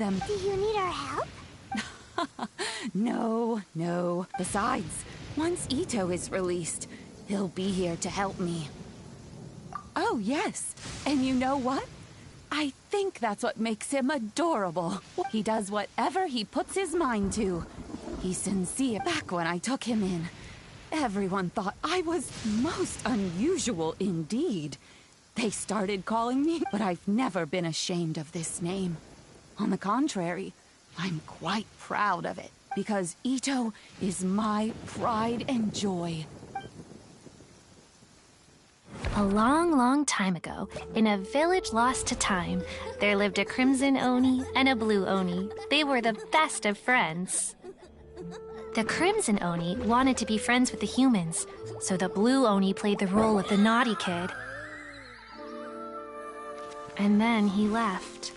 them. Do you need our help? No. Besides, once Ito is released, he'll be here to help me. Oh, yes. And you know what? I think that's what makes him adorable. He does whatever he puts his mind to. He's sincere. Back when I took him in, everyone thought I was most unusual indeed. They started calling me, but I've never been ashamed of this name. On the contrary, I'm quite proud of it, because Ito is my pride and joy. A long, long time ago, in a village lost to time, there lived a crimson Oni and a blue Oni. They were the best of friends. The crimson Oni wanted to be friends with the humans, so the blue Oni played the role of the naughty kid. And then he left.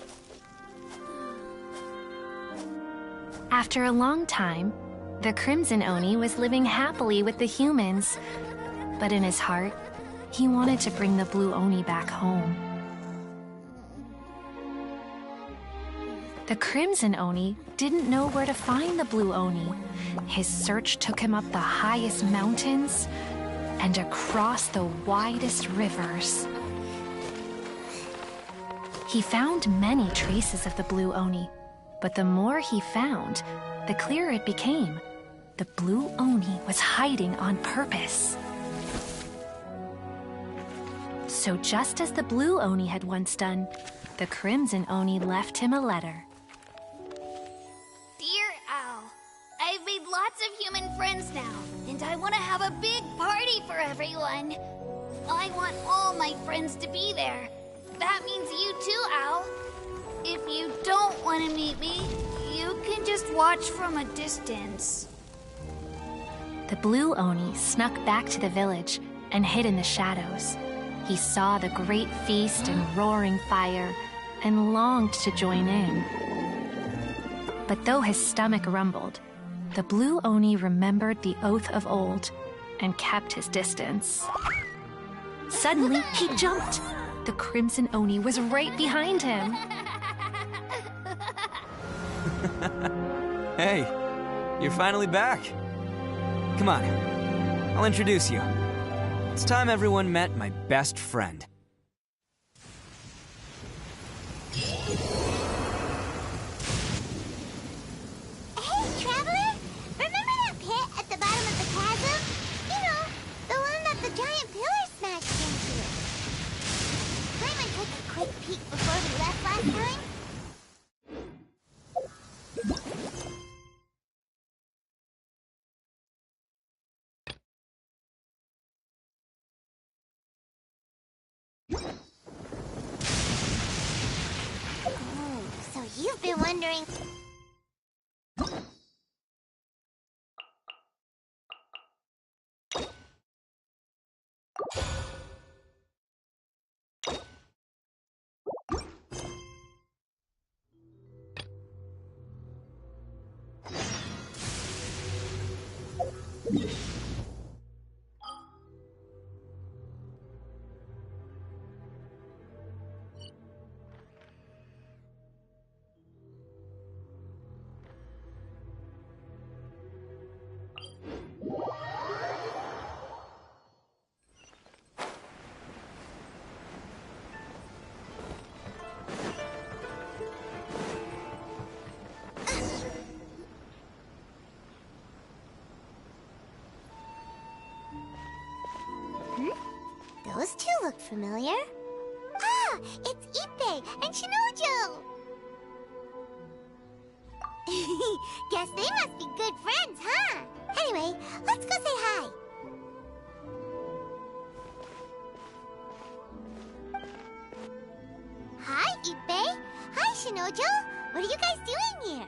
After a long time, the crimson Oni was living happily with the humans, but in his heart, he wanted to bring the blue Oni back home. The crimson Oni didn't know where to find the blue Oni. His search took him up the highest mountains and across the widest rivers. He found many traces of the blue Oni, but the more he found, the clearer it became. The blue Oni was hiding on purpose. So just as the blue Oni had once done, the crimson Oni left him a letter. Dear Owl, I've made lots of human friends now, and I want to have a big party for everyone. I want all my friends to be there. That means you too, Owl. If you don't want to meet me, you can just watch from a distance. The blue Oni snuck back to the village and hid in the shadows. He saw the great feast and roaring fire and longed to join in. But though his stomach rumbled, the blue Oni remembered the oath of old and kept his distance. Suddenly, he jumped. The crimson Oni was right behind him. Hey, you're finally back. Come on, I'll introduce you. It's time everyone met my best friend. Hey, Traveler! Remember that pit at the bottom of the chasm? You know, the one that the giant pillar smashed into. Simon took a quick peek before we left last time. So you've been wondering... Those two look familiar. Ah, it's Ippei and Shinojo! Guess they must be good friends, huh? Anyway, let's go say hi. Hi, Ippei. Hi, Shinojo. What are you guys doing here?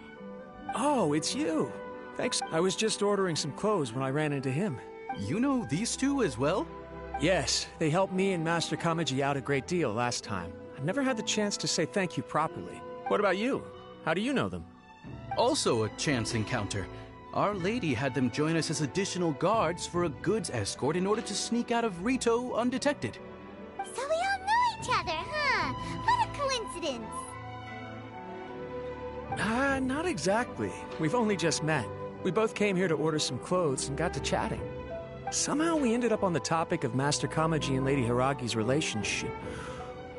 Oh, it's you. Thanks. I was just ordering some clothes when I ran into him. You know these two as well? Yes, they helped me and Master Kamaji out a great deal last time. I've never had the chance to say thank you properly. What about you? How do you know them? Also a chance encounter. Our Lady had them join us as additional guards for a goods escort in order to sneak out of Rito undetected. So we all know each other, huh? What a coincidence. Not exactly. We've only just met. We both came here to order some clothes and got to chatting. Somehow we ended up on the topic of Master Kamaji and Lady Hiragi's relationship.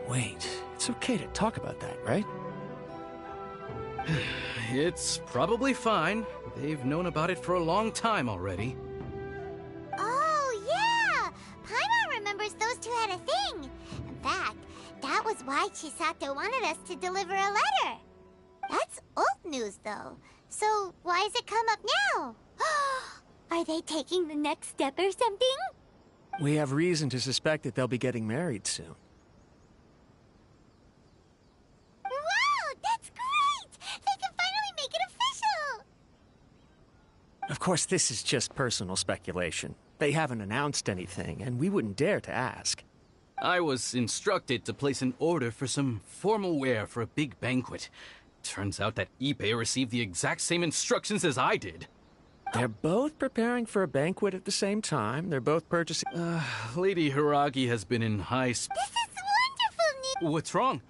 Wait, it's okay to talk about that, right? It's probably fine. They've known about it for a long time already. Oh, yeah! Paimon remembers those two had a thing. In fact, that was why Chisato wanted us to deliver a letter. That's old news, though. So why has it come up now? Are they taking the next step or something? We have reason to suspect that they'll be getting married soon. Wow, that's great! They can finally make it official! Of course, this is just personal speculation. They haven't announced anything, and we wouldn't dare to ask. I was instructed to place an order for some formal wear for a big banquet. Turns out that Ippei received the exact same instructions as I did. They're both preparing for a banquet at the same time. They're both purchasing... Lady Hiragi has been in high... This is wonderful news! What's wrong?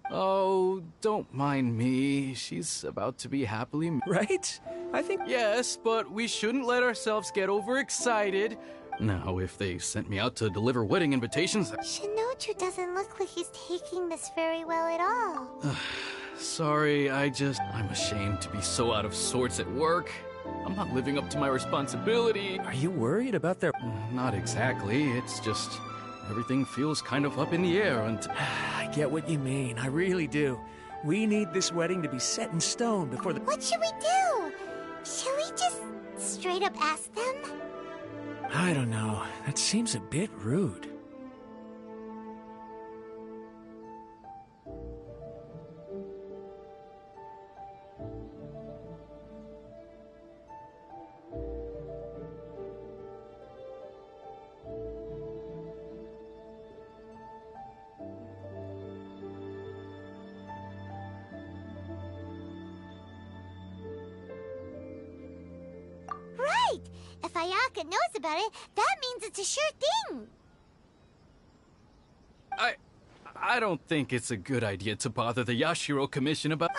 Oh, don't mind me. She's about to be happily... Right? I think... Yes, but we shouldn't let ourselves get overexcited. Now, if they sent me out to deliver wedding invitations... Shinoju doesn't look like he's taking this very well at all. Sorry, I'm ashamed to be so out of sorts at work. I'm not living up to my responsibility. Are you worried about their... Not exactly. It's just... everything feels kind of up in the air and... I get what you mean. I really do. We need this wedding to be set in stone before the... What should we do? Shall we just straight up ask them? I don't know. That seems a bit rude. Right! If Ayaka knows about it, that means it's a sure thing! I don't think it's a good idea to bother the Yashiro Commission about...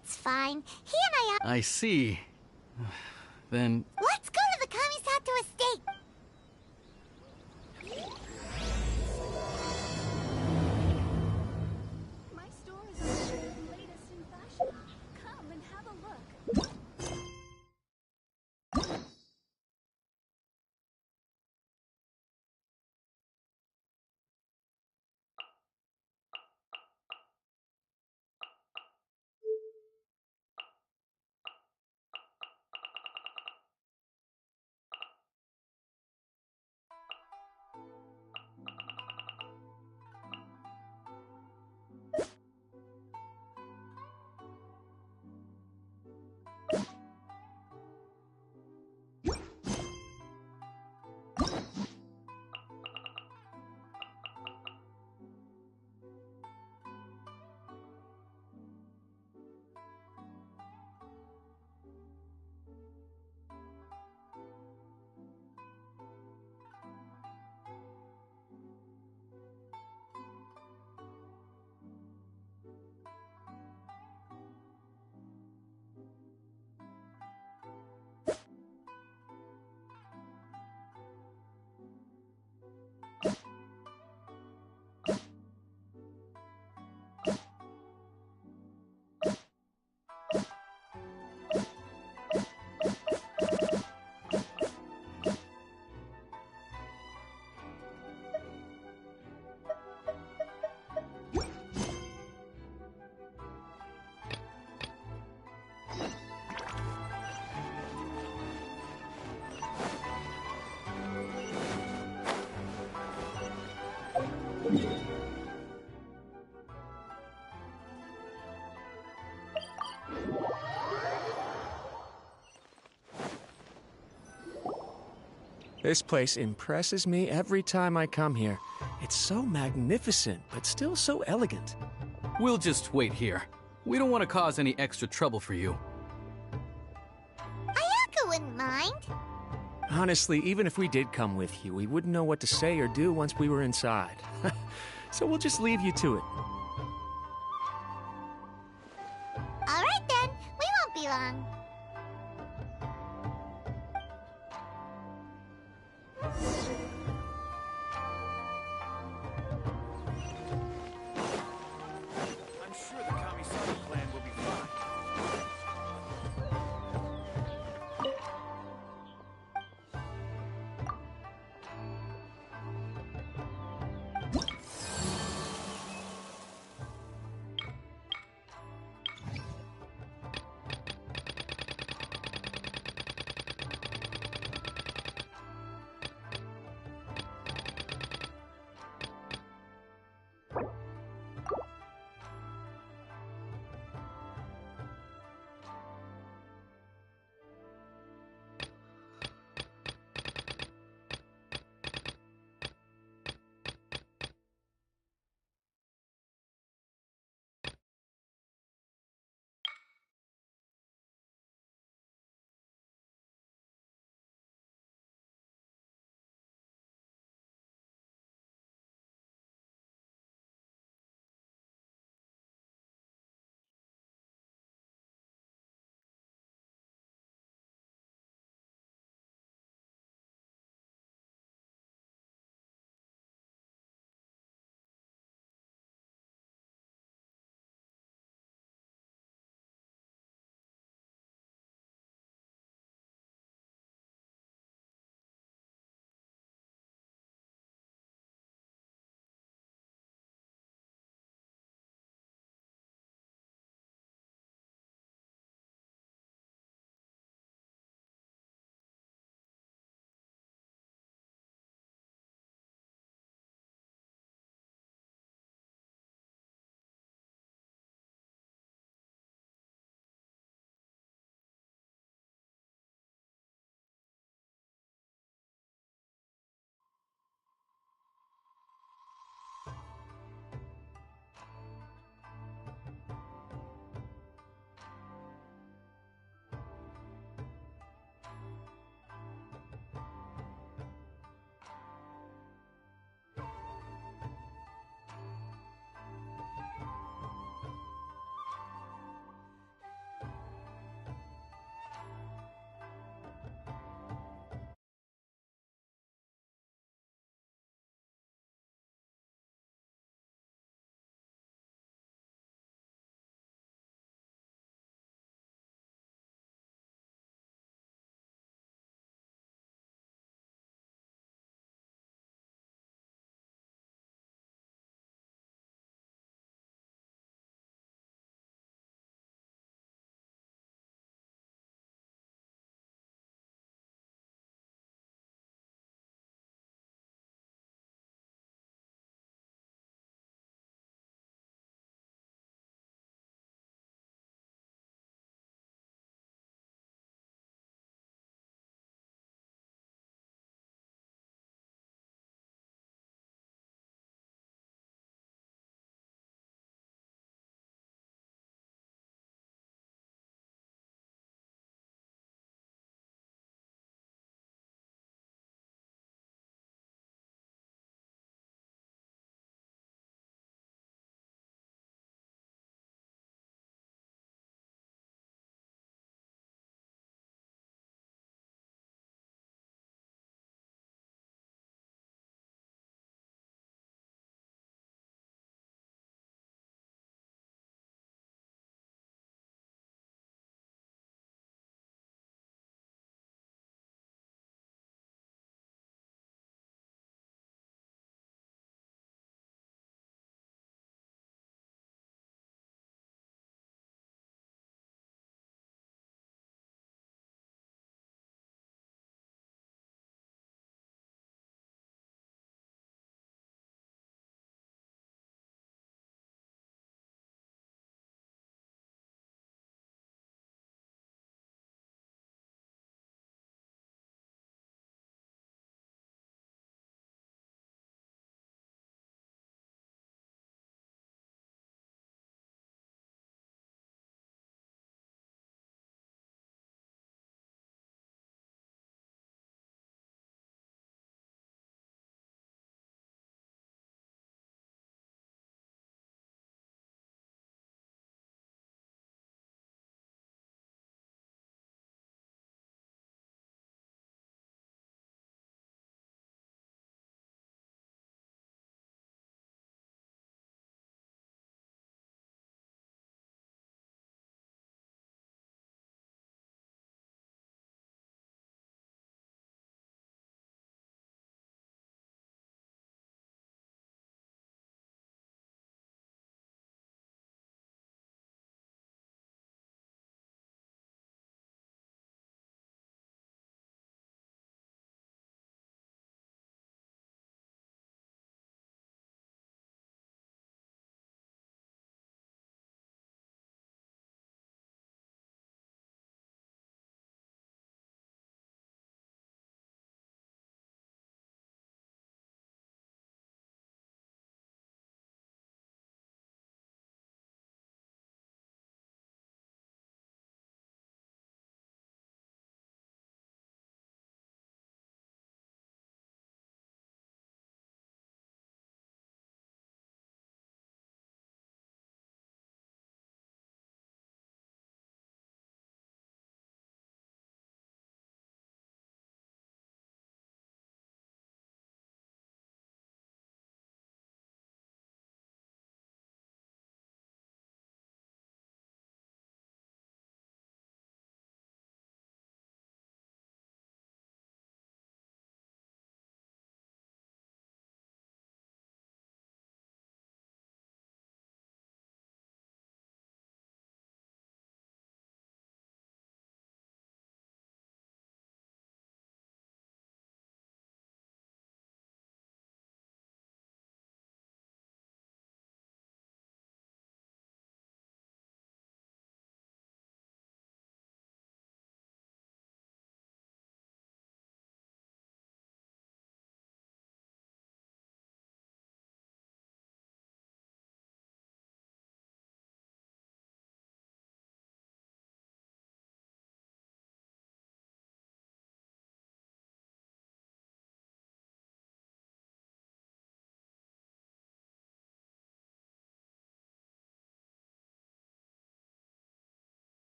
It's fine. He and I see. Then... Let's go to the Kamisato estate! My store is the latest in fashion. Come and have a look. This place impresses me every time I come here. It's so magnificent, but still so elegant. We'll just wait here. We don't want to cause any extra trouble for you. Ayaka wouldn't mind. Honestly, even if we did come with you, we wouldn't know what to say or do once we were inside. So we'll just leave you to it. All right then, we won't be long. I'm sure the Kamisama clan will be fine.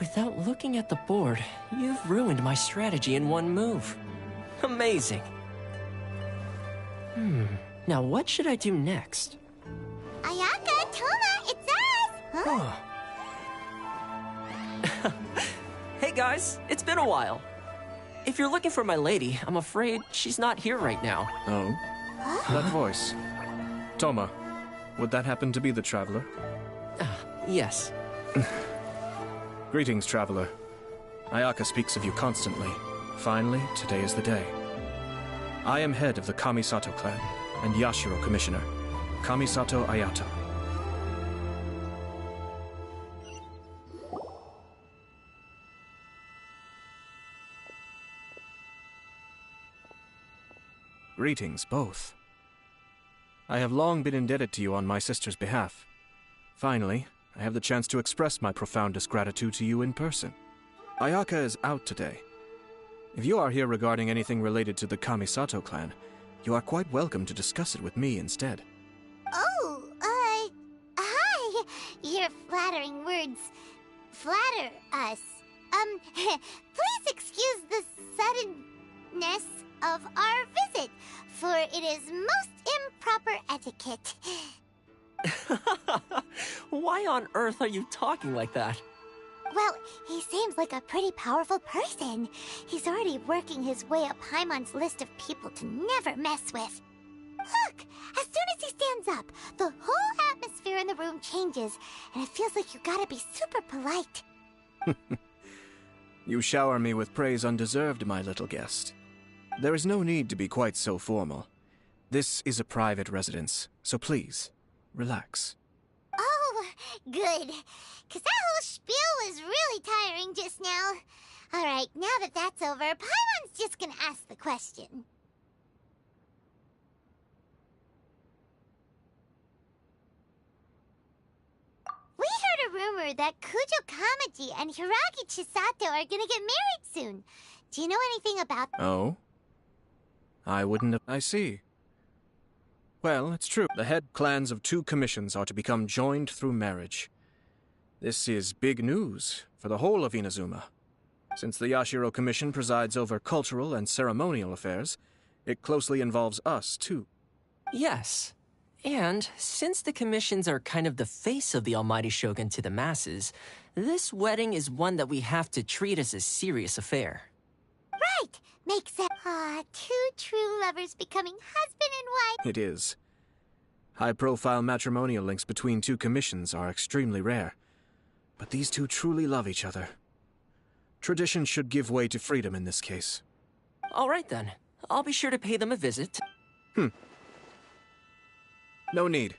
Without looking at the board, you've ruined my strategy in one move. Amazing. Now what should I do next? Ayaka, Toma, it's us! Huh? Hey guys, it's been a while. If you're looking for my lady, I'm afraid she's not here right now. Oh? That voice. Toma, would that happen to be the Traveler? Yes. Greetings, Traveler. Ayaka speaks of you constantly. Finally, today is the day. I am head of the Kamisato clan and Yashiro Commissioner, Kamisato Ayato. Greetings, both. I have long been indebted to you on my sister's behalf. Finally, I have the chance to express my profoundest gratitude to you in person. Ayaka is out today. If you are here regarding anything related to the Kamisato clan, you are quite welcome to discuss it with me instead. Oh, hi! Your flattering words flatter us. Please excuse the suddenness of our visit, for it is most improper etiquette. Why on earth are you talking like that? Well, he seems like a pretty powerful person. He's already working his way up Paimon's list of people to never mess with. Look! As soon as he stands up, the whole atmosphere in the room changes, and it feels like you gotta be super polite. You shower me with praise undeserved, my little guest. There is no need to be quite so formal. This is a private residence, so please, relax. Oh, good. 'Cause that whole spiel was really tiring just now. Alright, now that that's over, Paimon's just gonna ask the question. We heard a rumor that Kujo Kamaji and Hiragi Chisato are gonna get married soon. Do you know anything about that? Oh? I wouldn't have... I see. Well, it's true. The head clans of two commissions are to become joined through marriage. This is big news for the whole of Inazuma. Since the Yashiro Commission presides over cultural and ceremonial affairs, it closely involves us, too. Yes. And since the commissions are kind of the face of the Almighty Shogun to the masses, this wedding is one that we have to treat as a serious affair. Right! Makes sense. Two true lovers becoming husband and wife. It is. High-profile matrimonial links between two commissions are extremely rare. But these two truly love each other. Tradition should give way to freedom in this case. All right then. I'll be sure to pay them a visit. No need.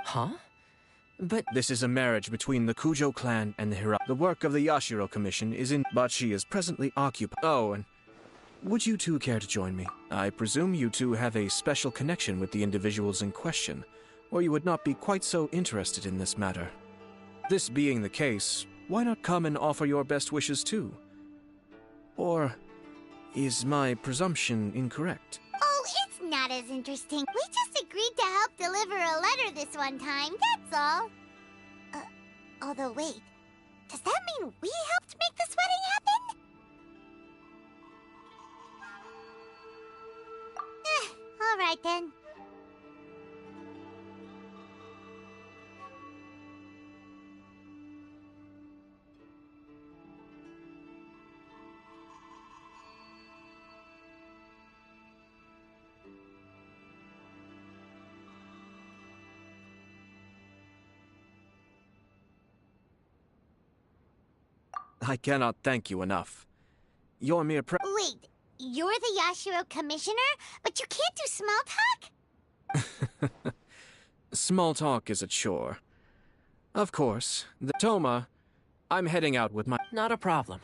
Huh? But... This is a marriage between the Kujo clan and the Hira. The work of the Yashiro Commission is in... But she is presently occupied. Oh, and... Would you two care to join me? I presume you two have a special connection with the individuals in question, or you would not be quite so interested in this matter. This being the case, why not come and offer your best wishes too? Or is my presumption incorrect? Oh, it's not as interesting. We just agreed to help deliver a letter this one time, that's all. Although wait, does that mean we helped make this wedding happen? Alright then. I cannot thank you enough. Your mere Wait, you're the Yashiro Commissioner, but you can't do small talk? Small talk is a chore. Of course. Toma, I'm heading out with my... Not a problem.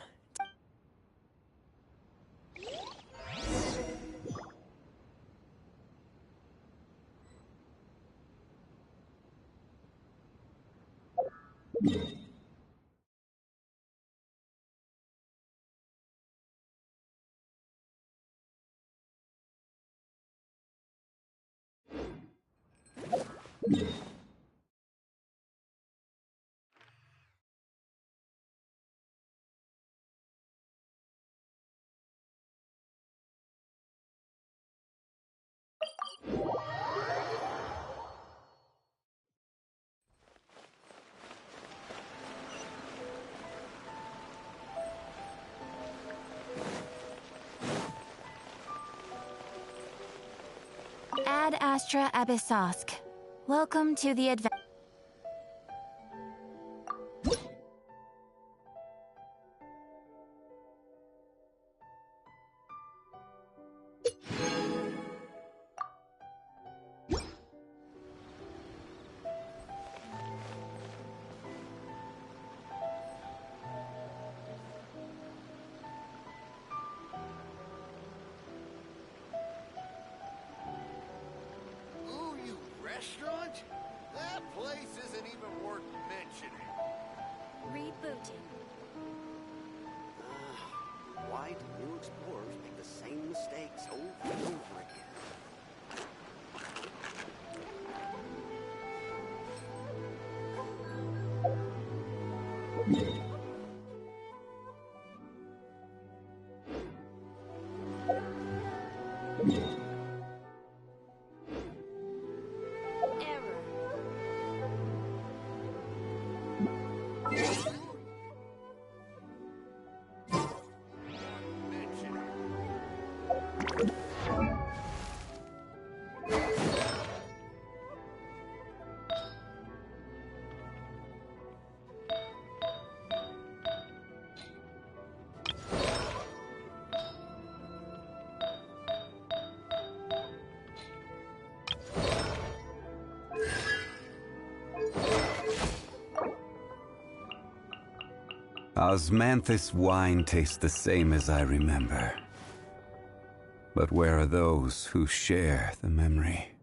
Ad Astra Abyssosk. Welcome to the adventure. Restaurant? That place isn't even worth mentioning. Rebooting. Why do new explorers make the same mistakes over and over again? Osmanthus wine tastes the same as I remember. But where are those who share the memory?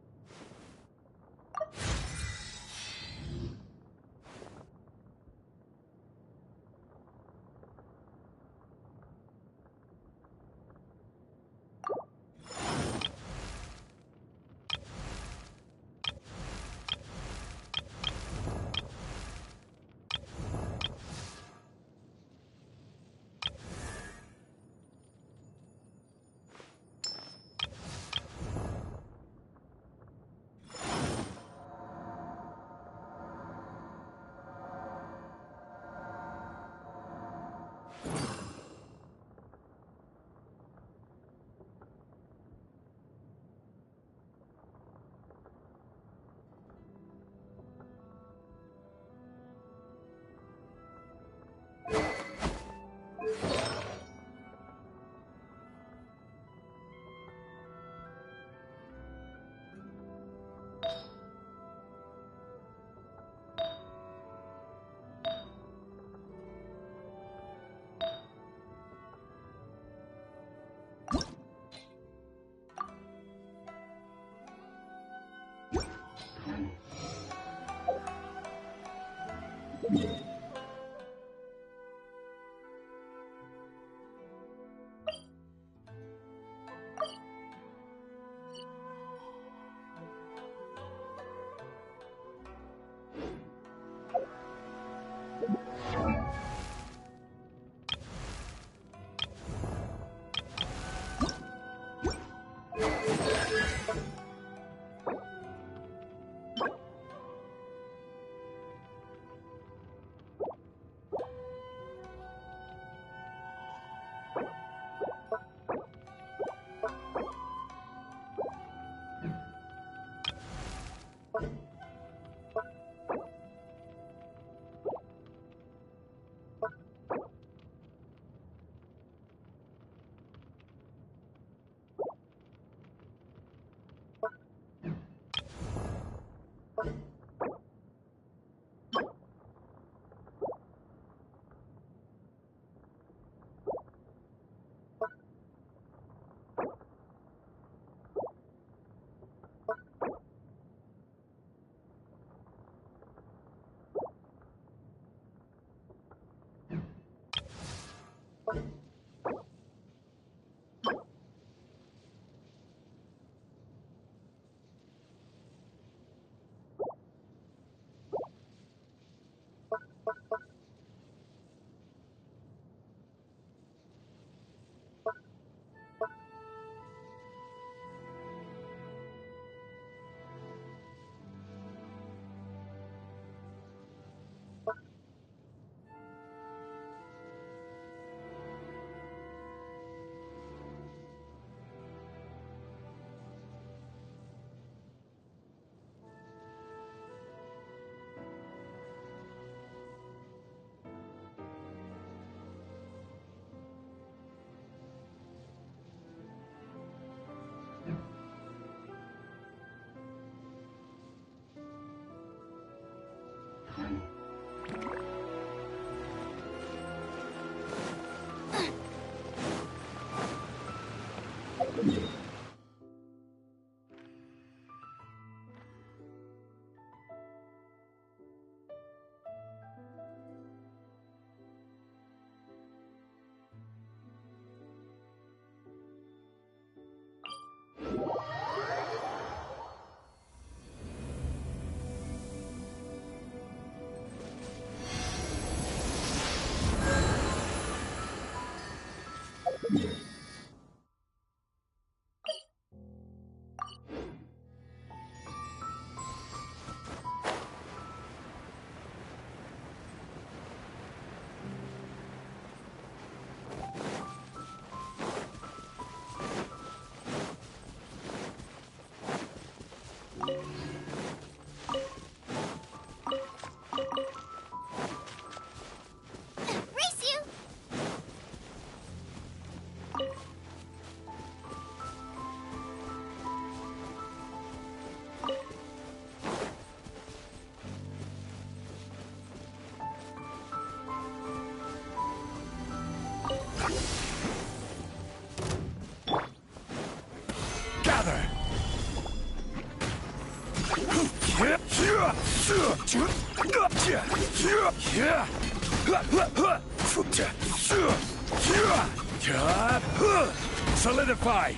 Solidify!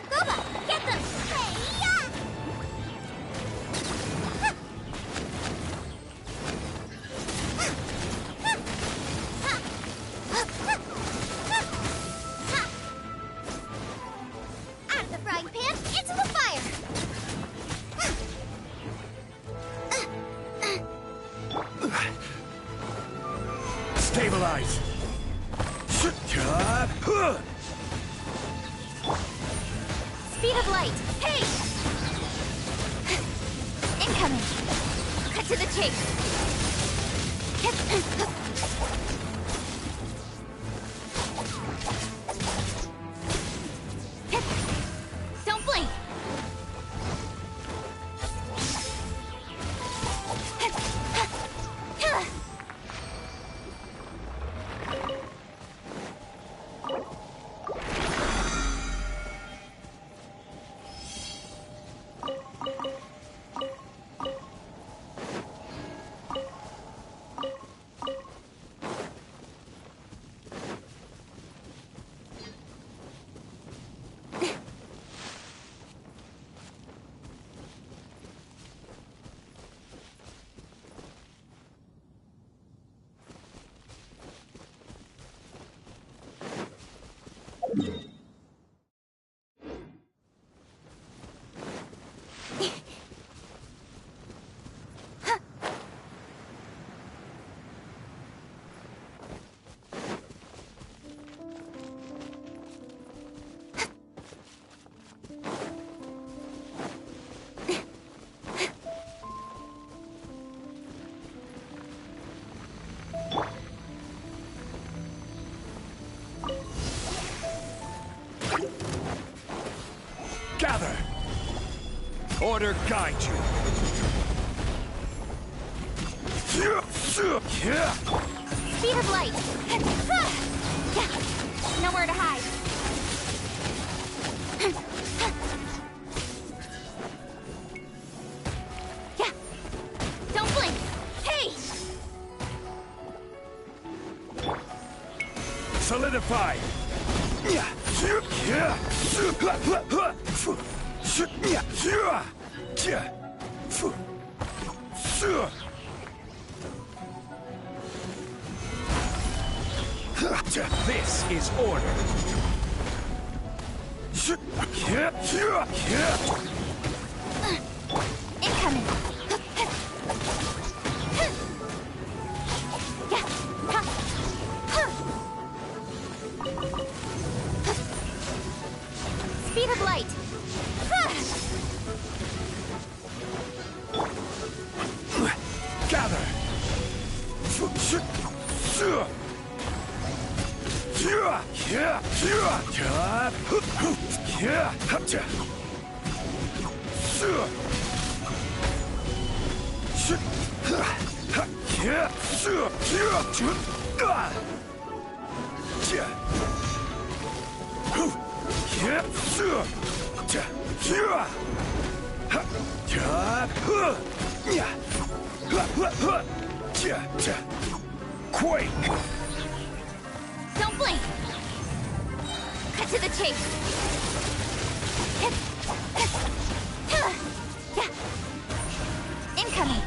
Gooba, get them! Hey-ya! Out of the frying pan, into the fire! Stabilize! Speed of light! Hey! Incoming! Cut to the chase! Don't blink! Gather! Order guide you! Speed of light! Nowhere to hide! Yeah! Don't blink! Hey! Solidify! This is order. Incoming! Speed of light! Gather! Quake! Don't blink! Cut to the chase! Incoming!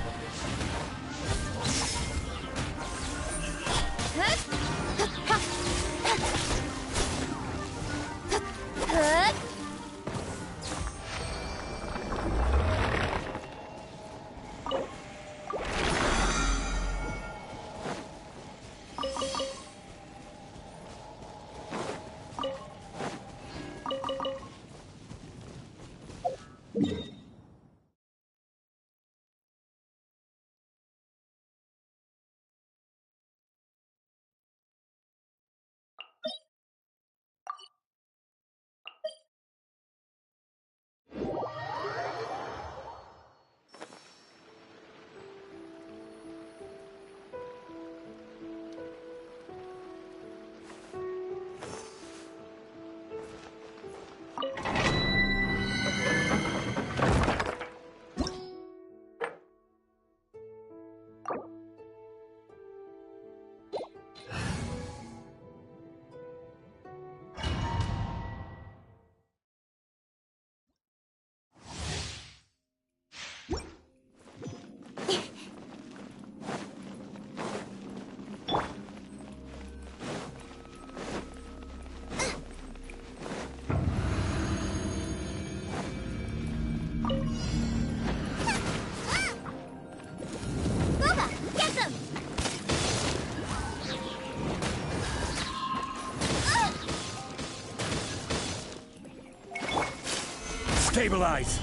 Stabilize!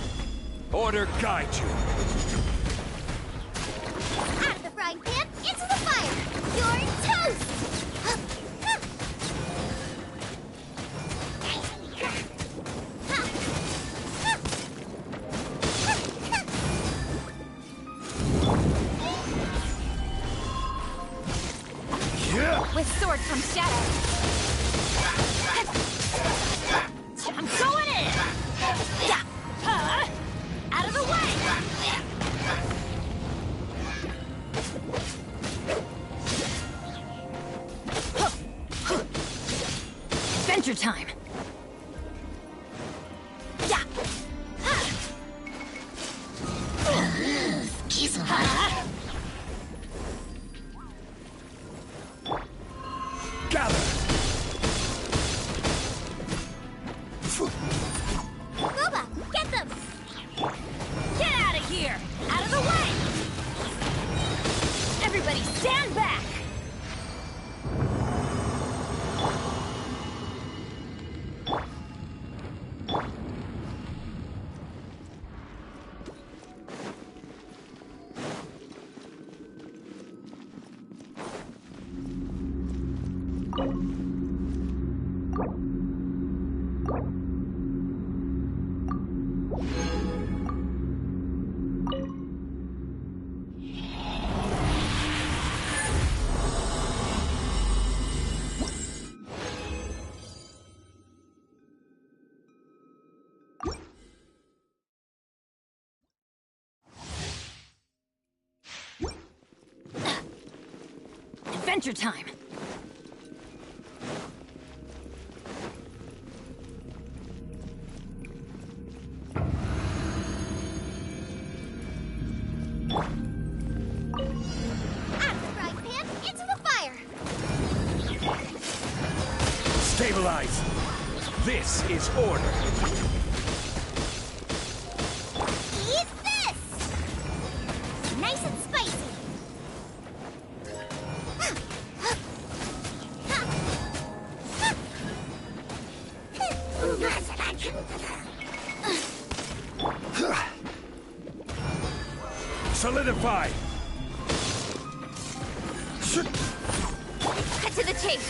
Order guide you! Out of the frying pan, into the fire! You're toast! With sword comes shadow. I'm going in! Yeah! Out of the way! Adventure time! Yeah! Gather! Boba, get them! Get out of here! Out of the way! Everybody stand back! Adventure time! Out of the frying pan, into the fire! Stabilize! This is order! Eat this! Nice and spicy! Solidify! Cut to the chase!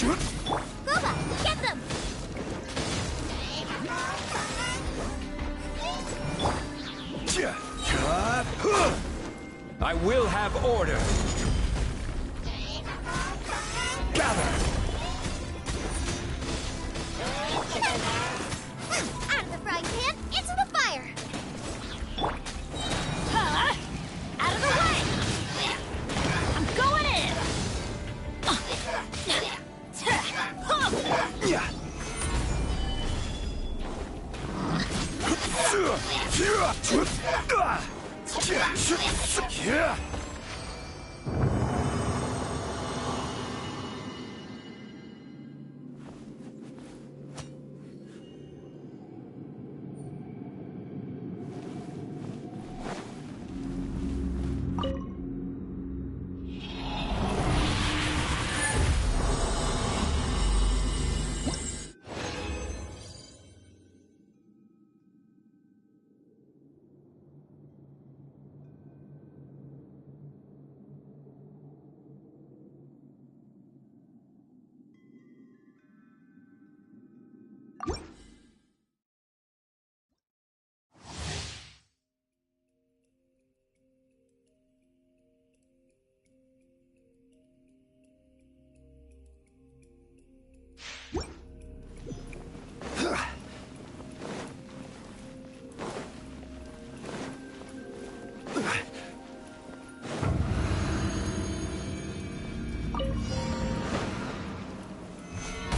Boba, get them! I will have order. Gather! Out of the frying pan, into the fire! Out of the way! I'm going in!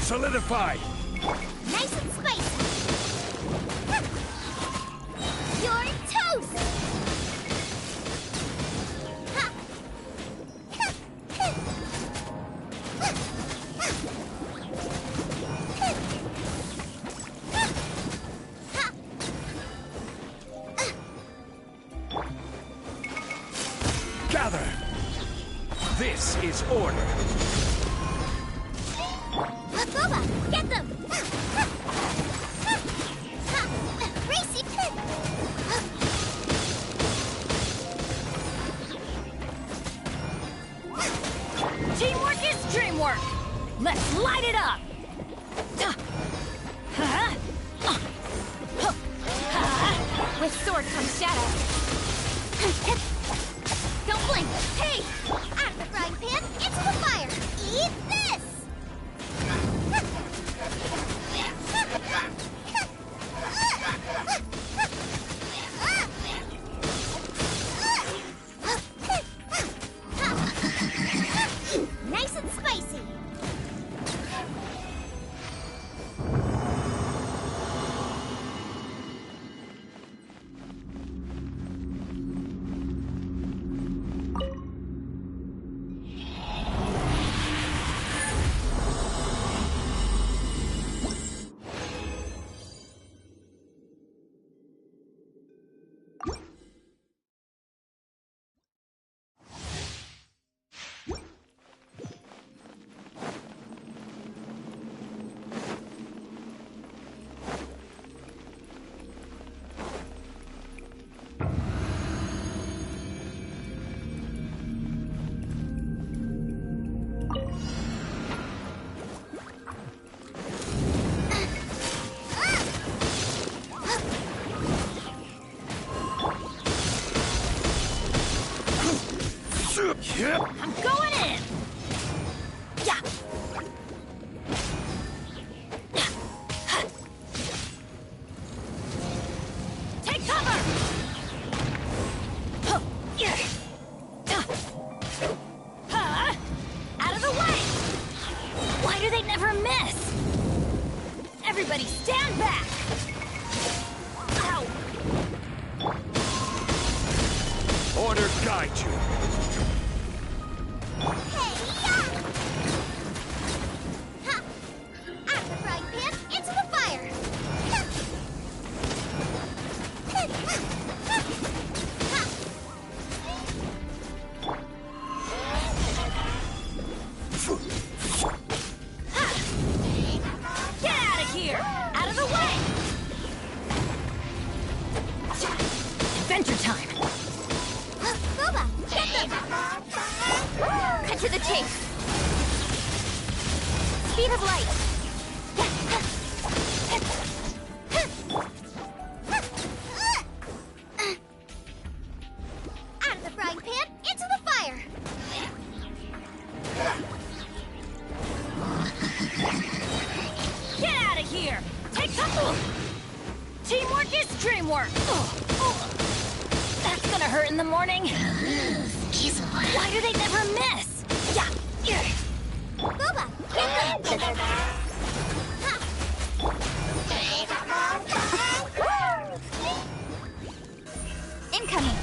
Solidify! Nice and spicy! You're toast! Gather! This is order. Boba, get them! Racy! Teamwork is dreamwork! Let's light it up! With sword comes shadow. Don't blink! Hey! Out of the frying pan, into the fire! Eat this! Nice and spicy! I'm going in! Yeah! Take cover! Out of the way! Why do they never miss? Everybody stand back! Ow! Order guide you. Adventure time! Boba, get Speed of light! Out of the frying pan, into the fire! Get out of here! Take cover! Teamwork is dreamwork! That's gonna hurt in the morning. Why do they never miss? Boba, get them! Incoming!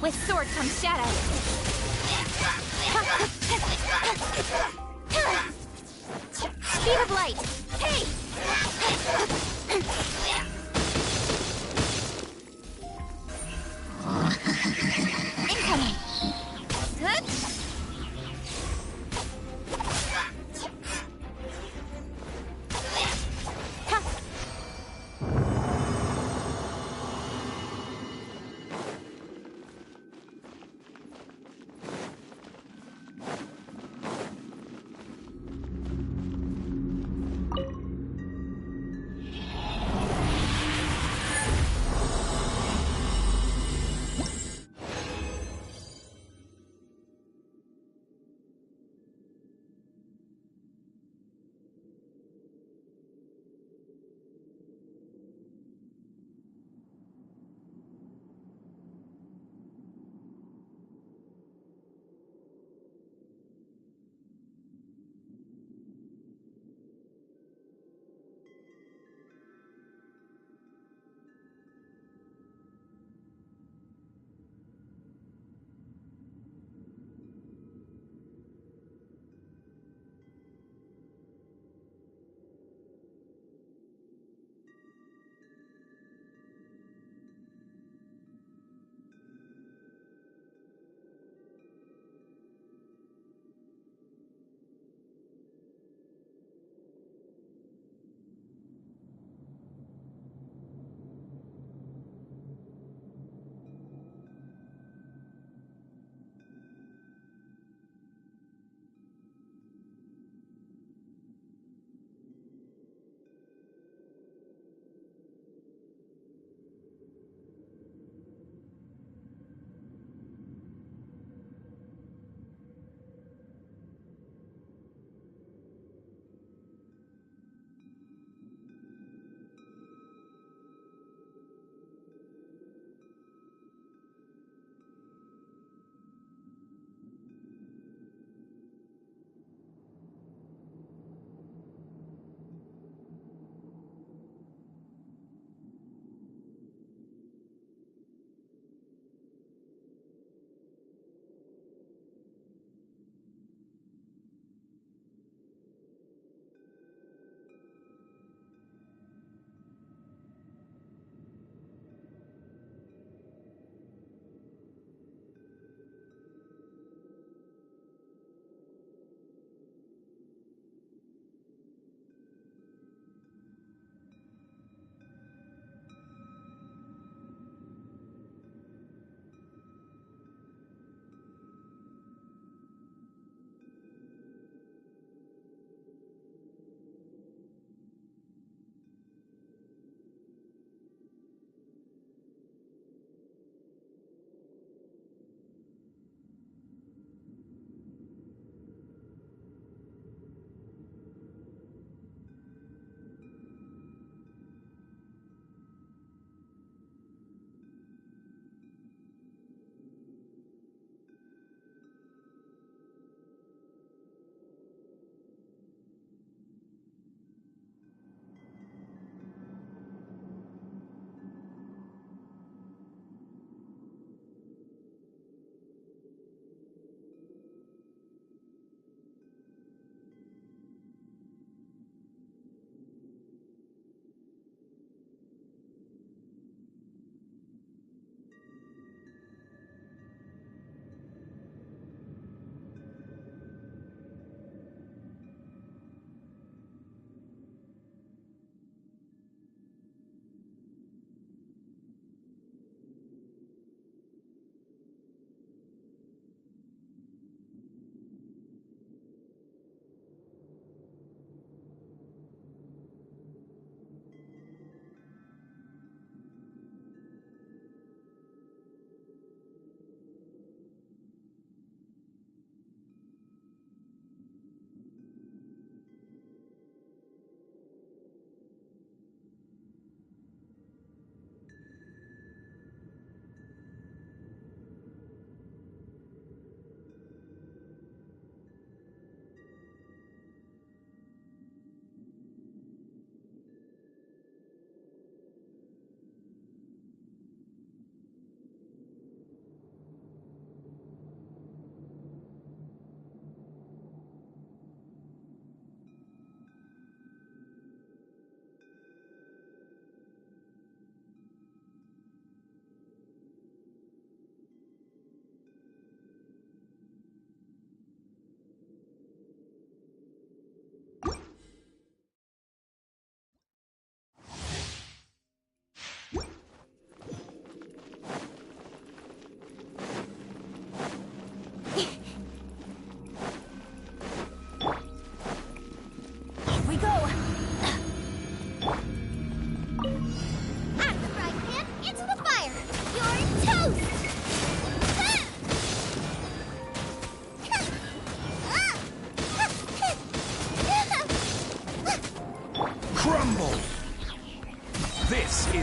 With sword comes shadow. Speed of light! Hey! Incoming!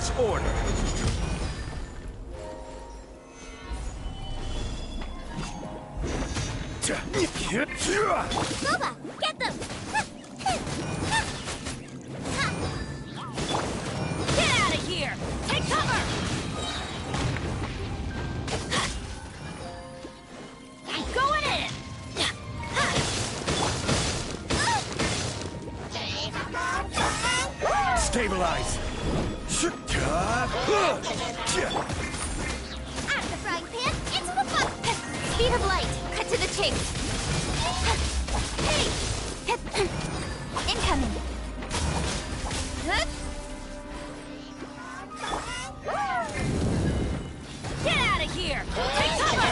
Where's order? Boba, get them! Get out of here! Take cover! I'm going in! Stabilize! Out of the frying pan, into the pot! Speed of light, cut to the chase! Hey! Incoming! Get out of here! Take cover!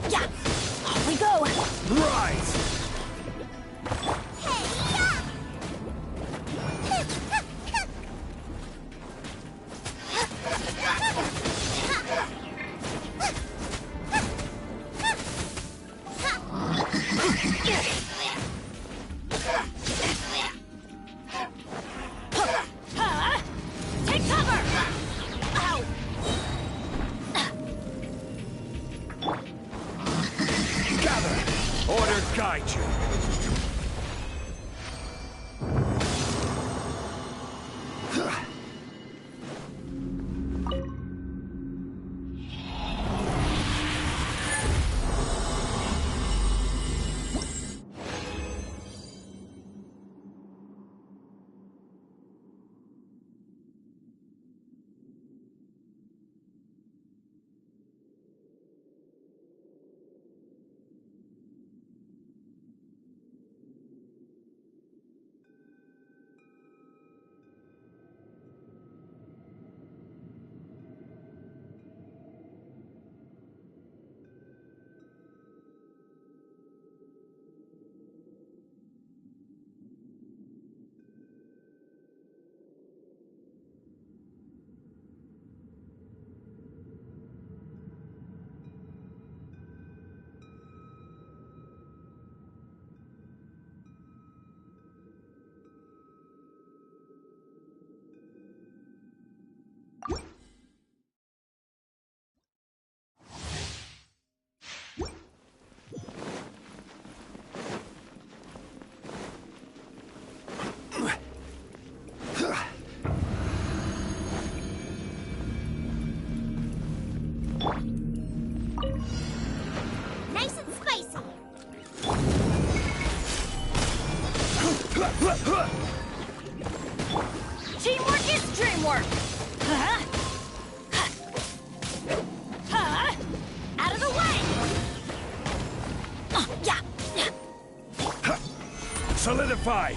Yeah! Off we go! Rise! Huh? Take cover! Ow! Gather! Order guide you. Nice and spicy! Teamwork is dreamwork! Huh? Huh? Out of the way! Yeah! Solidify!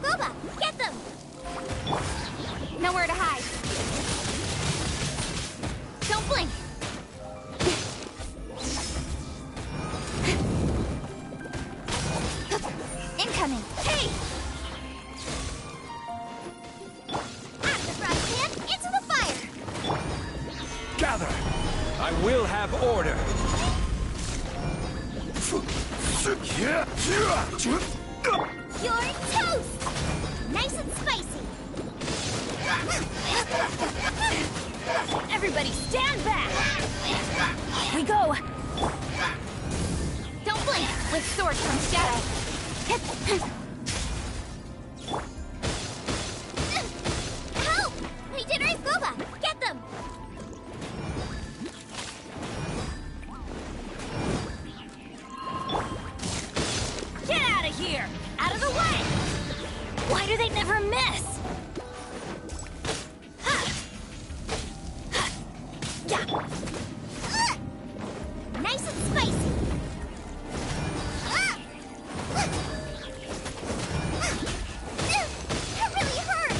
Boba, get them! Nowhere to hide. Don't blink! Incoming! Hey! Out of the frying pan, into the fire! Gather! I will have order! You're toast! Nice and spicy! Everybody stand back! Off we go! Don't blink! With sword from shadow! Help! We did raise Boba! Get them! Get out of here! Out of the way! Why do they never miss? Yeah! Nice and spicy! That really hurt!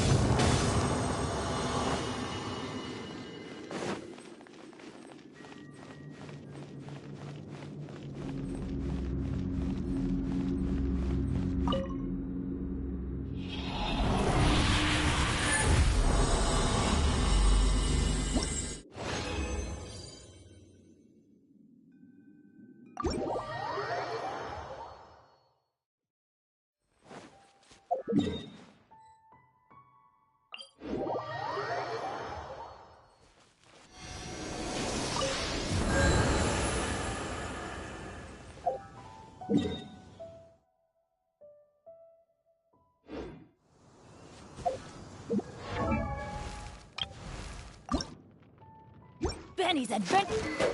Benny's adventure.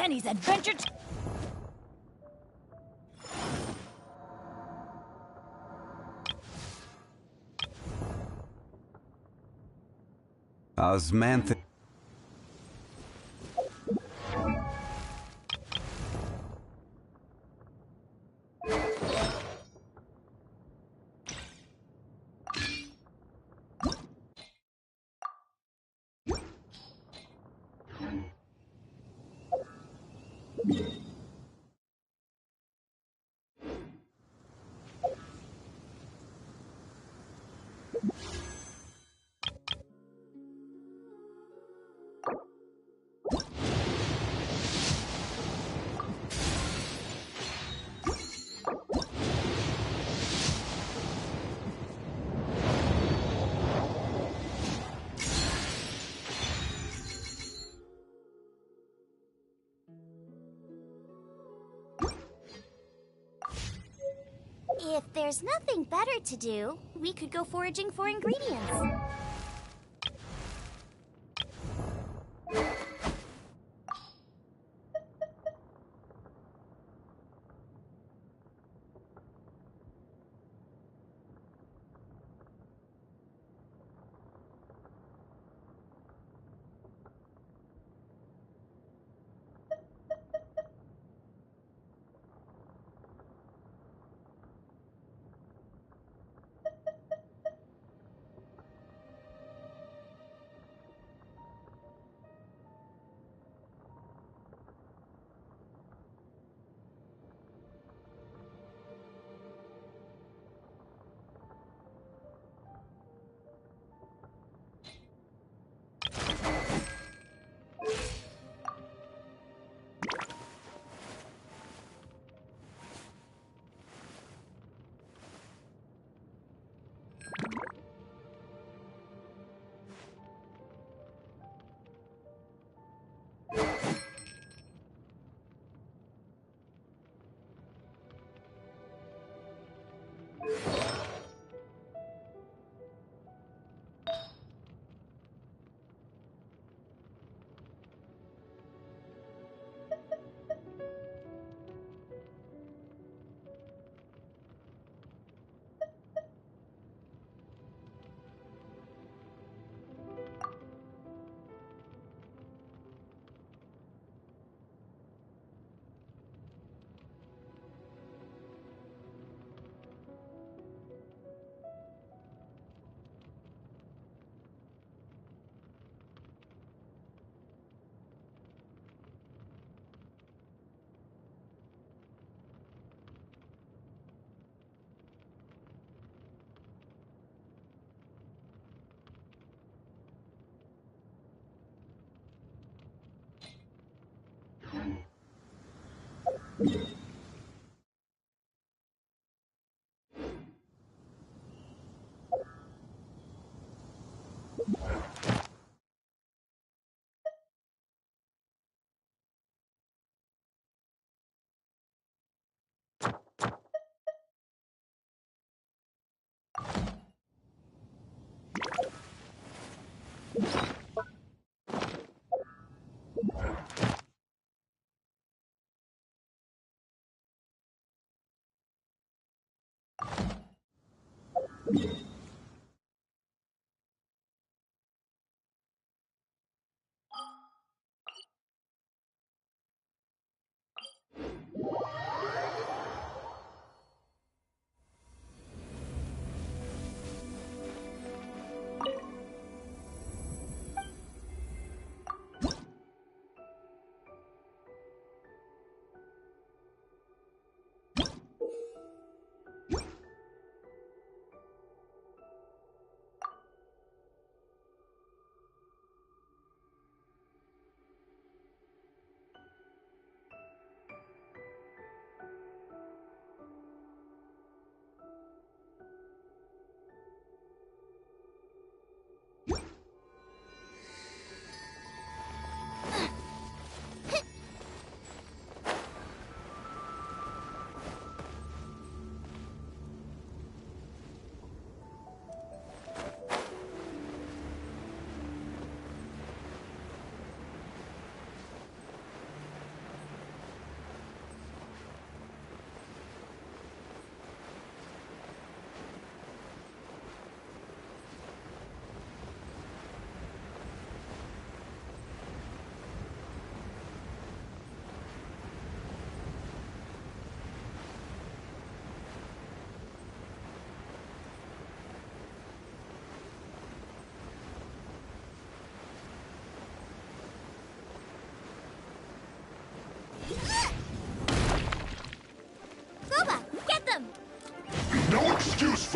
Benny's adventure. Osmanthus. If there's nothing better to do, we could go foraging for ingredients.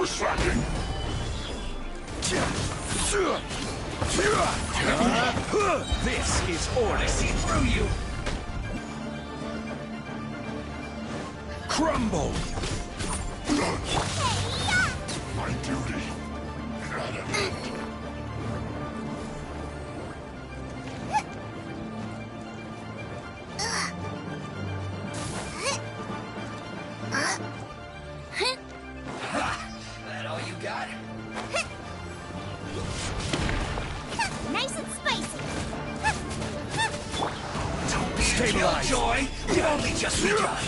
for slacking. This is order. See through you. Crumble. My duty at an end. That all you got? Nice and spicy. Don't be Stabilize. a killjoy. You've only just begun.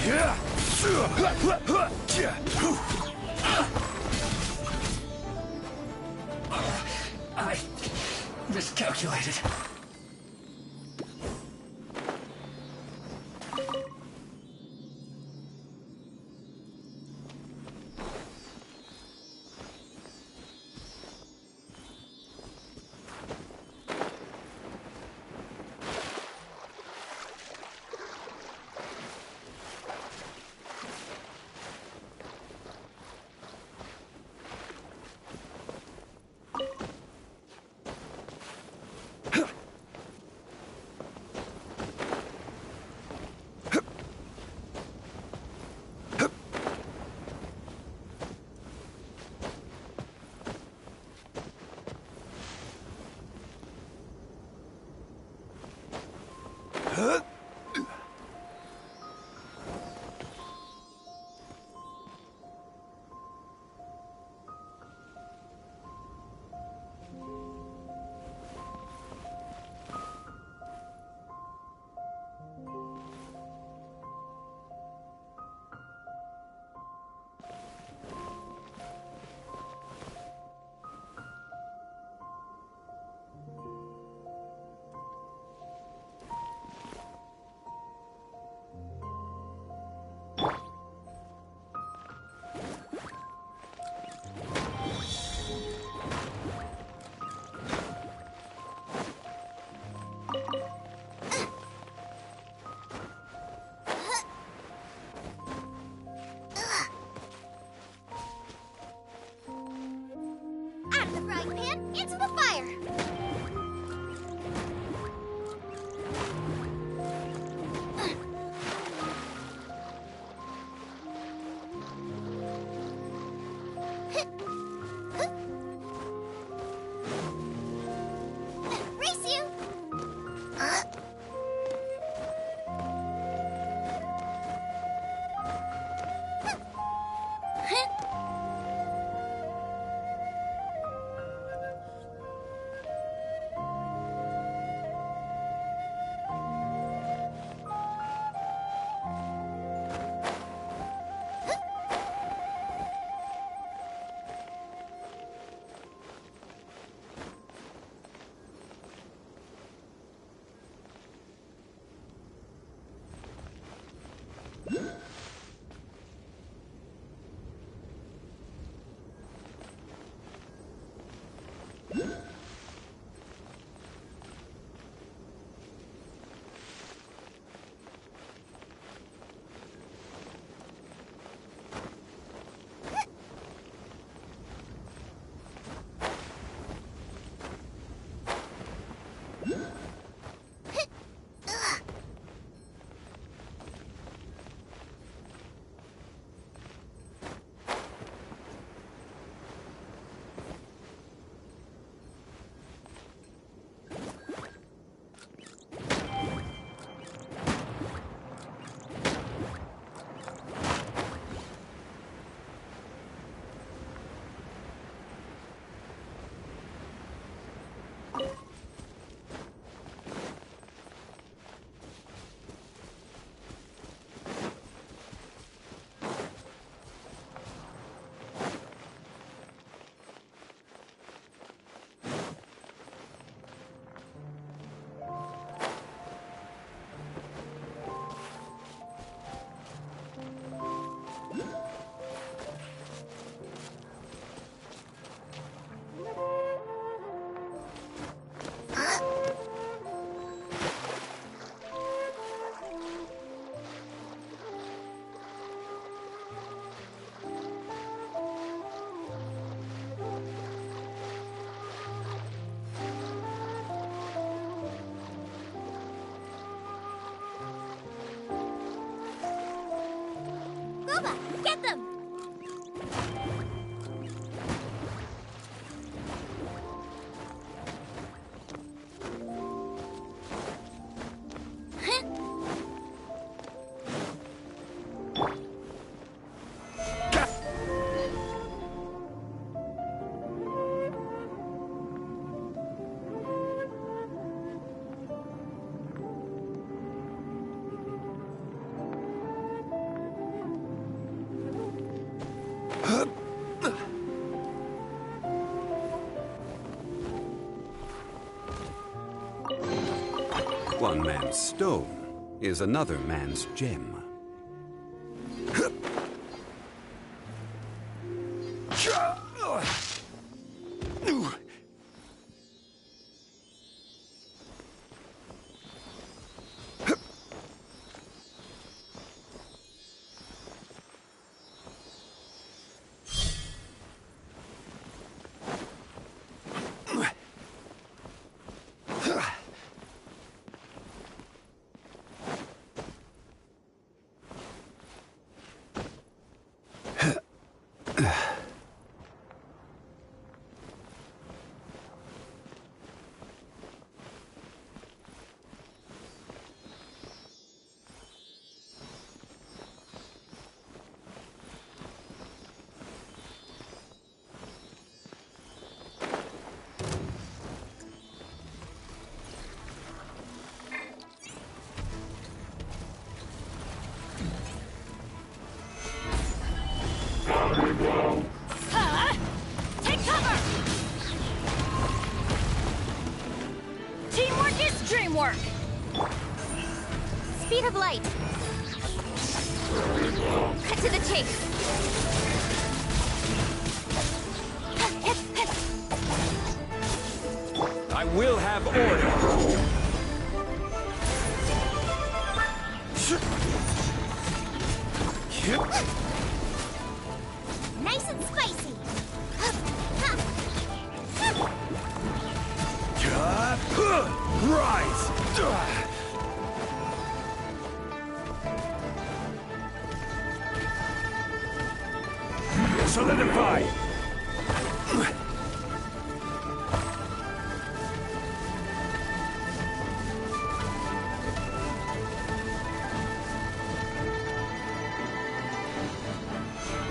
I miscalculated. Boba, get them! One man's stone is another man's gem. Take cover! Teamwork is dreamwork! Speed of light. Cut to the chase. I will have order. Nice and spicy. Rise! Solidify!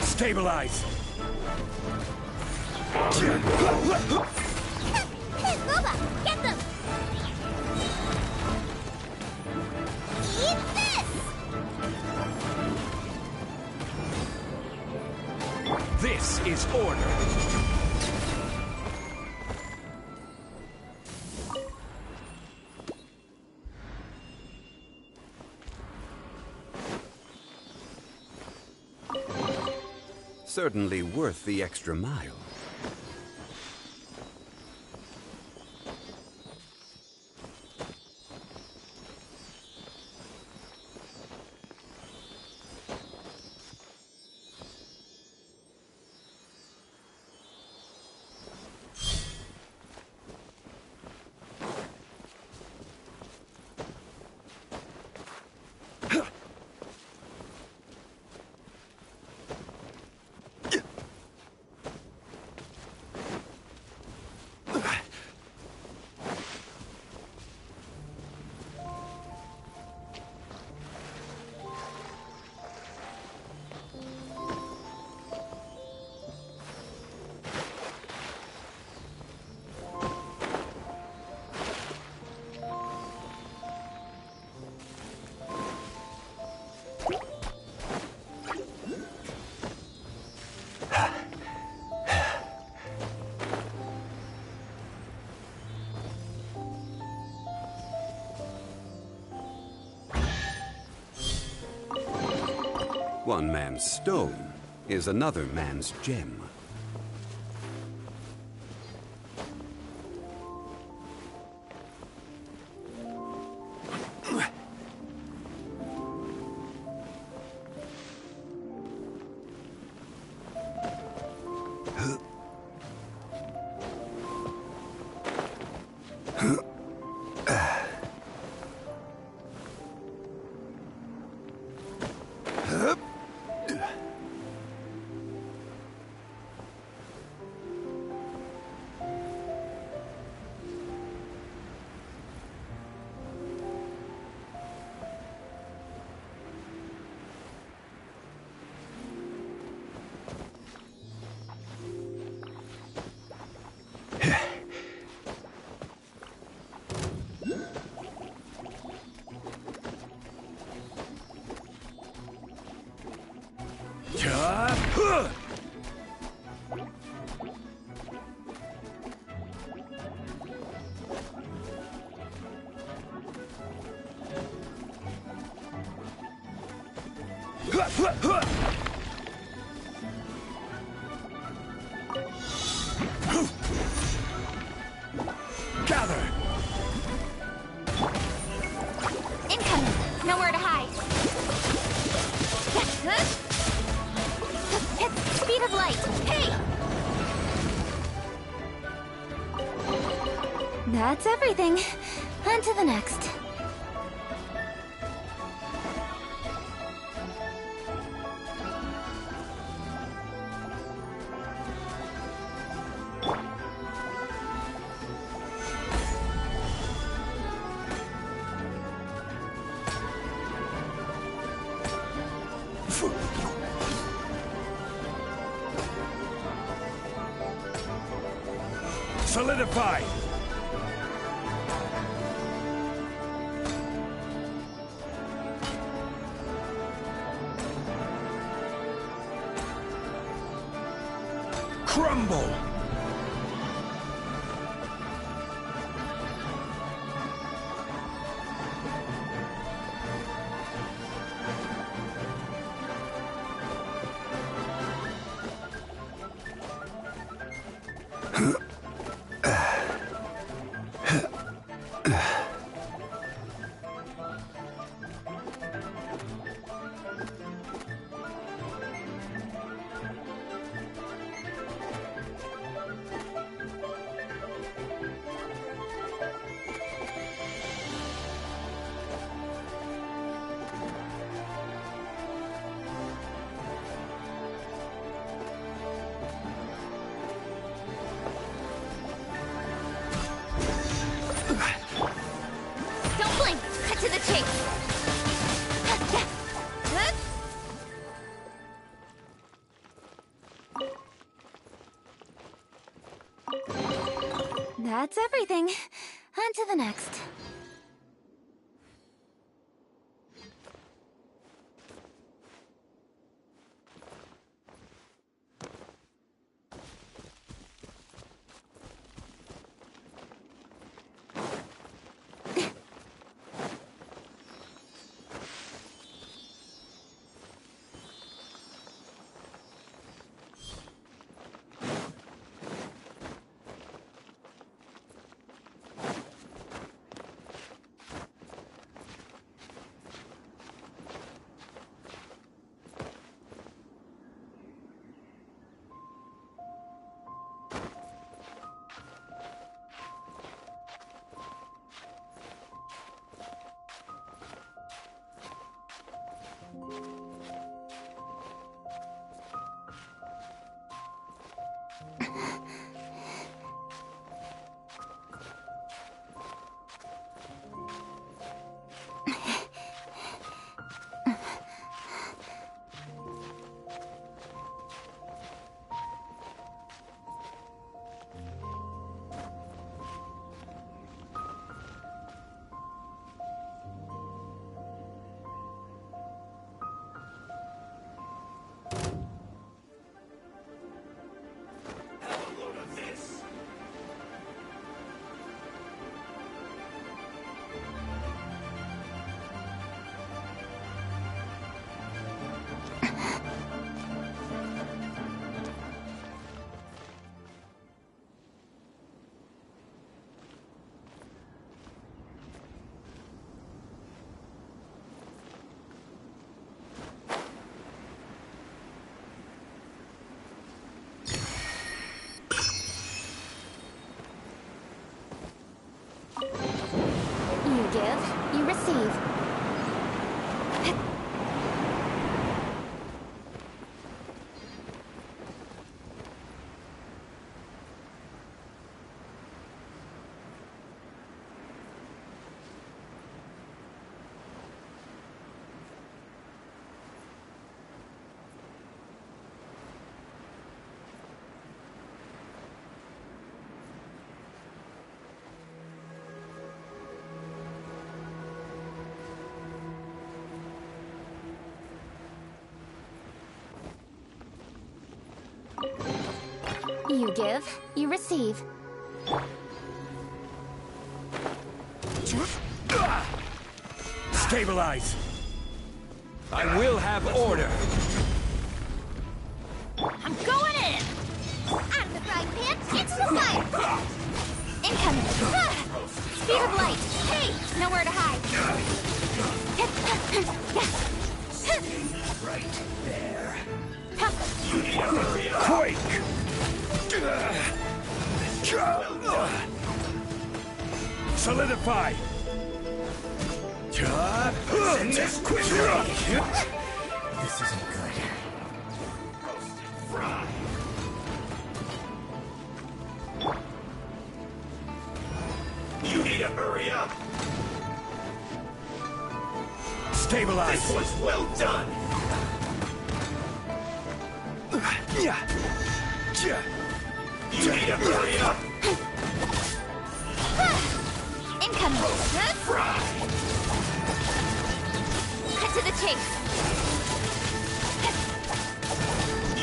Stabilize! Boba, get them! Eat this! This is order! Certainly worth the extra mile. One man's stone is another man's gem. Gather! Incoming! Nowhere to hide. Speed of light! Hey! That's everything. On to the next. Solidify! Crumble! Don't blink! Cut to the chase! That's everything. On to the next. You give, you receive. You give, you receive. Stabilize! I will have order! I'm going in! Out of the frying pan, into the fire! Incoming! Speed of light! Hey! Nowhere to hide! Right there. Quake! Solidify! This isn't good. Fry. You need to hurry up. Stabilize! This was well done. You need to hurry up. Incoming! Fry. Cut to the chase!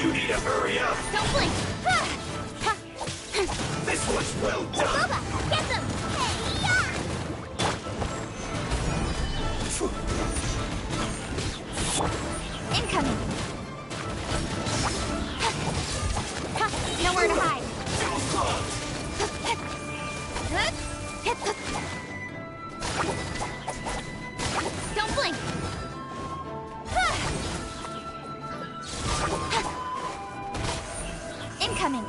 You need to hurry up. Don't blink! This was well done. Boba, get them! Incoming! Nowhere to hide! Don't blink! Incoming!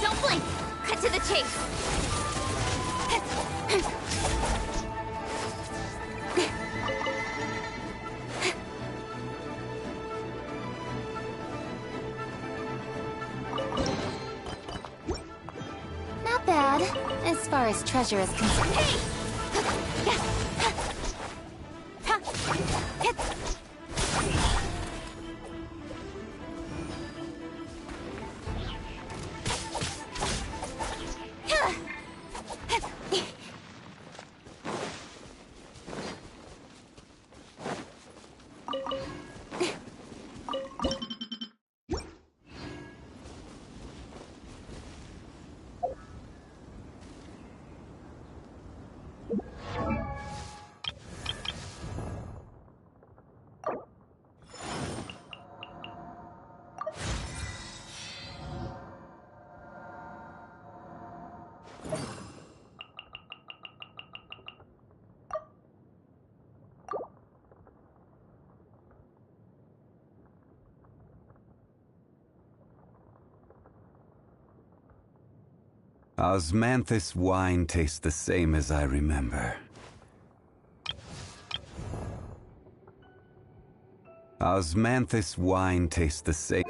Don't blink! Cut to the chase! Not bad, as far as treasure is concerned. Hey! Osmanthus wine tastes the same as I remember. Osmanthus wine tastes the same.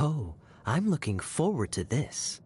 Oh, I'm looking forward to this.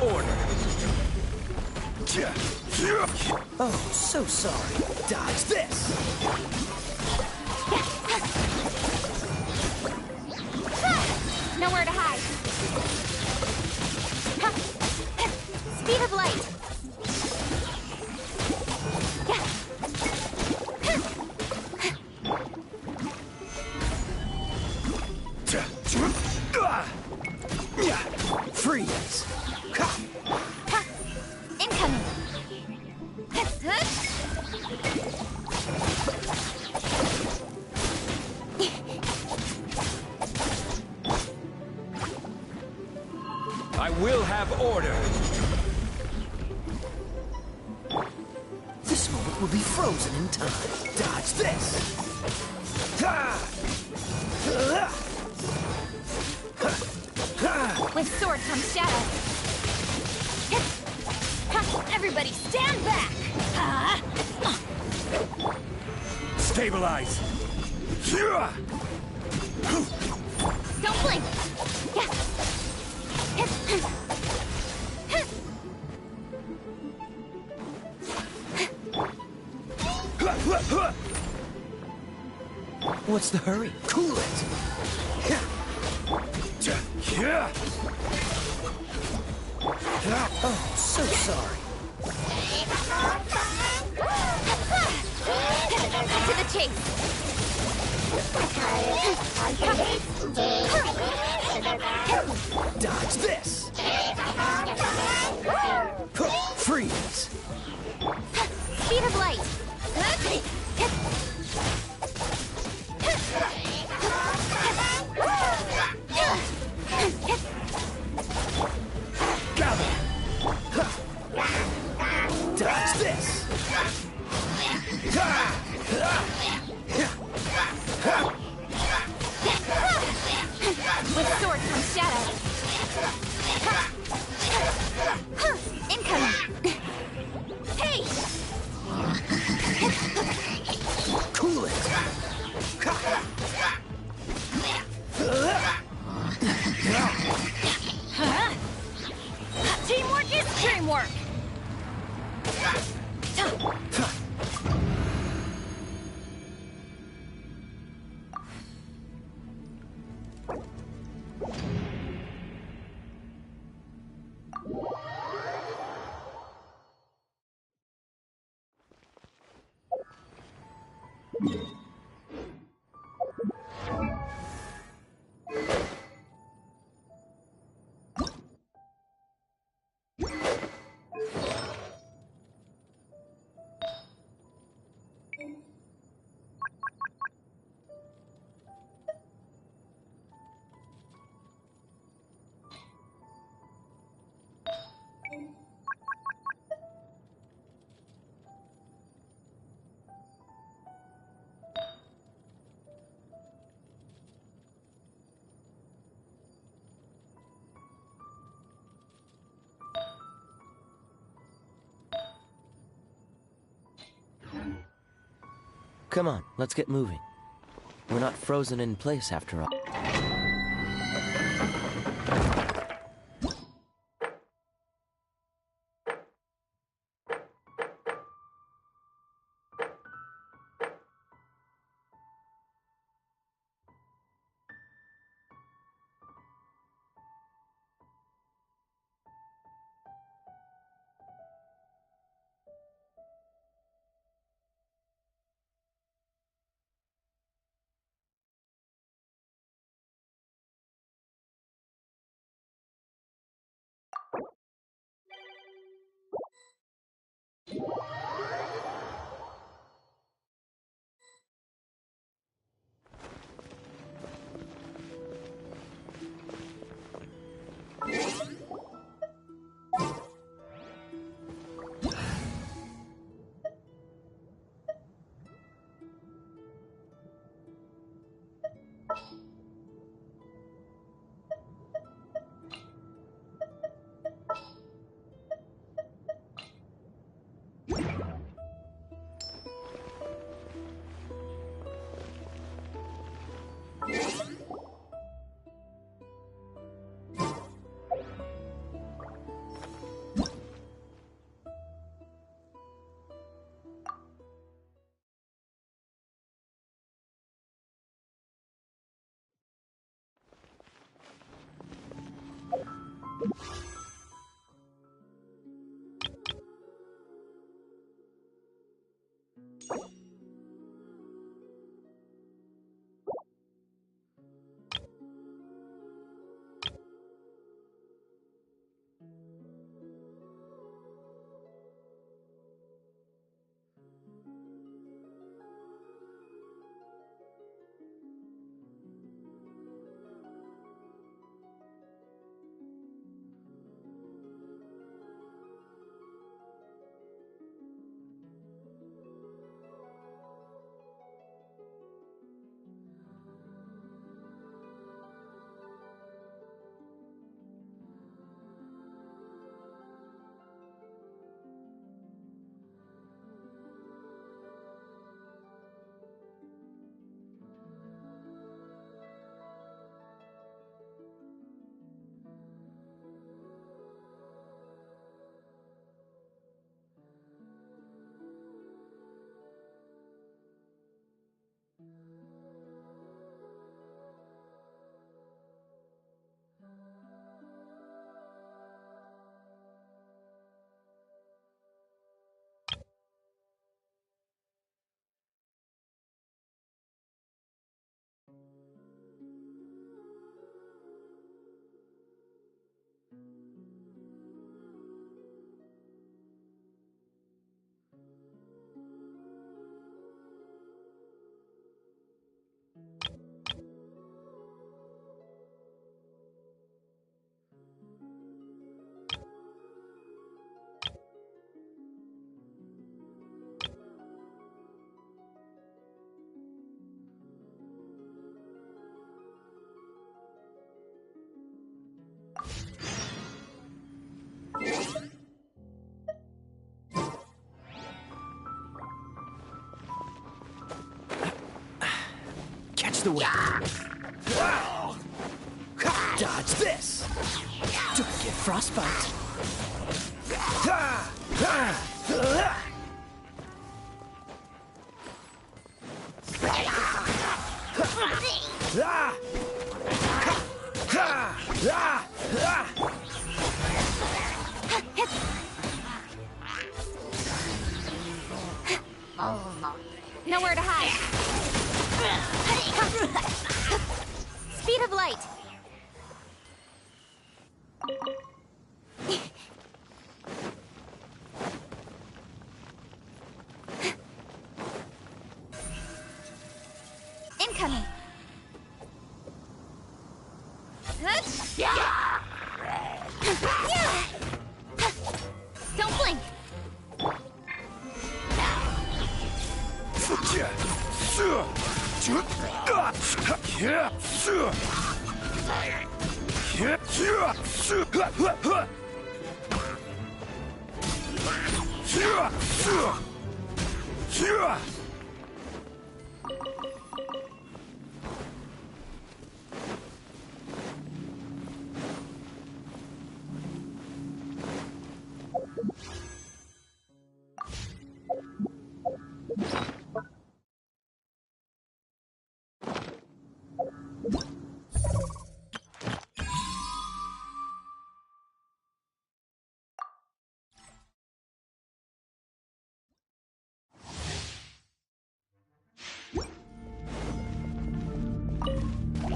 order. Oh, so sorry. Dodge this! Nowhere to hide. Speed of light. Freeze! Incoming. I will have order. This moment will be frozen in time. Dodge this! With sword comes shadow. Everybody stand back! Stabilize. Don't blink! What's the hurry? Cool it! Oh, so sorry. To the chase! Dodge this! Freeze! Speed of light! Gather! Dodge this! With sword comes shadow. Incoming! Hey! Cool it! Huh? Teamwork is dreamwork! Come on, let's get moving. We're not frozen in place after all. Watch the way. Dodge this. Don't get frostbite. Nowhere to hide. Speed of light. Incoming. Don't blink.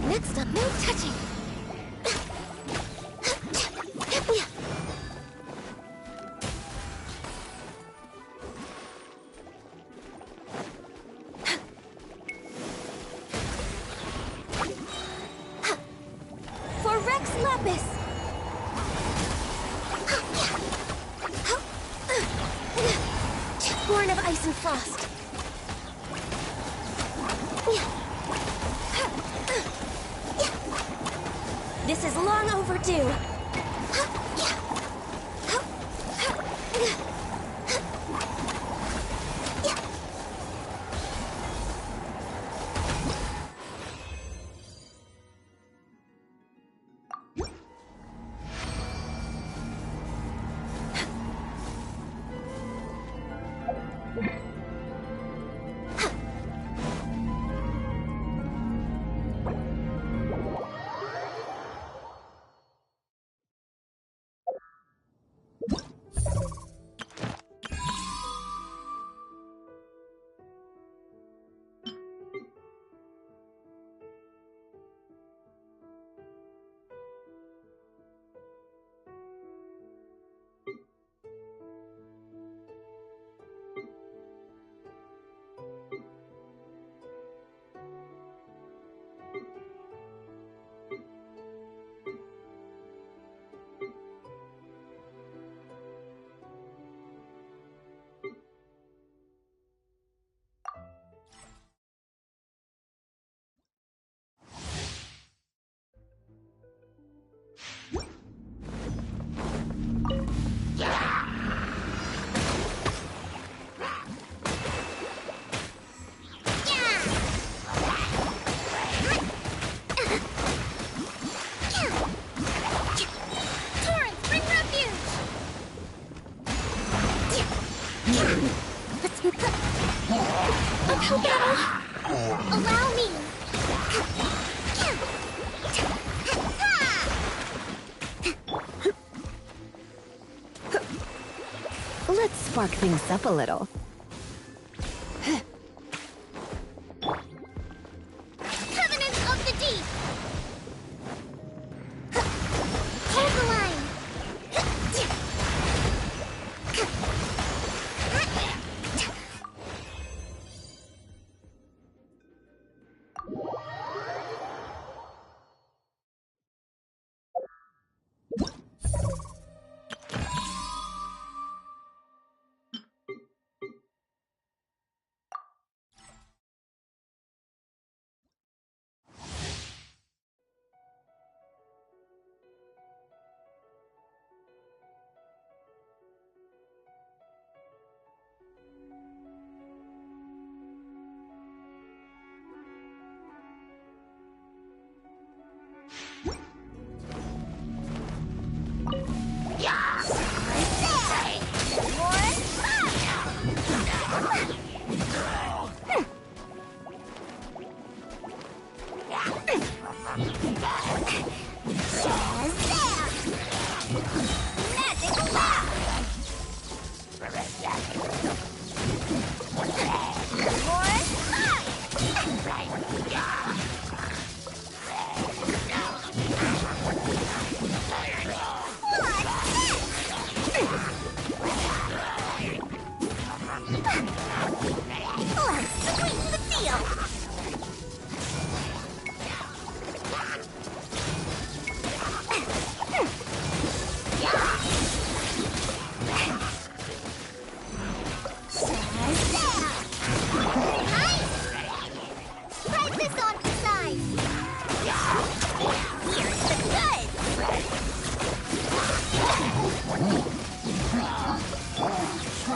Next up, no touching. For Rex Lapis. Born of ice and frost. This is long overdue. Allow me. Let's spark things up a little. Covenant of the Deep. Hold the line.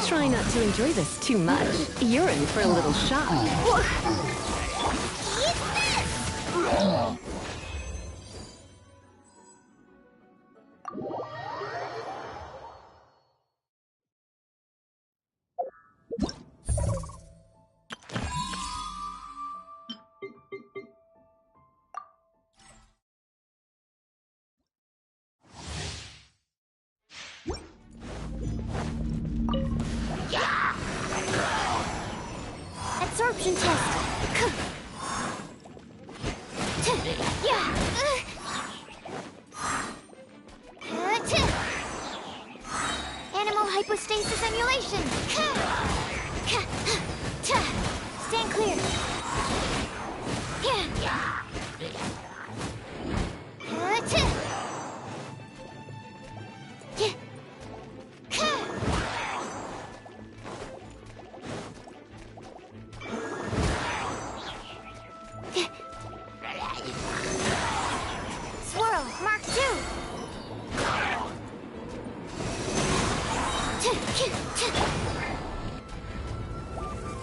Try not to enjoy this too much. You're in for a little shock. Absorption test. Animal hypostasis emulation. Stand clear. Swirl, Mark 2.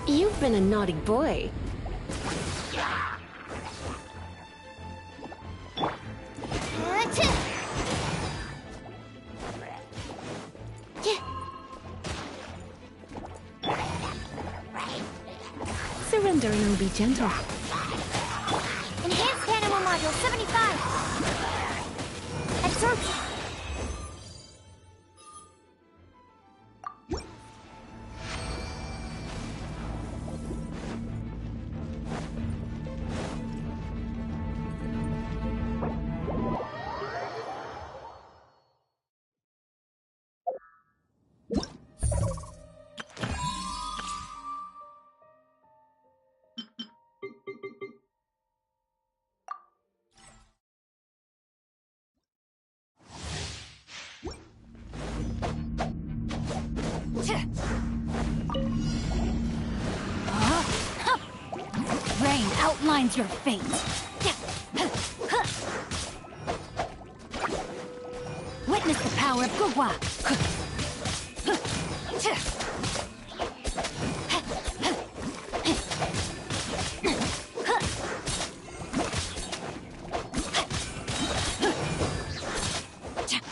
You've been a naughty boy. Surrender and be gentle. Enhanced Animal Module 75. Absorption. Rain outlines your fate. Witness the power of Gugwa.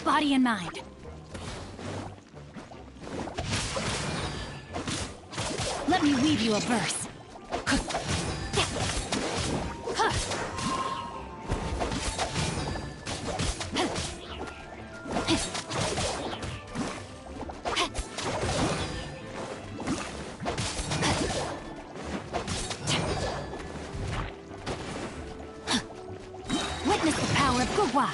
Body and mind. Let me weave you a verse. Witness the power of Gugwa.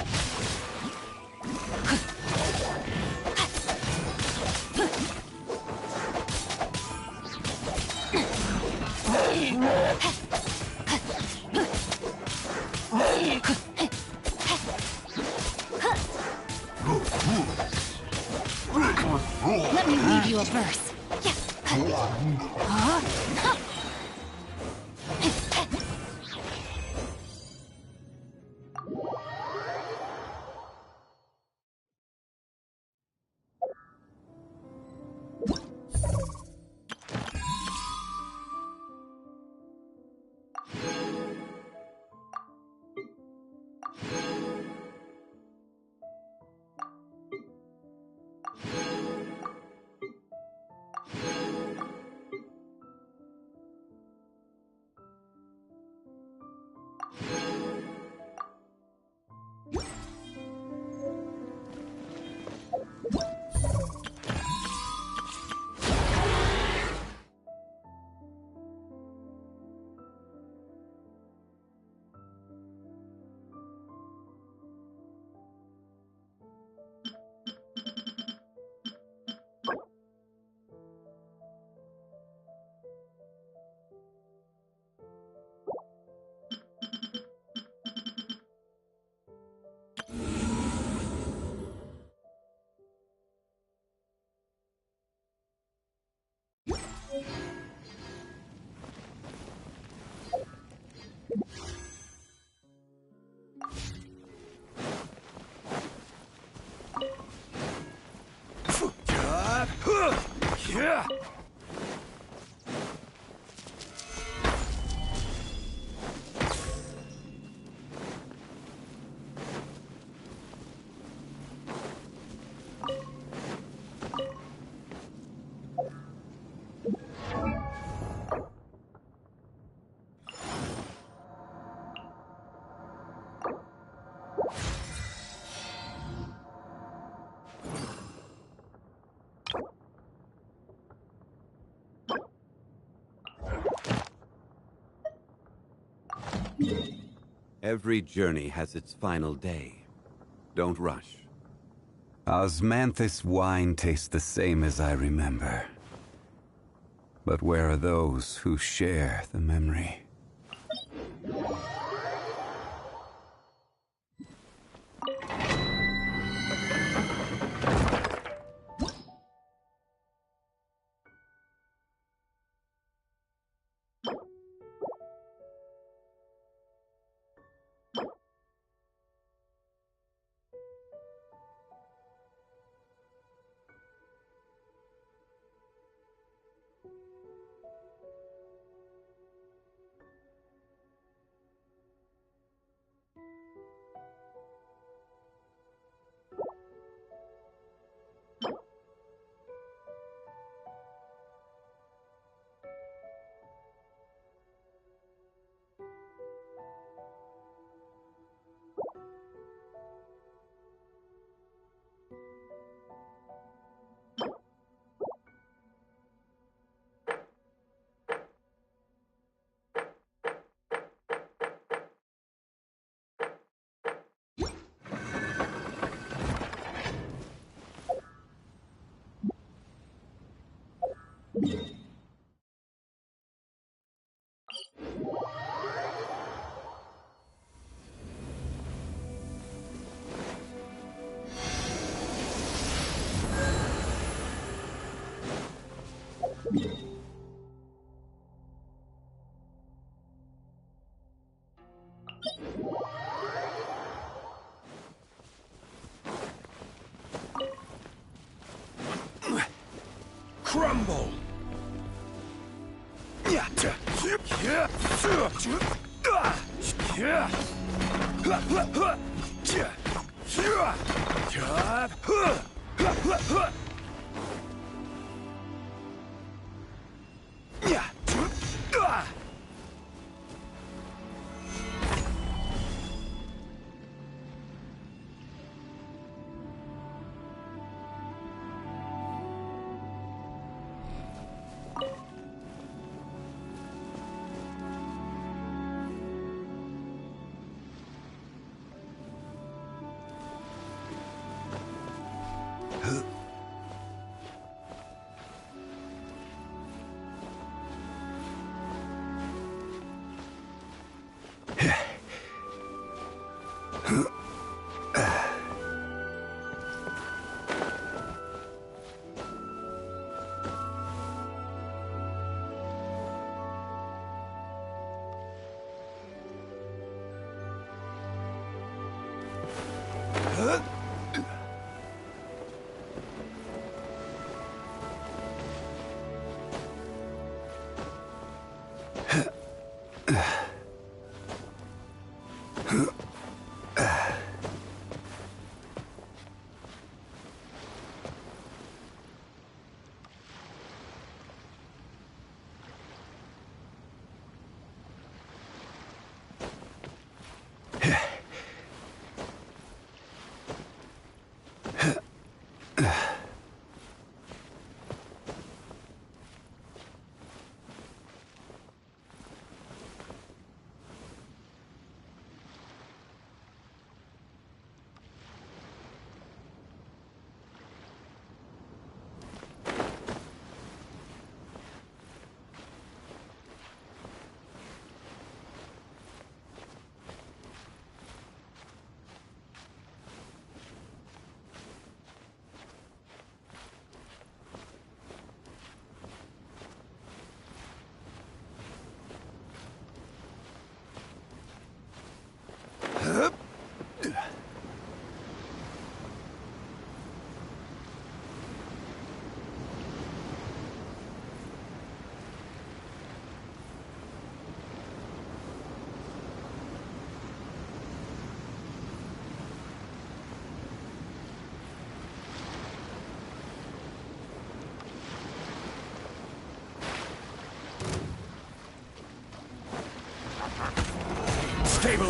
Let me weave you a verse. Yeah. Every journey has its final day. Don't rush. Osmanthus wine tastes the same as I remember. But where are those who share the memory? Crumble!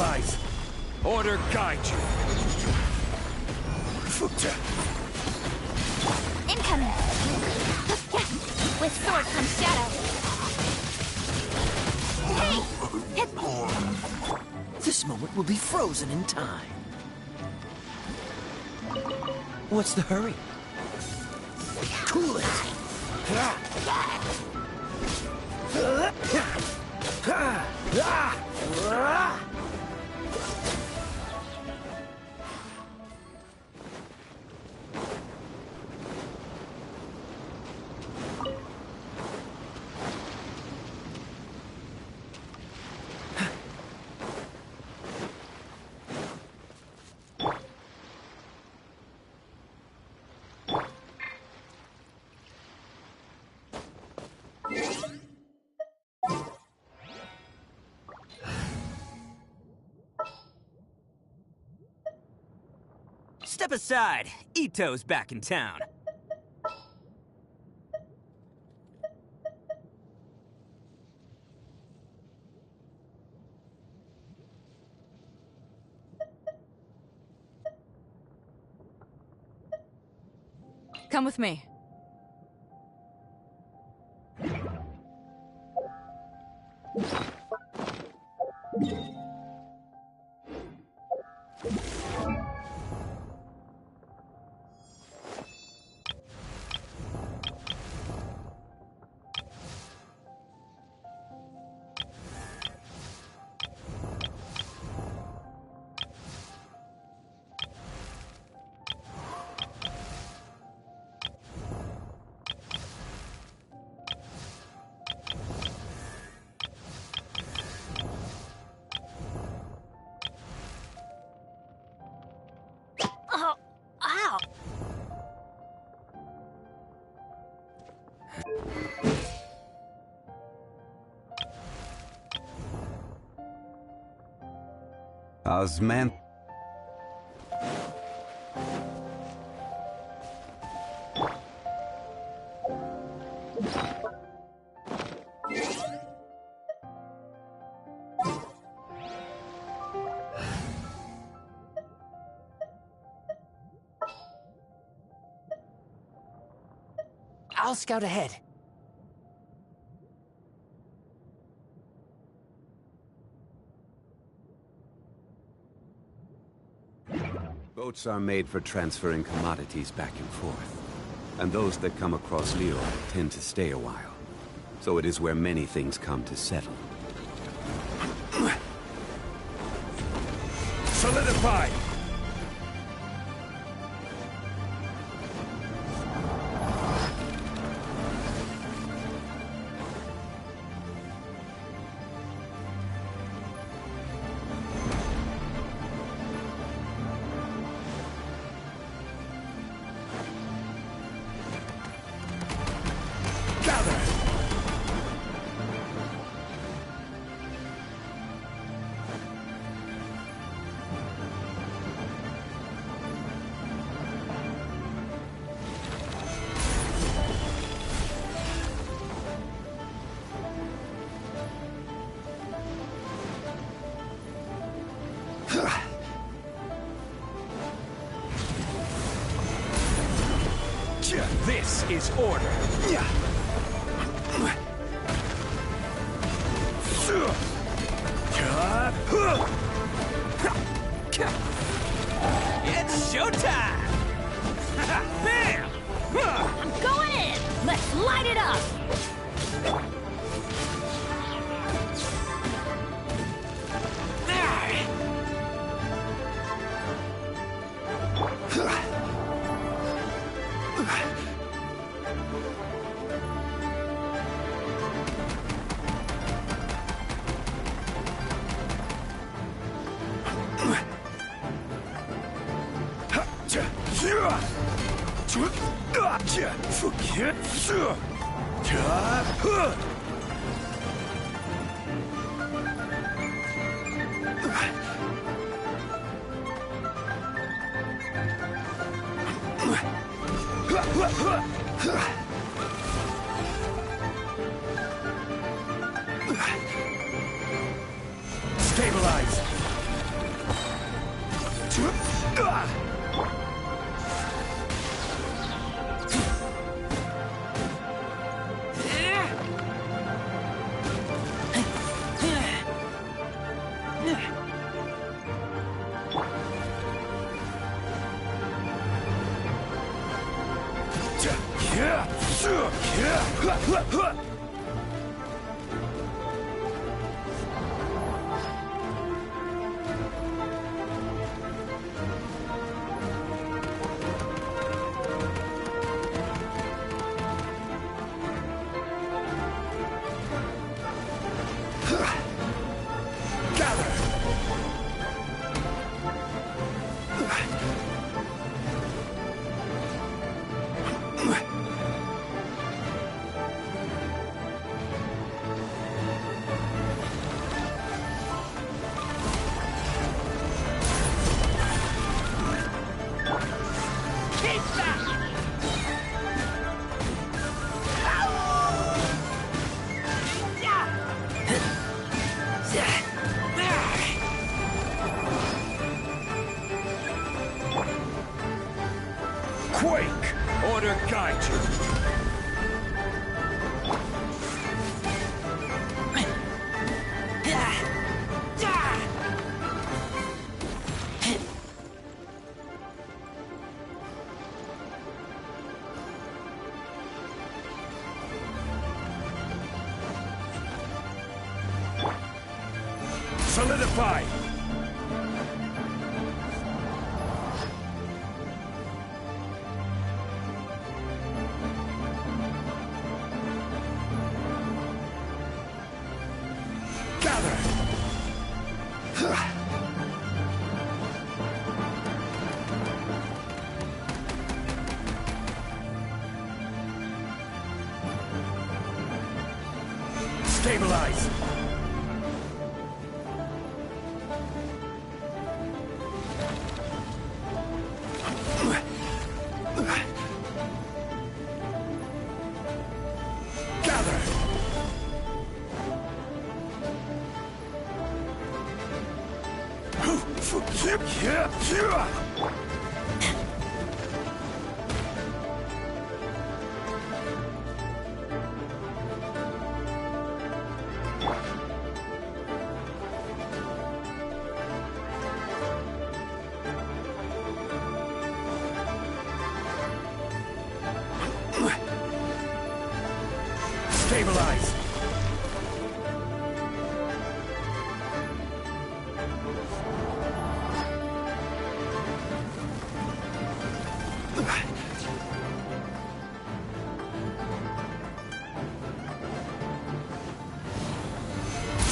Stabilize! Order guide you! Incoming! With sword comes shadow. Hey! This moment will be frozen in time. What's the hurry? Cool it! Step aside. Ito's back in town. Come with me. Oh, ow! Osman... I'll scout ahead. Boats are made for transferring commodities back and forth. And those that come across Leo tend to stay a while. So it is where many things come to settle. Solidify! This is order. It's showtime! Bam! I'm going in! Let's light it up! Stabilize! Quake! Order guide you! Solidify! Stabilize! Gather! Stabilize!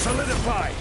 Solidify!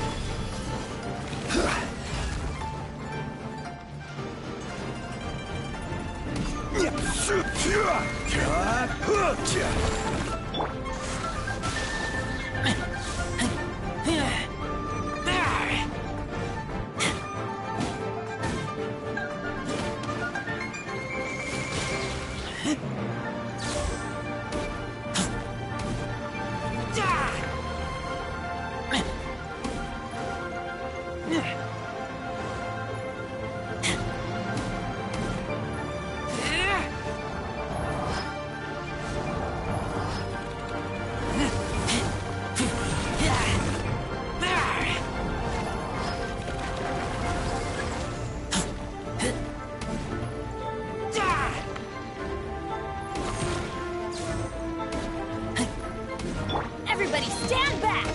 Everybody stand back!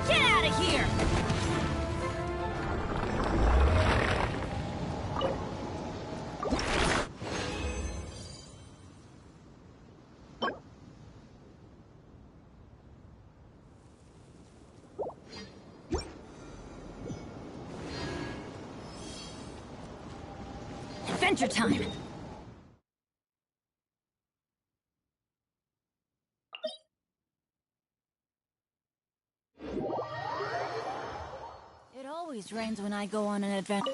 Get out of here! Adventure time! It always rains when I go on an adventure.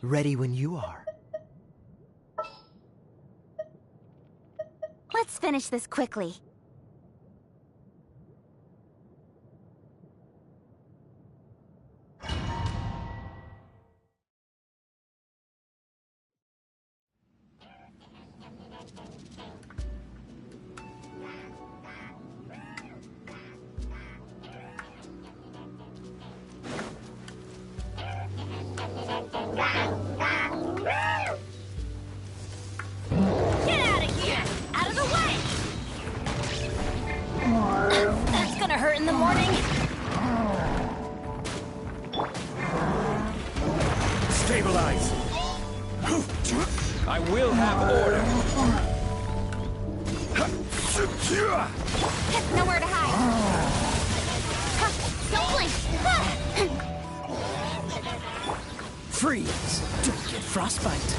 Ready when you are. Let's finish this quickly. Get out of here! Out of the way! That's gonna hurt in the morning. Stabilize! I will have order! Nowhere to hide. Don't blink. Freeze! Don't get frostbite.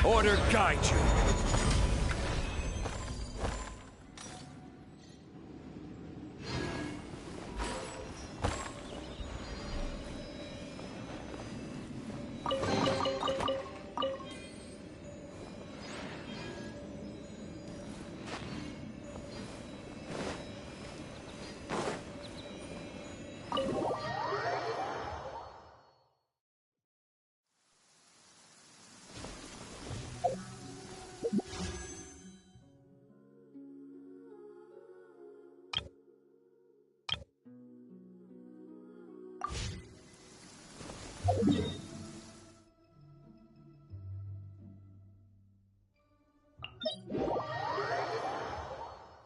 Order guide you.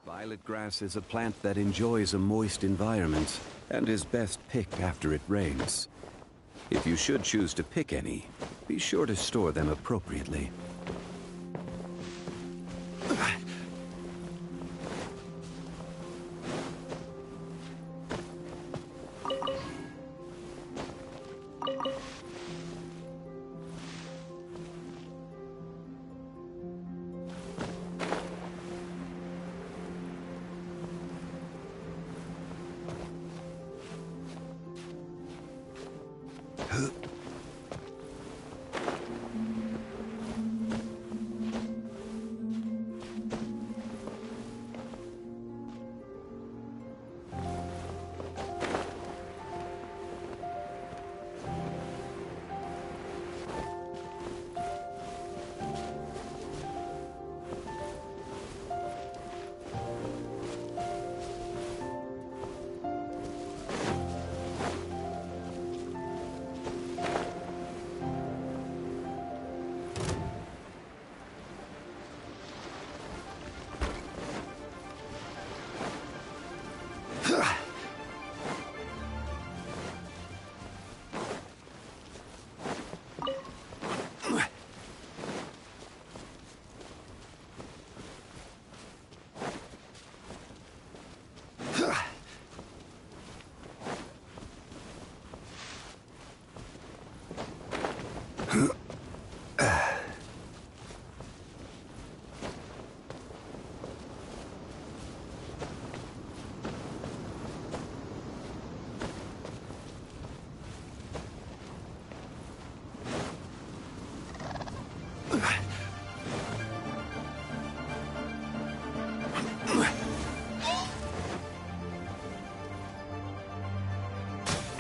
Violet grass is a plant that enjoys a moist environment and is best picked after it rains. If you should choose to pick any, be sure to store them appropriately.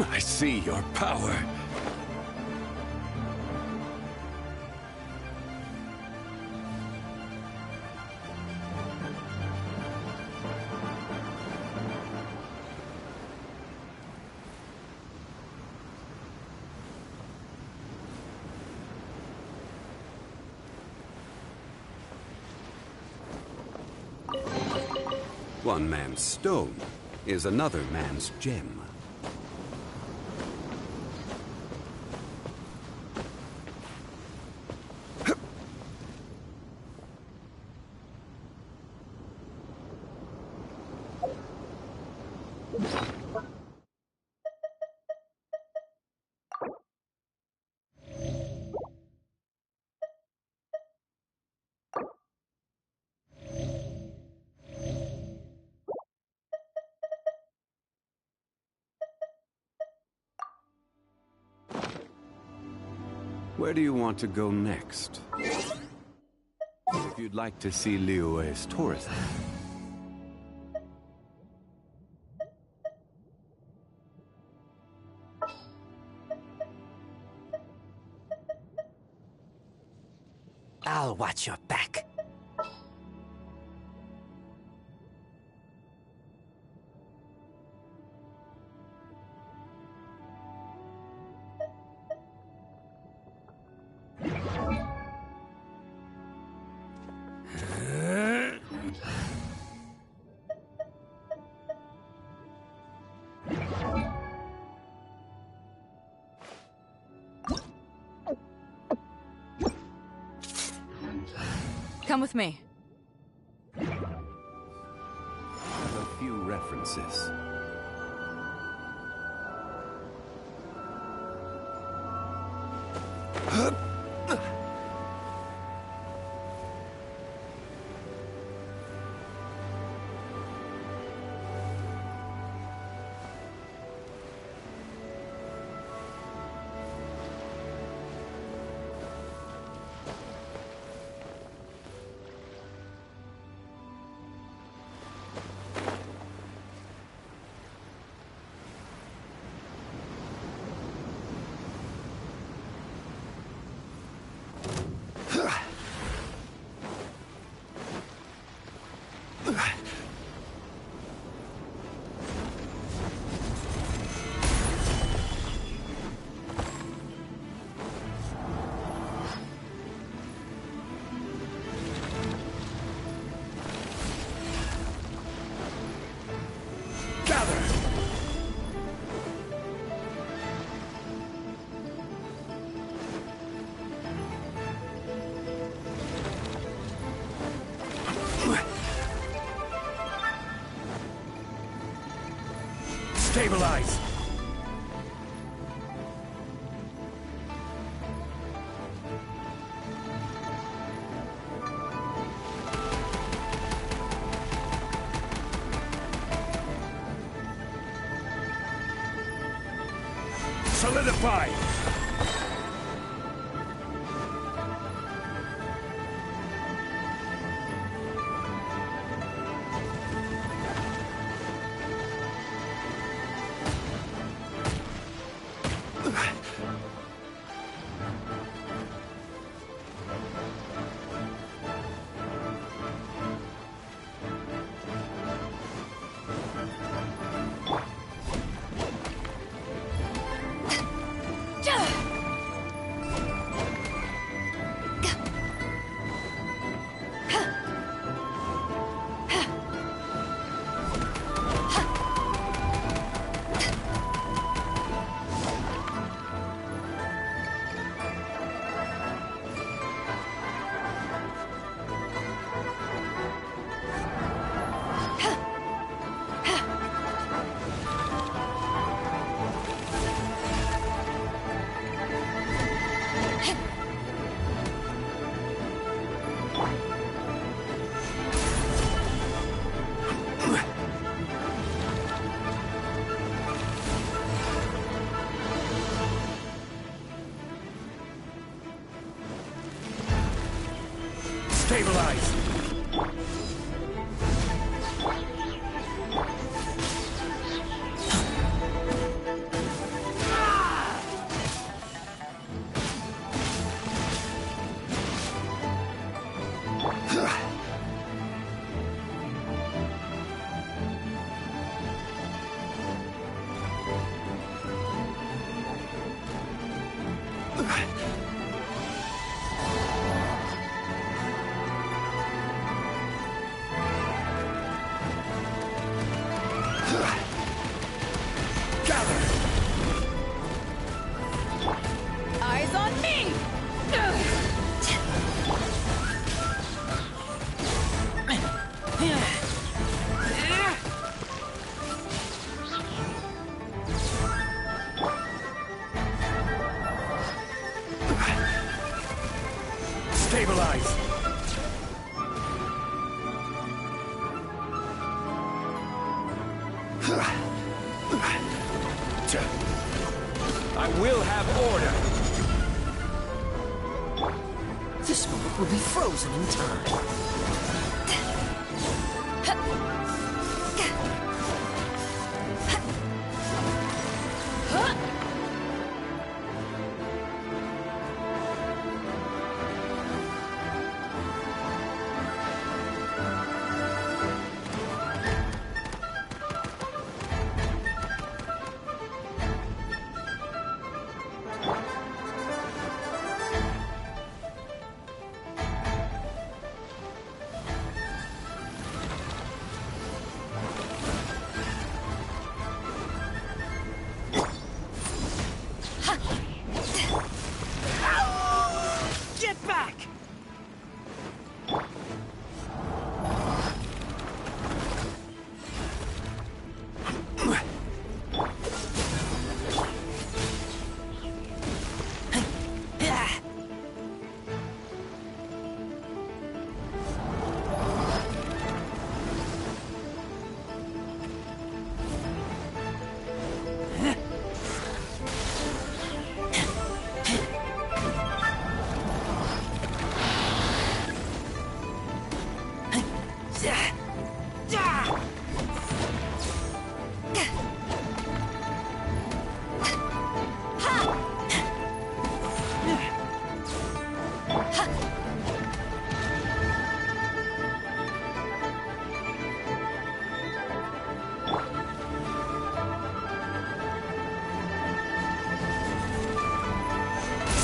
I see your power. One man's stone is another man's gem. Where do you want to go next? If you'd like to see Liyue's tourism. I'll watch your back. Come with me. A few references. Stabilize! Solidify! Stabilize! Eyes on me! Stabilize! I will have order! This moment will be frozen in time. Get back!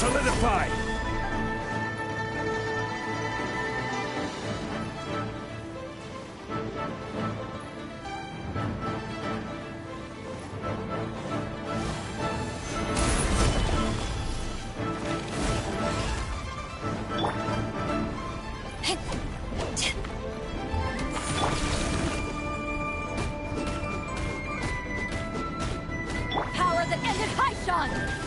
Solidify! Power that ended Haishan!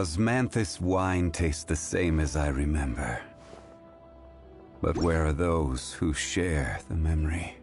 Osmanthus wine tastes the same as I remember. But where are those who share the memory?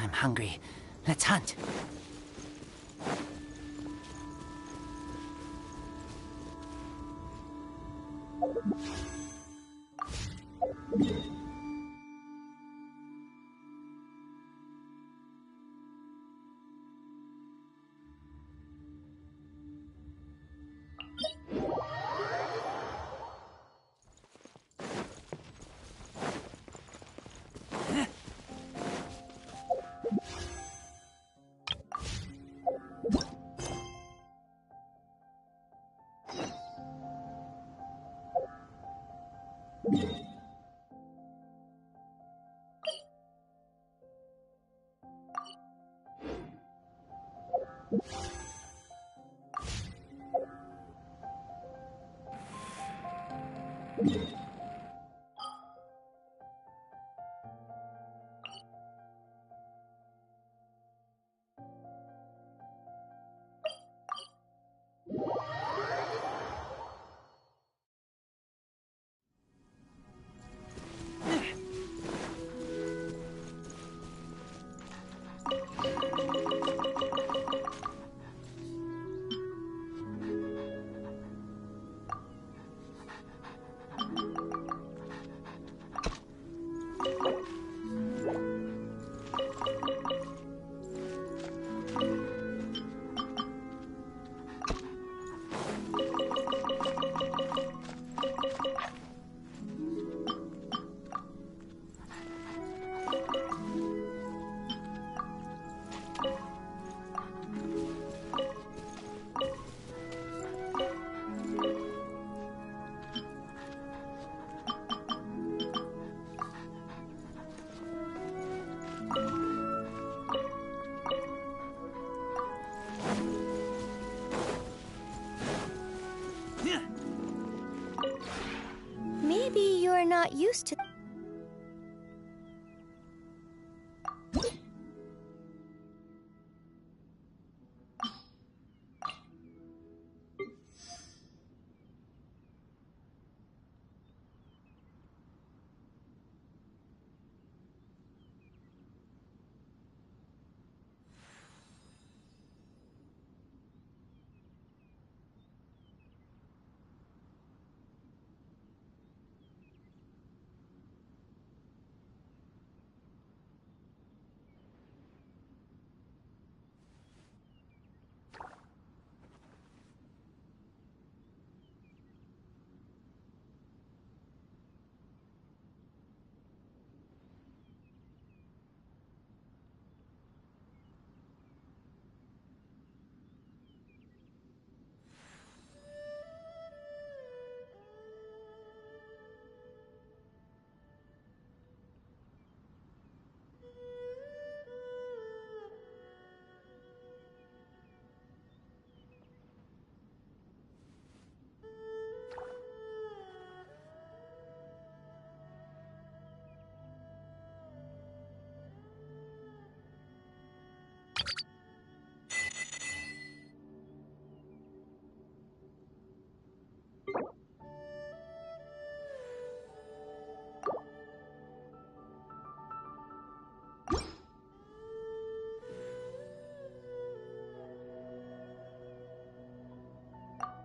I'm hungry. Let's hunt. Maybe you're not used to...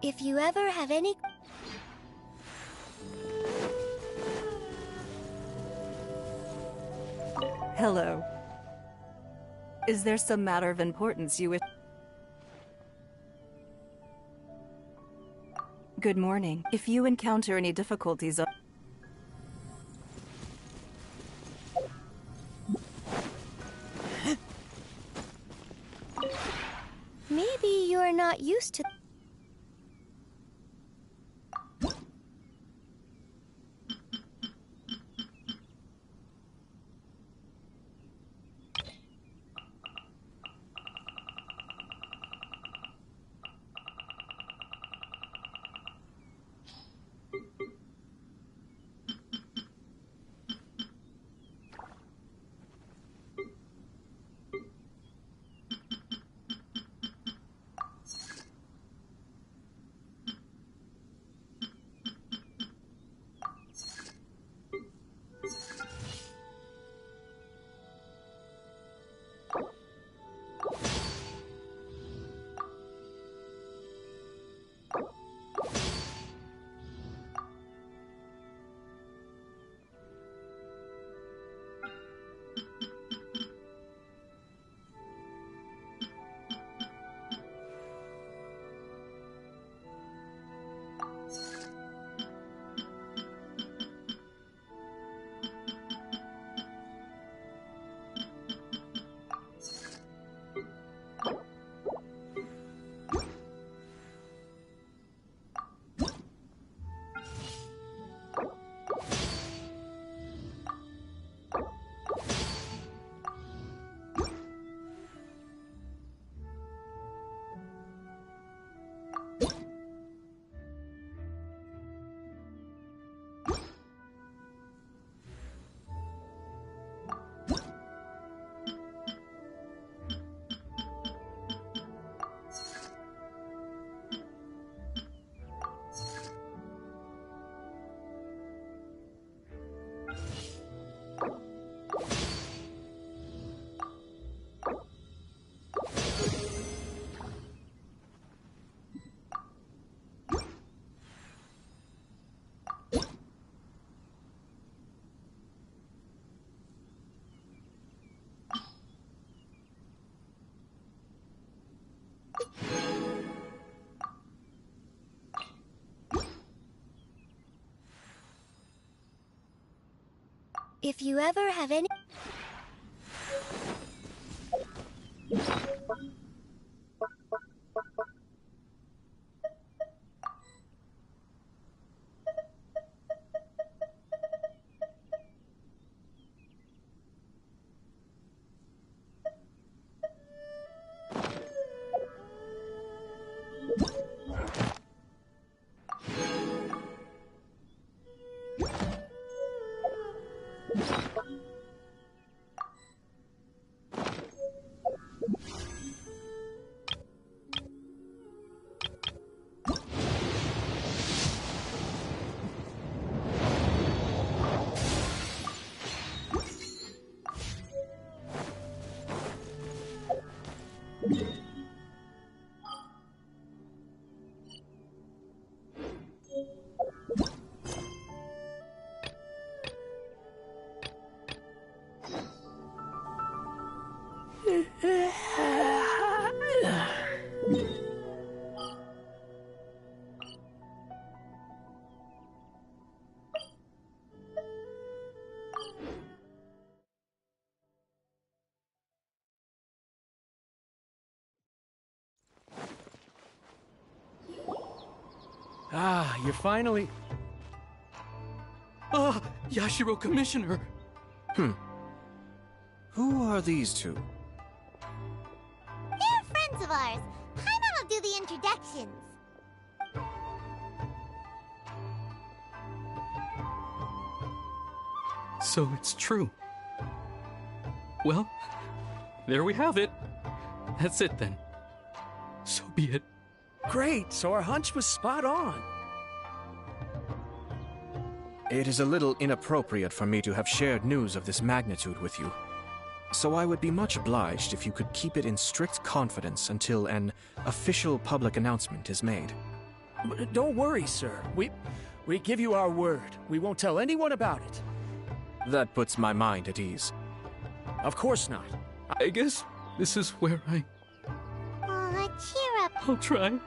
If you ever have any... Hello. Is there some matter of importance you wish... Good morning. If you encounter any difficulties... Maybe you're not used to... If you ever have any... Ah, you're finally... Ah, Yashiro Commissioner! Who are these two? They're friends of ours. Paimon will do the introductions. So it's true. Well, there we have it. That's it then. So be it. Great, so our hunch was spot on. It is a little inappropriate for me to have shared news of this magnitude with you. So I would be much obliged if you could keep it in strict confidence until an official public announcement is made. Don't worry, sir. We give you our word. We won't tell anyone about it. That puts my mind at ease. Of course not. I guess this is where Aw, cheer up. I'll try.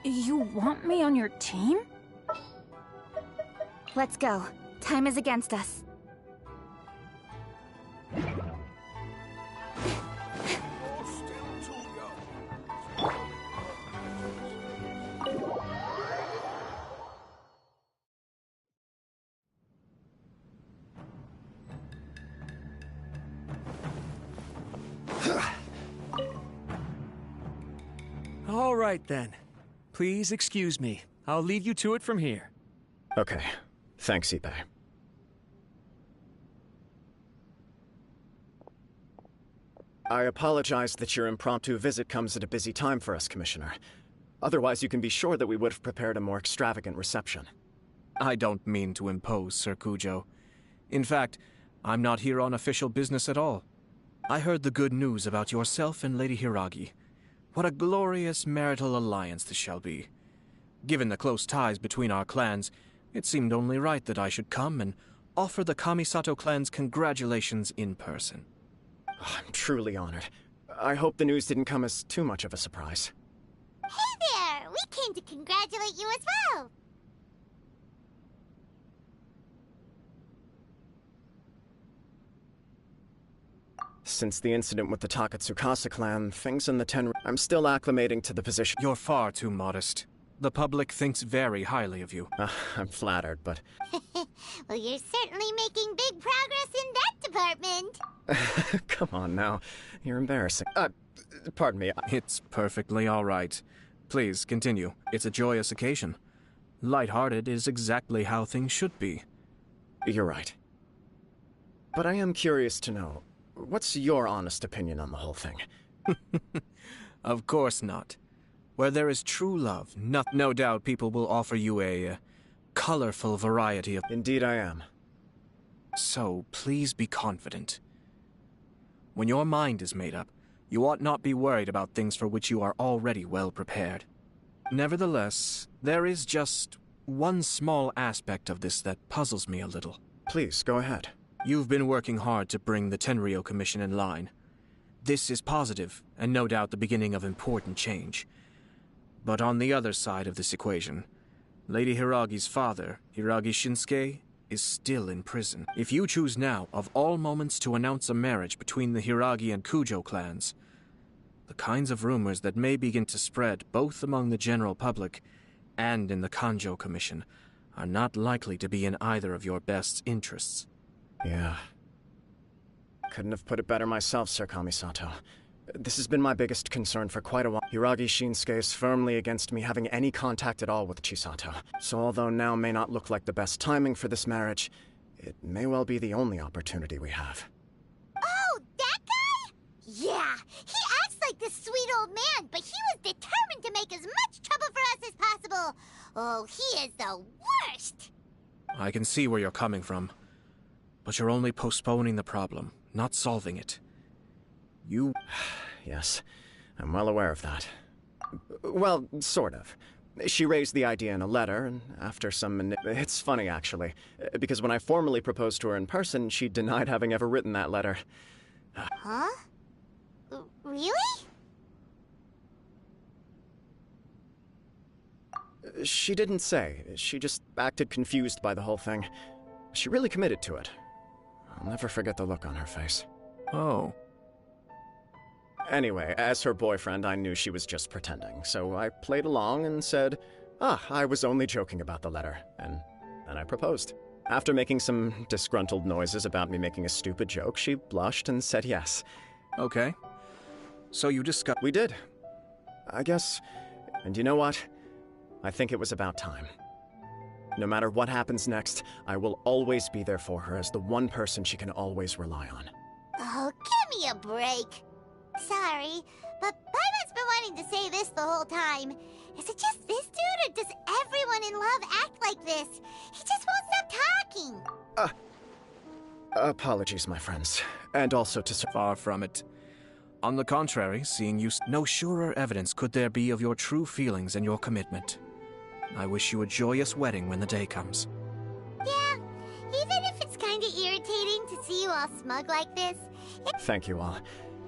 You want me on your team? Let's go. Time is against us. All right, then. Please excuse me. I'll leave you to it from here. Okay. Thanks, Ippei. I apologize that your impromptu visit comes at a busy time for us, Commissioner. Otherwise, you can be sure that we would have prepared a more extravagant reception. I don't mean to impose, Sir Kujo. In fact, I'm not here on official business at all. I heard the good news about yourself and Lady Hiragi. What a glorious marital alliance this shall be. Given the close ties between our clans, it seemed only right that I should come and offer the Kamisato clan's congratulations in person. I'm truly honored. I hope the news didn't come as too much of a surprise. Hey there! We came to congratulate you as well! Since the incident with the Takatsukasa clan, things in the Tenryou... I'm still acclimating to the position. You're far too modest. The public thinks very highly of you. I'm flattered, but... Well, you're certainly making big progress in that department. Come on now. You're embarrassing. Pardon me. It's perfectly all right. Please, continue. It's a joyous occasion. Lighthearted is exactly how things should be. You're right. But I am curious to know, what's your honest opinion on the whole thing? Of course not. Where there is true love, no doubt people will offer you a colorful variety of... Indeed I am. So, please be confident. When your mind is made up, you ought not be worried about things for which you are already well prepared. Nevertheless, there is just one small aspect of this that puzzles me a little. Please, go ahead. You've been working hard to bring the Tenryou Commission in line. This is positive, and no doubt the beginning of important change. But on the other side of this equation, Lady Hiragi's father, Hiragi Shinsuke, is still in prison. If you choose now, of all moments, to announce a marriage between the Hiragi and Kujo clans, the kinds of rumors that may begin to spread both among the general public and in the Kanjo Commission are not likely to be in either of your best interests. Yeah. Couldn't have put it better myself, Sir Kamisato. This has been my biggest concern for quite a while. Hiragi Shinsuke is firmly against me having any contact at all with Chisato. So although now may not look like the best timing for this marriage, it may well be the only opportunity we have. Oh, that guy? Yeah, he acts like this sweet old man, but he was determined to make as much trouble for us as possible. Oh, he is the worst! I can see where you're coming from. But you're only postponing the problem, not solving it. You... Yes, I'm well aware of that. Well, sort of. She raised the idea in a letter, and after some... It's funny, actually, because when I formally proposed to her in person, she denied having ever written that letter. Huh? Really? She didn't say. She just acted confused by the whole thing. She really committed to it. I'll never forget the look on her face. Oh. Anyway, as her boyfriend, I knew she was just pretending, so I played along and said, I was only joking about the letter, and then I proposed. After making some disgruntled noises about me making a stupid joke, she blushed and said yes. Okay. So you discussed... We did. I guess. And you know what? I think it was about time. No matter what happens next, I will always be there for her as the one person she can always rely on. Oh, give me a break. Sorry, but Paimon's been wanting to say this the whole time. Is it just this dude, or does everyone in love act like this? He just won't stop talking. Apologies, my friends. And also to... Far from it. On the contrary, seeing you... No surer evidence could there be of your true feelings and your commitment. I wish you a joyous wedding when the day comes. Yeah, even if it's kinda irritating to see you all smug like this. Thank you all.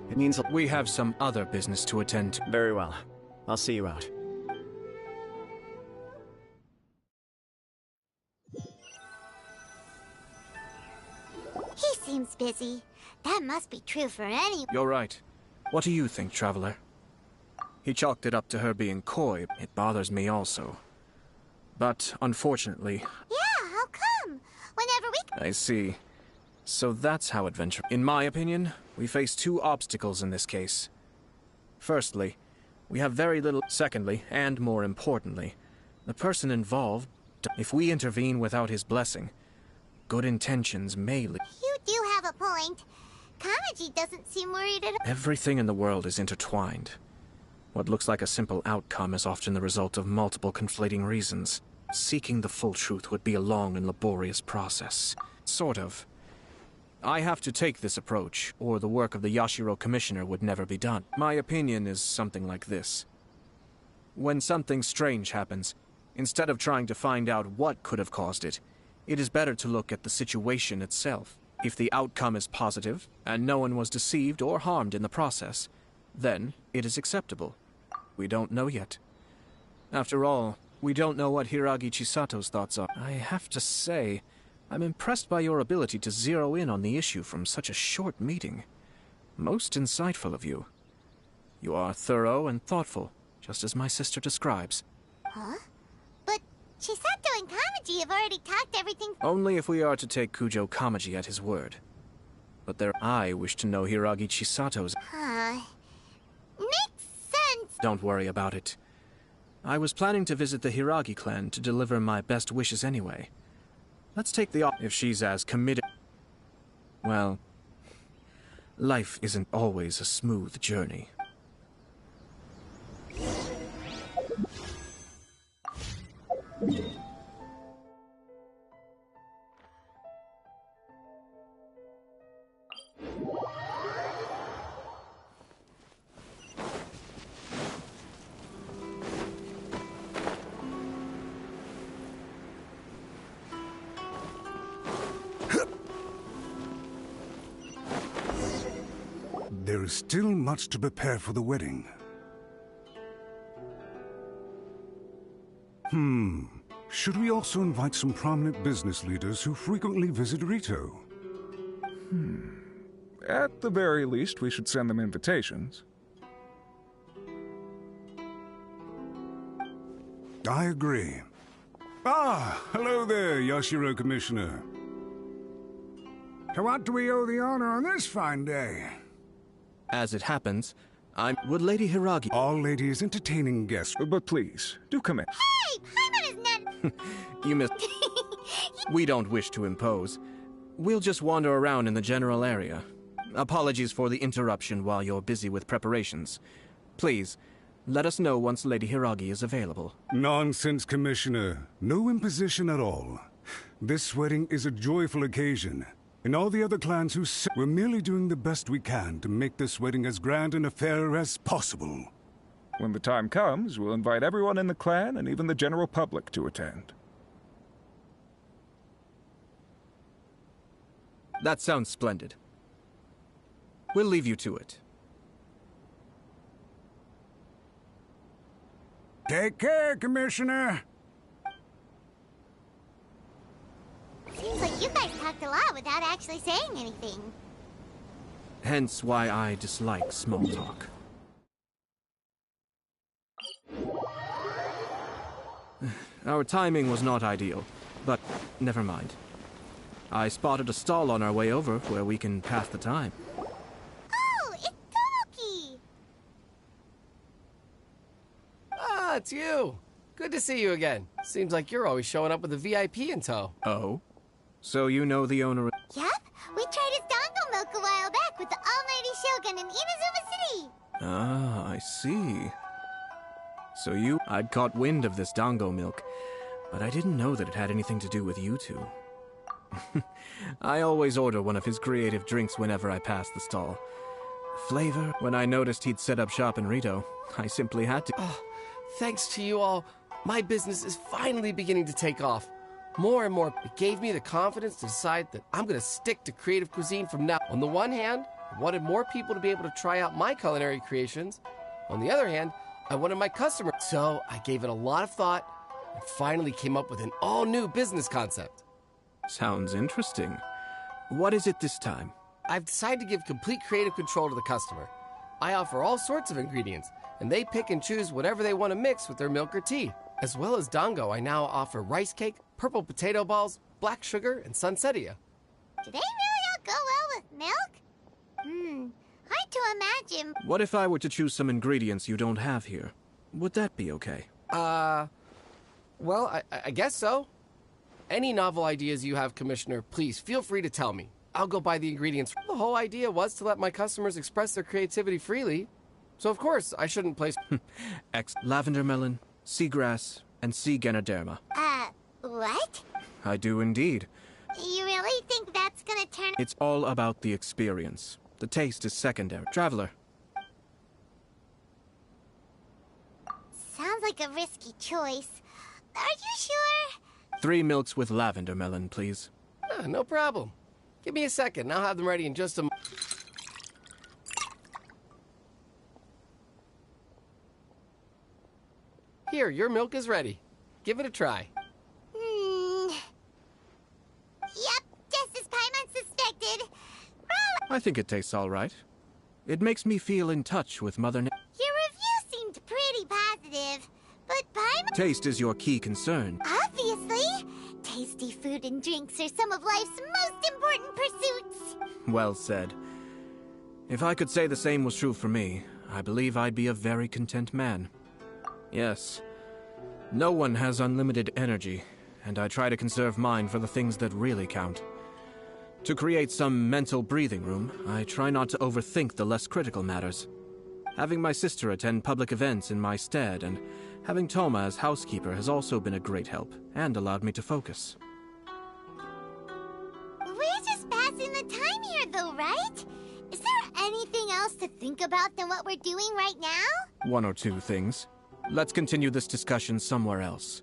It means... We have some other business to attend to. Very well. I'll see you out. He seems busy. That must be true for any... You're right. What do you think, Traveler? He chalked it up to her being coy. It bothers me also. But, unfortunately... Yeah, how come? Whenever we... I see. So that's how adventure... In my opinion, we face two obstacles in this case. Firstly, we have very little... Secondly, and more importantly, the person involved... If we intervene without his blessing, good intentions may lead... You do have a point. Kamaji doesn't seem worried at all. Everything in the world is intertwined. What looks like a simple outcome is often the result of multiple conflating reasons. Seeking the full truth would be a long and laborious process. Sort of. I have to take this approach, or the work of the Yashiro Commissioner would never be done. My opinion is something like this. When something strange happens, instead of trying to find out what could have caused it, it is better to look at the situation itself. If the outcome is positive, and no one was deceived or harmed in the process, then it is acceptable. We don't know yet. After all, we don't know what Hiragi Chisato's thoughts are. I have to say, I'm impressed by your ability to zero in on the issue from such a short meeting. Most insightful of you. You are thorough and thoughtful, just as my sister describes. Huh? But Chisato and Kamaji have already talked everything. Only if we are to take Kujo Kamaji at his word. But I wish to know Hiragi Chisato's. Makes sense. Don't worry about it. I was planning to visit the Hiragi clan to deliver my best wishes anyway. Let's take the if she's as committed. Well, life isn't always a smooth journey. There is still much to prepare for the wedding. Should we also invite some prominent business leaders who frequently visit Rito? At the very least, we should send them invitations. I agree. Hello there, Yashiro Commissioner. To what do we owe the honor on this fine day? As it happens, would Lady Hiragi... All ladies entertaining guests. But please, do come in. Hey, Paimon is not... You missed... We don't wish to impose. We'll just wander around in the general area. Apologies for the interruption while you're busy with preparations. Please, let us know once Lady Hiragi is available. Nonsense, Commissioner. No imposition at all. This wedding is a joyful occasion. And all the other clans we're merely doing the best we can to make this wedding as grand an affair as possible. When the time comes, we'll invite everyone in the clan and even the general public to attend. That sounds splendid. We'll leave you to it. Take care, Commissioner. Seems like you guys talked a lot without actually saying anything. Hence why I dislike small talk. Our timing was not ideal, but never mind. I spotted a stall on our way over where we can pass the time. Oh, it's Tomoki! Ah, it's you! Good to see you again. Seems like you're always showing up with a VIP in tow. Oh? So you know the owner of... Yep, we tried his dango milk a while back with the Almighty Shogun in Inazuma City. Ah, I see. So I'd caught wind of this dango milk, but I didn't know that it had anything to do with you two. I always order one of his creative drinks whenever I pass the stall. Flavor, when I noticed he'd set up shop in Rito, I simply had to... Oh, thanks to you all, my business is finally beginning to take off. More and more, it gave me the confidence to decide that I'm going to stick to creative cuisine from now. On the one hand, I wanted more people to be able to try out my culinary creations. On the other hand, I wanted my customers. So I gave it a lot of thought and finally came up with an all-new business concept. Sounds interesting. What is it this time? I've decided to give complete creative control to the customer. I offer all sorts of ingredients, and they pick and choose whatever they want to mix with their milk or tea. As well as dango, I now offer rice cake, purple potato balls, black sugar, and sunsettia. Do they really all go well with milk? Hard to imagine. What if I were to choose some ingredients you don't have here? Would that be okay? Well, I guess so. Any novel ideas you have, Commissioner, please feel free to tell me. I'll go buy the ingredients. The whole idea was to let my customers express their creativity freely. So of course, I shouldn't place... Lavender melon, seagrass, and sea Ganoderma. What? I do indeed. You really think that's gonna turn... It's all about the experience. The taste is secondary. Traveler. Sounds like a risky choice. Are you sure? 3 milks with lavender melon, please. No problem. Give me a second, I'll have them ready in just a moment. Here, your milk is ready. Give it a try. Yep, just as Paimon suspected. I think it tastes all right. It makes me feel in touch with Mother Nature. Your review seemed pretty positive, but Paimon... Taste is your key concern. Obviously! Tasty food and drinks are some of life's most important pursuits! Well said. If I could say the same was true for me, I believe I'd be a very content man. Yes. No one has unlimited energy, and I try to conserve mine for the things that really count. To create some mental breathing room, I try not to overthink the less critical matters. Having my sister attend public events in my stead and having Thoma as housekeeper has also been a great help and allowed me to focus. We're just passing the time here though, right? Is there anything else to think about than what we're doing right now? One or two things. Let's continue this discussion somewhere else.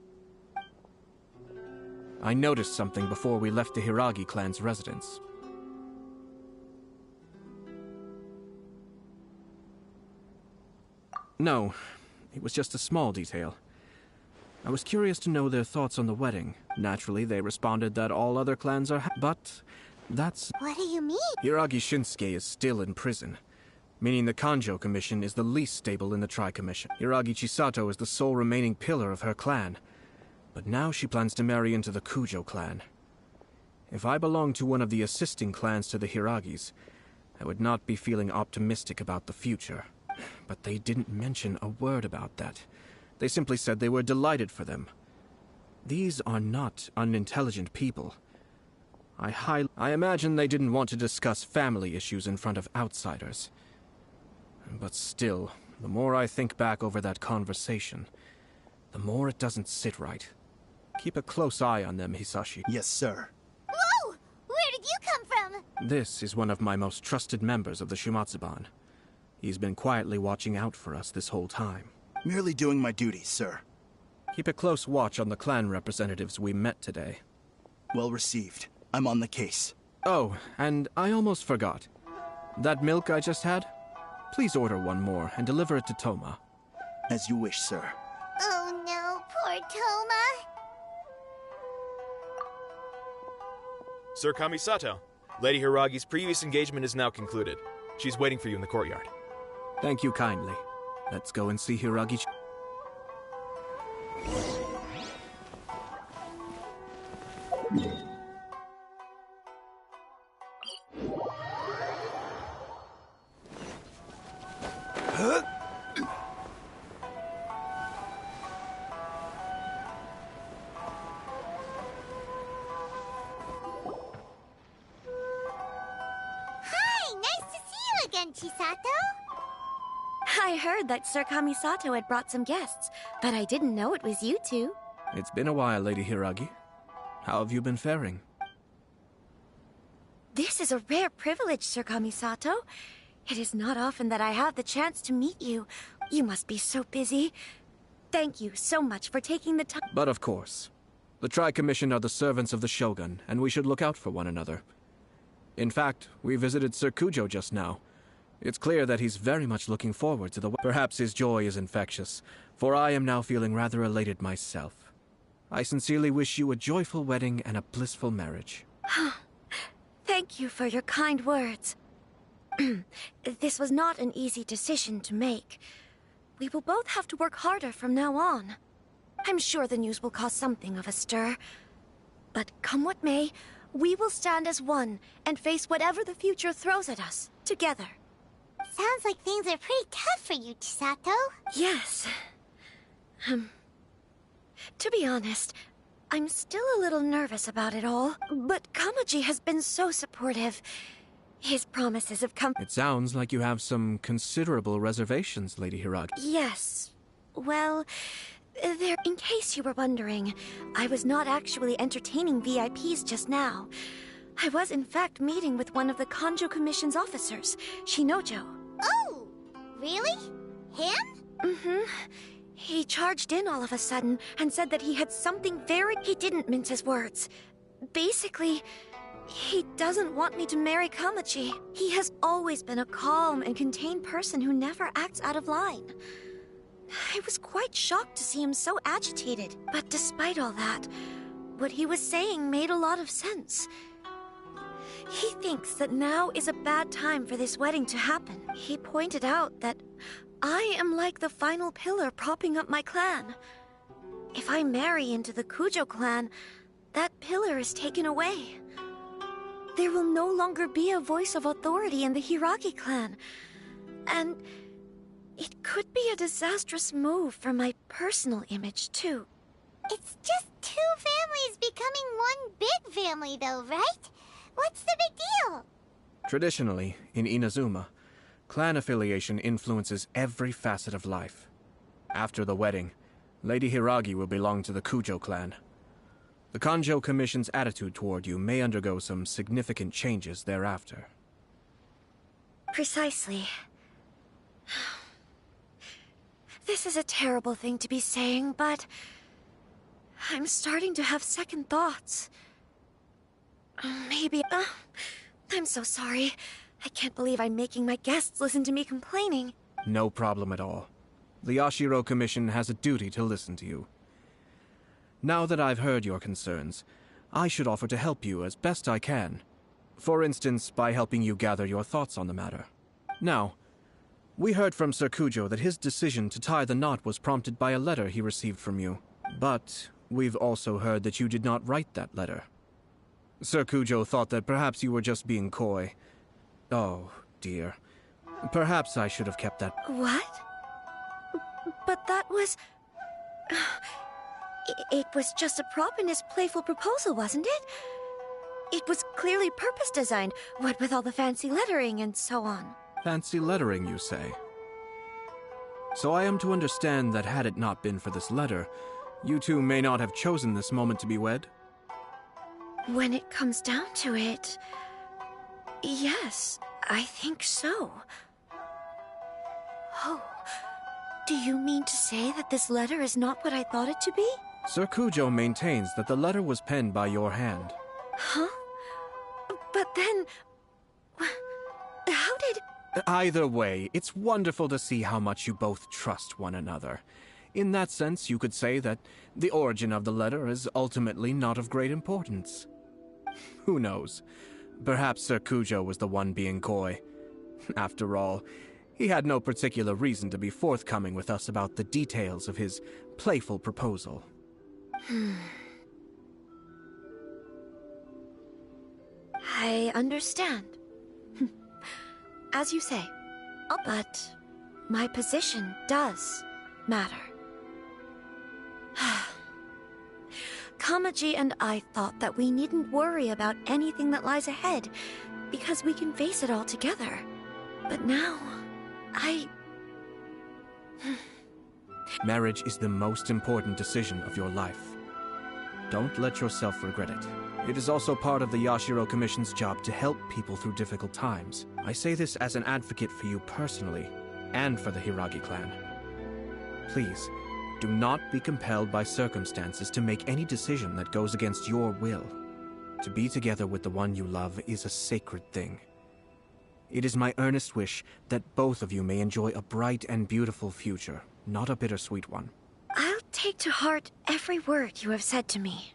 I noticed something before we left the Hiragi clan's residence. No, it was just a small detail. I was curious to know their thoughts on the wedding. Naturally, they responded that all other clans are but that's... What do you mean? Hiragi Shinsuke is still in prison, meaning the Kanjo Commission is the least stable in the Tri-Commission. Hiragi Chisato is the sole remaining pillar of her clan, but now she plans to marry into the Kujo clan. If I belonged to one of the assisting clans to the Hiragis, I would not be feeling optimistic about the future. But they didn't mention a word about that. They simply said they were delighted for them. These are not unintelligent people. I imagine they didn't want to discuss family issues in front of outsiders. But still, the more I think back over that conversation, the more it doesn't sit right. Keep a close eye on them, Hisashi. Yes, sir. Whoa! Where did you come from? This is one of my most trusted members of the Shumatsuban. He's been quietly watching out for us this whole time. Merely doing my duties, sir. Keep a close watch on the clan representatives we met today. Well received. I'm on the case. Oh, and I almost forgot. That milk I just had? Please order one more and deliver it to Thoma. As you wish, sir. Oh no, poor Thoma. Sir Kamisato, Lady Hiragi's previous engagement is now concluded. She's waiting for you in the courtyard. Thank you kindly. Let's go and see Hiragi. Chisato? I heard that Sir Kamisato had brought some guests, but I didn't know it was you two. It's been a while, Lady Hiragi. How have you been faring? This is a rare privilege, Sir Kamisato. It is not often that I have the chance to meet you. You must be so busy. Thank you so much for taking the time. But of course. The Tri-Commission are the servants of the Shogun, and we should look out for one another. In fact, we visited Sir Kujo just now. It's clear that he's very much looking forward to the... Perhaps his joy is infectious, for I am now feeling rather elated myself. I sincerely wish you a joyful wedding and a blissful marriage. Thank you for your kind words. This was not an easy decision to make. We will both have to work harder from now on. I'm sure the news will cause something of a stir. But come what may, we will stand as one and face whatever the future throws at us, together. Sounds like things are pretty tough for you, Chisato. Yes. To be honest, I'm still a little nervous about it all. But Kamaji has been so supportive. His promises have come... It sounds like you have some considerable reservations, Lady Hiragi. Yes. Well, in case you were wondering, I was not actually entertaining VIPs just now. I was in fact meeting with one of the Kanjo Commission's officers, Shinojo. Oh! Really? Him? Mm-hmm. He charged in all of a sudden and said that he had something very... He didn't mince his words. Basically, he doesn't want me to marry Kamaji. He has always been a calm and contained person who never acts out of line. I was quite shocked to see him so agitated. But despite all that, what he was saying made a lot of sense. He thinks that now is a bad time for this wedding to happen. He pointed out that I am like the final pillar propping up my clan. If I marry into the Kujo clan, that pillar is taken away. There will no longer be a voice of authority in the Hiragi clan. And it could be a disastrous move for my personal image, too. It's just two families becoming one big family, though, right? What's the big deal? Traditionally, in Inazuma, clan affiliation influences every facet of life. After the wedding, Lady Hiragi will belong to the Kujo clan. The Kanjo Commission's attitude toward you may undergo some significant changes thereafter. Precisely. This is a terrible thing to be saying, but I'm starting to have second thoughts. Maybe... I'm so sorry. I can't believe I'm making my guests listen to me complaining. No problem at all. The Yashiro Commission has a duty to listen to you. Now that I've heard your concerns, I should offer to help you as best I can. For instance, by helping you gather your thoughts on the matter. Now, we heard from Sir Kujo that his decision to tie the knot was prompted by a letter he received from you. But we've also heard that you did not write that letter. Sir Kujo thought that perhaps you were just being coy. Oh, dear. Perhaps I should have kept that. What? But that was... It was just a prop in his playful proposal, wasn't it? It was clearly purpose-designed, what with all the fancy lettering and so on. Fancy lettering, you say? So I am to understand that had it not been for this letter, you two may not have chosen this moment to be wed? When it comes down to it... yes, I think so. Oh, do you mean to say that this letter is not what I thought it to be? Sir Kujo maintains that the letter was penned by your hand. Huh? But then... how did... Either way, it's wonderful to see how much you both trust one another. In that sense, you could say that the origin of the letter is ultimately not of great importance. Who knows? Perhaps Sir Kujo was the one being coy. After all, he had no particular reason to be forthcoming with us about the details of his playful proposal. I understand. As you say. But my position does matter. Kamaji and I thought that we needn't worry about anything that lies ahead, because we can face it all together. But now, Marriage is the most important decision of your life. Don't let yourself regret it. It is also part of the Yashiro Commission's job to help people through difficult times. I say this as an advocate for you personally, and for the Hiragi clan. Please, do not be compelled by circumstances to make any decision that goes against your will. To be together with the one you love is a sacred thing. It is my earnest wish that both of you may enjoy a bright and beautiful future, not a bittersweet one. I'll take to heart every word you have said to me.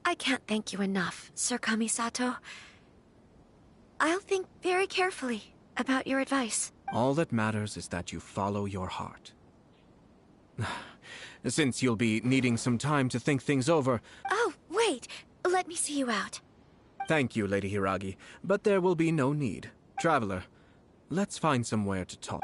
I can't thank you enough, Sir Kamisato. I'll think very carefully about your advice. All that matters is that you follow your heart. Since you'll be needing some time to think things over... Oh, wait! Let me see you out. Thank you, Lady Hiragi, but there will be no need. Traveler, let's find somewhere to talk.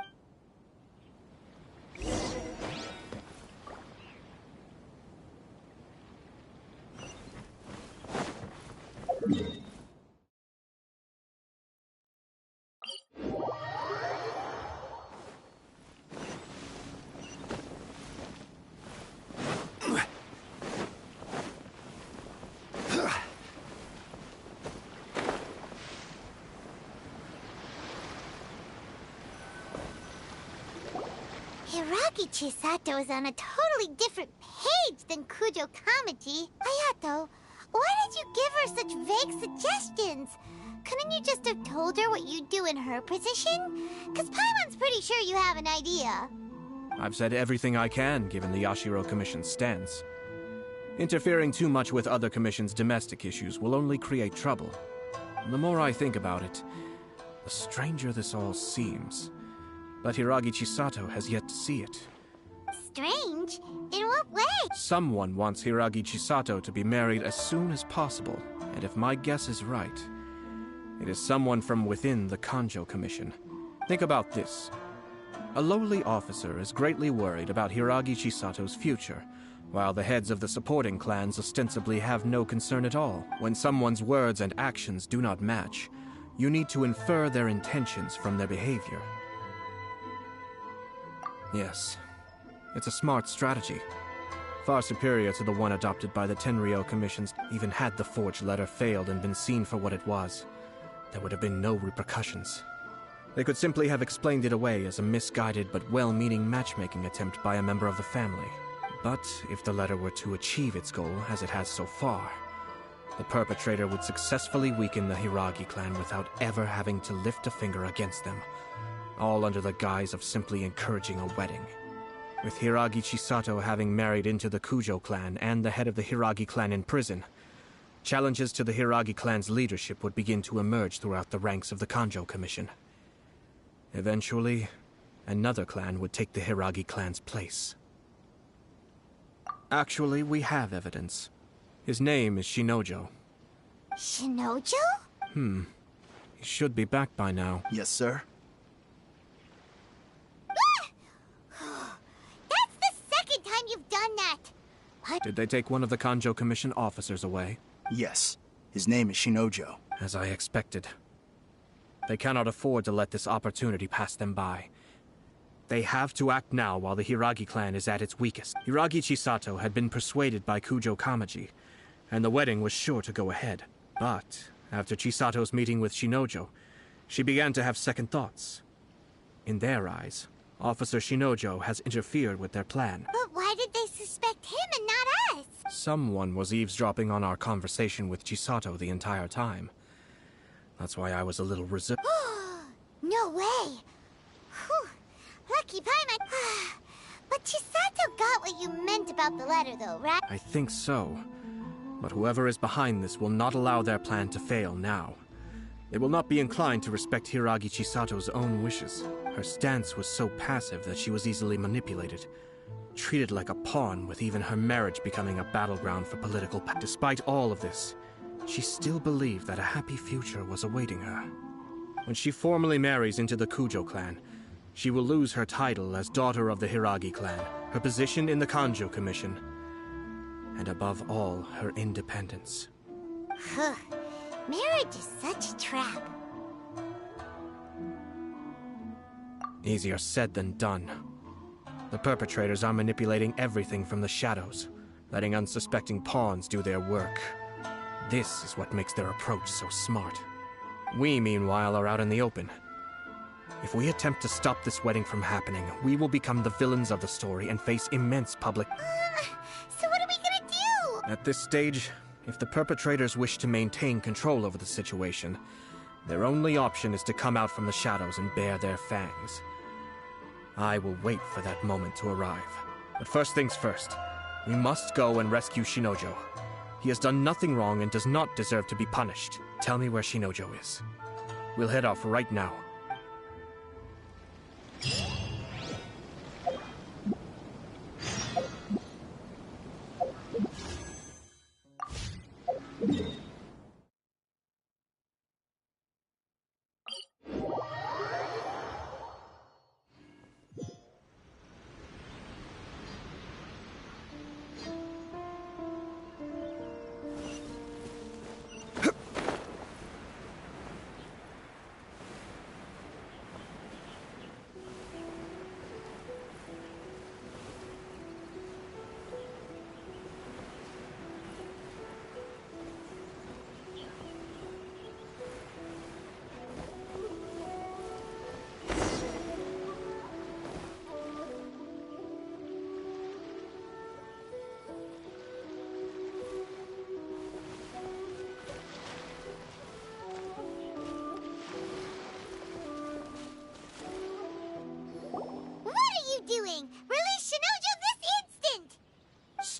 Hiragi Chisato is on a totally different page than Kujo Kamaji. Hayato, why did you give her such vague suggestions? Couldn't you just have told her what you'd do in her position? Because Paimon's pretty sure you have an idea. I've said everything I can, given the Yashiro Commission's stance. Interfering too much with other commissions' domestic issues will only create trouble. The more I think about it, the stranger this all seems. But Hiragi Chisato has yet to see it. Strange? In what way? Someone wants Hiragi Chisato to be married as soon as possible, and if my guess is right, it is someone from within the Kanjo Commission. Think about this. A lowly officer is greatly worried about Hiragi Chisato's future, while the heads of the supporting clans ostensibly have no concern at all. When someone's words and actions do not match, you need to infer their intentions from their behavior. Yes, it's a smart strategy. Far superior to the one adopted by the Tenryou commissions. Even had the forged letter failed and been seen for what it was, there would have been no repercussions. They could simply have explained it away as a misguided but well-meaning matchmaking attempt by a member of the family. But if the letter were to achieve its goal, as it has so far, the perpetrator would successfully weaken the Hiragi clan without ever having to lift a finger against them, all under the guise of simply encouraging a wedding. With Hiragi Chisato having married into the Kujo clan and the head of the Hiragi clan in prison, challenges to the Hiragi clan's leadership would begin to emerge throughout the ranks of the Kanjo Commission. Eventually, another clan would take the Hiragi clan's place. Actually, we have evidence. His name is Shinojo. Shinojo? He should be back by now. Yes, sir. That's the second time you've done that! What? Did they take one of the Kanjo Commission officers away? Yes. His name is Shinojo. As I expected. They cannot afford to let this opportunity pass them by. They have to act now while the Hiragi clan is at its weakest. Hiragi Chisato had been persuaded by Kujo Kamaji, and the wedding was sure to go ahead. But after Chisato's meeting with Shinojo, she began to have second thoughts. In their eyes, Officer Shinojo has interfered with their plan. But why did they suspect him and not us? Someone was eavesdropping on our conversation with Chisato the entire time. That's why I was a little reserved. No way! Whew. Lucky Paimon. But Chisato got what you meant about the letter, though, right? I think so. But whoever is behind this will not allow their plan to fail now. They will not be inclined to respect Hiragi Chisato's own wishes. Her stance was so passive that she was easily manipulated, treated like a pawn, with even her marriage becoming a battleground for political power. Despite all of this, she still believed that a happy future was awaiting her. When she formally marries into the Kujo clan, she will lose her title as daughter of the Hiragi clan, her position in the Kanjo Commission, and above all, her independence. Marriage is such a trap. Easier said than done. The perpetrators are manipulating everything from the shadows, letting unsuspecting pawns do their work. This is what makes their approach so smart. We, meanwhile, are out in the open. If we attempt to stop this wedding from happening, we will become the villains of the story and face immense public... So what are we gonna do? At this stage, if the perpetrators wish to maintain control over the situation, their only option is to come out from the shadows and bare their fangs. I will wait for that moment to arrive. But first things first, we must go and rescue Shinojo. He has done nothing wrong and does not deserve to be punished. Tell me where Shinojo is. We'll head off right now.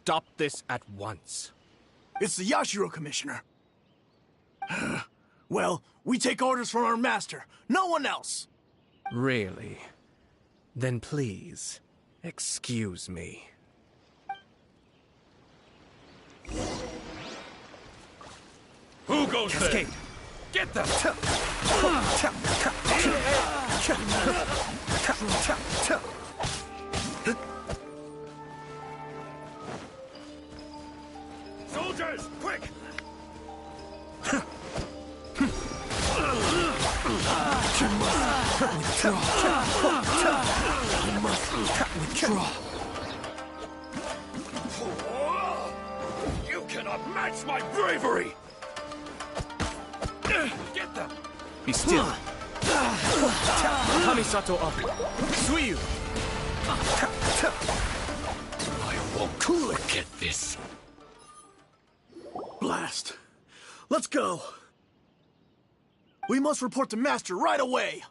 stop this at once. It's the Yashiro Commissioner. Well, we take orders from our master. No one else. Really? Then please, excuse me. Who goes Cascade. there? Get them! Soldiers, quick! Withdraw. You cannot match my bravery! Get them! Be still. Kamisato up. Suiyu. I won't cool it, get this. Blast. Let's go. We must report to Master right away.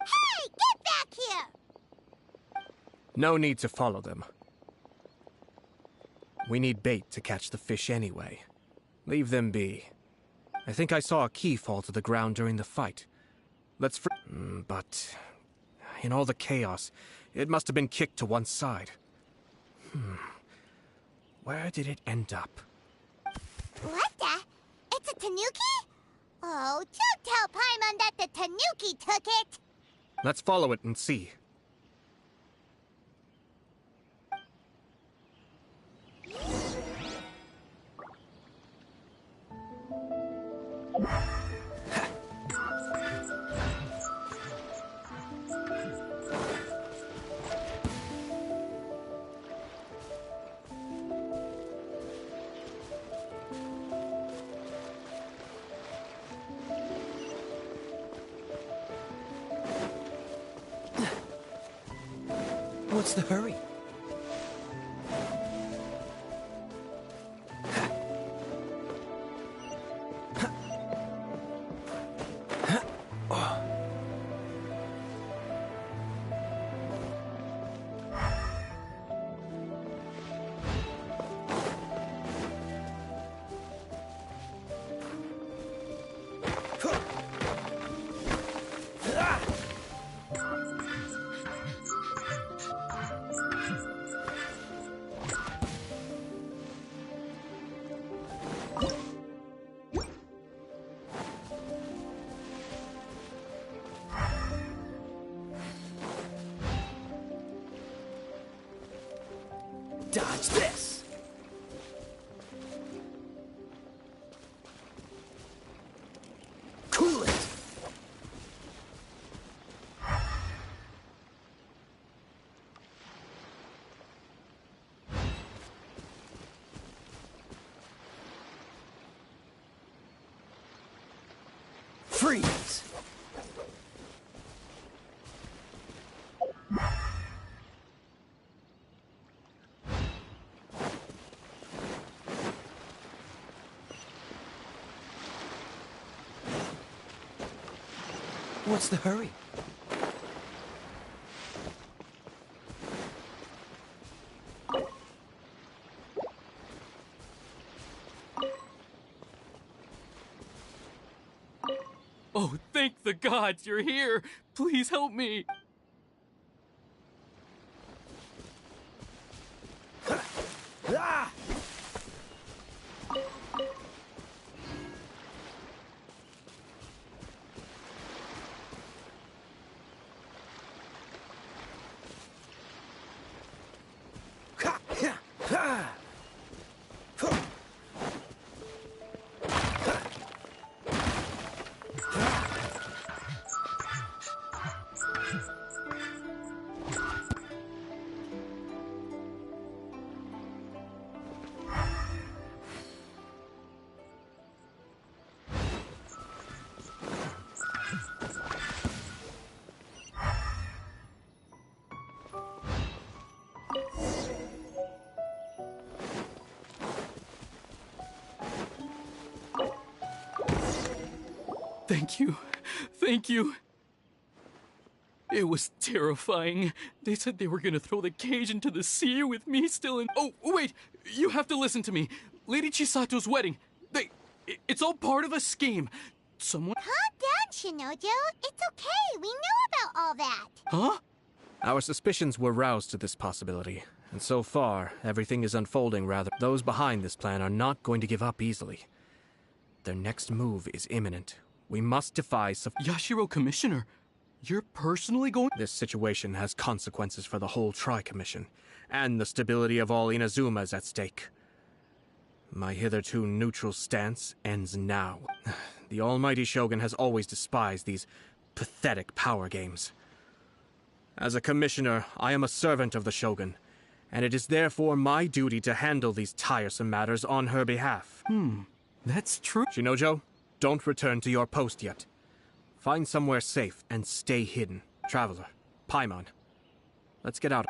Hey, get back here! No need to follow them. We need bait to catch the fish anyway. Leave them be. I think I saw a key fall to the ground during the fight. Let's but in all the chaos, it must have been kicked to one side. Where did it end up? What the? It's a tanuki? Oh, don't tell Paimon that the tanuki took it! Let's follow it and see. What's the hurry? Dodge this! Cool it! Freeze! What's the hurry? Oh, thank the gods you're here! Please help me! Ah! Thank you. Thank you. It was terrifying. They said they were gonna throw the cage into the sea with me still in— Oh, wait! You have to listen to me. Lady Chisato's wedding. It's all part of a scheme. Someone— Calm down, Shinojo. It's okay. We knew about all that. Huh? Our suspicions were roused to this possibility, and so far, everything is unfolding rather. Those behind this plan are not going to give up easily. Their next move is imminent. We must defy Yashiro Commissioner, you're personally going— This situation has consequences for the whole Tri-Commission, and the stability of all Inazuma is at stake. My hitherto neutral stance ends now. The almighty Shogun has always despised these pathetic power games. As a commissioner, I am a servant of the Shogun, and it is therefore my duty to handle these tiresome matters on her behalf. That's true. Shinojo, don't return to your post yet. Find somewhere safe and stay hidden. Traveler, Paimon, let's get out.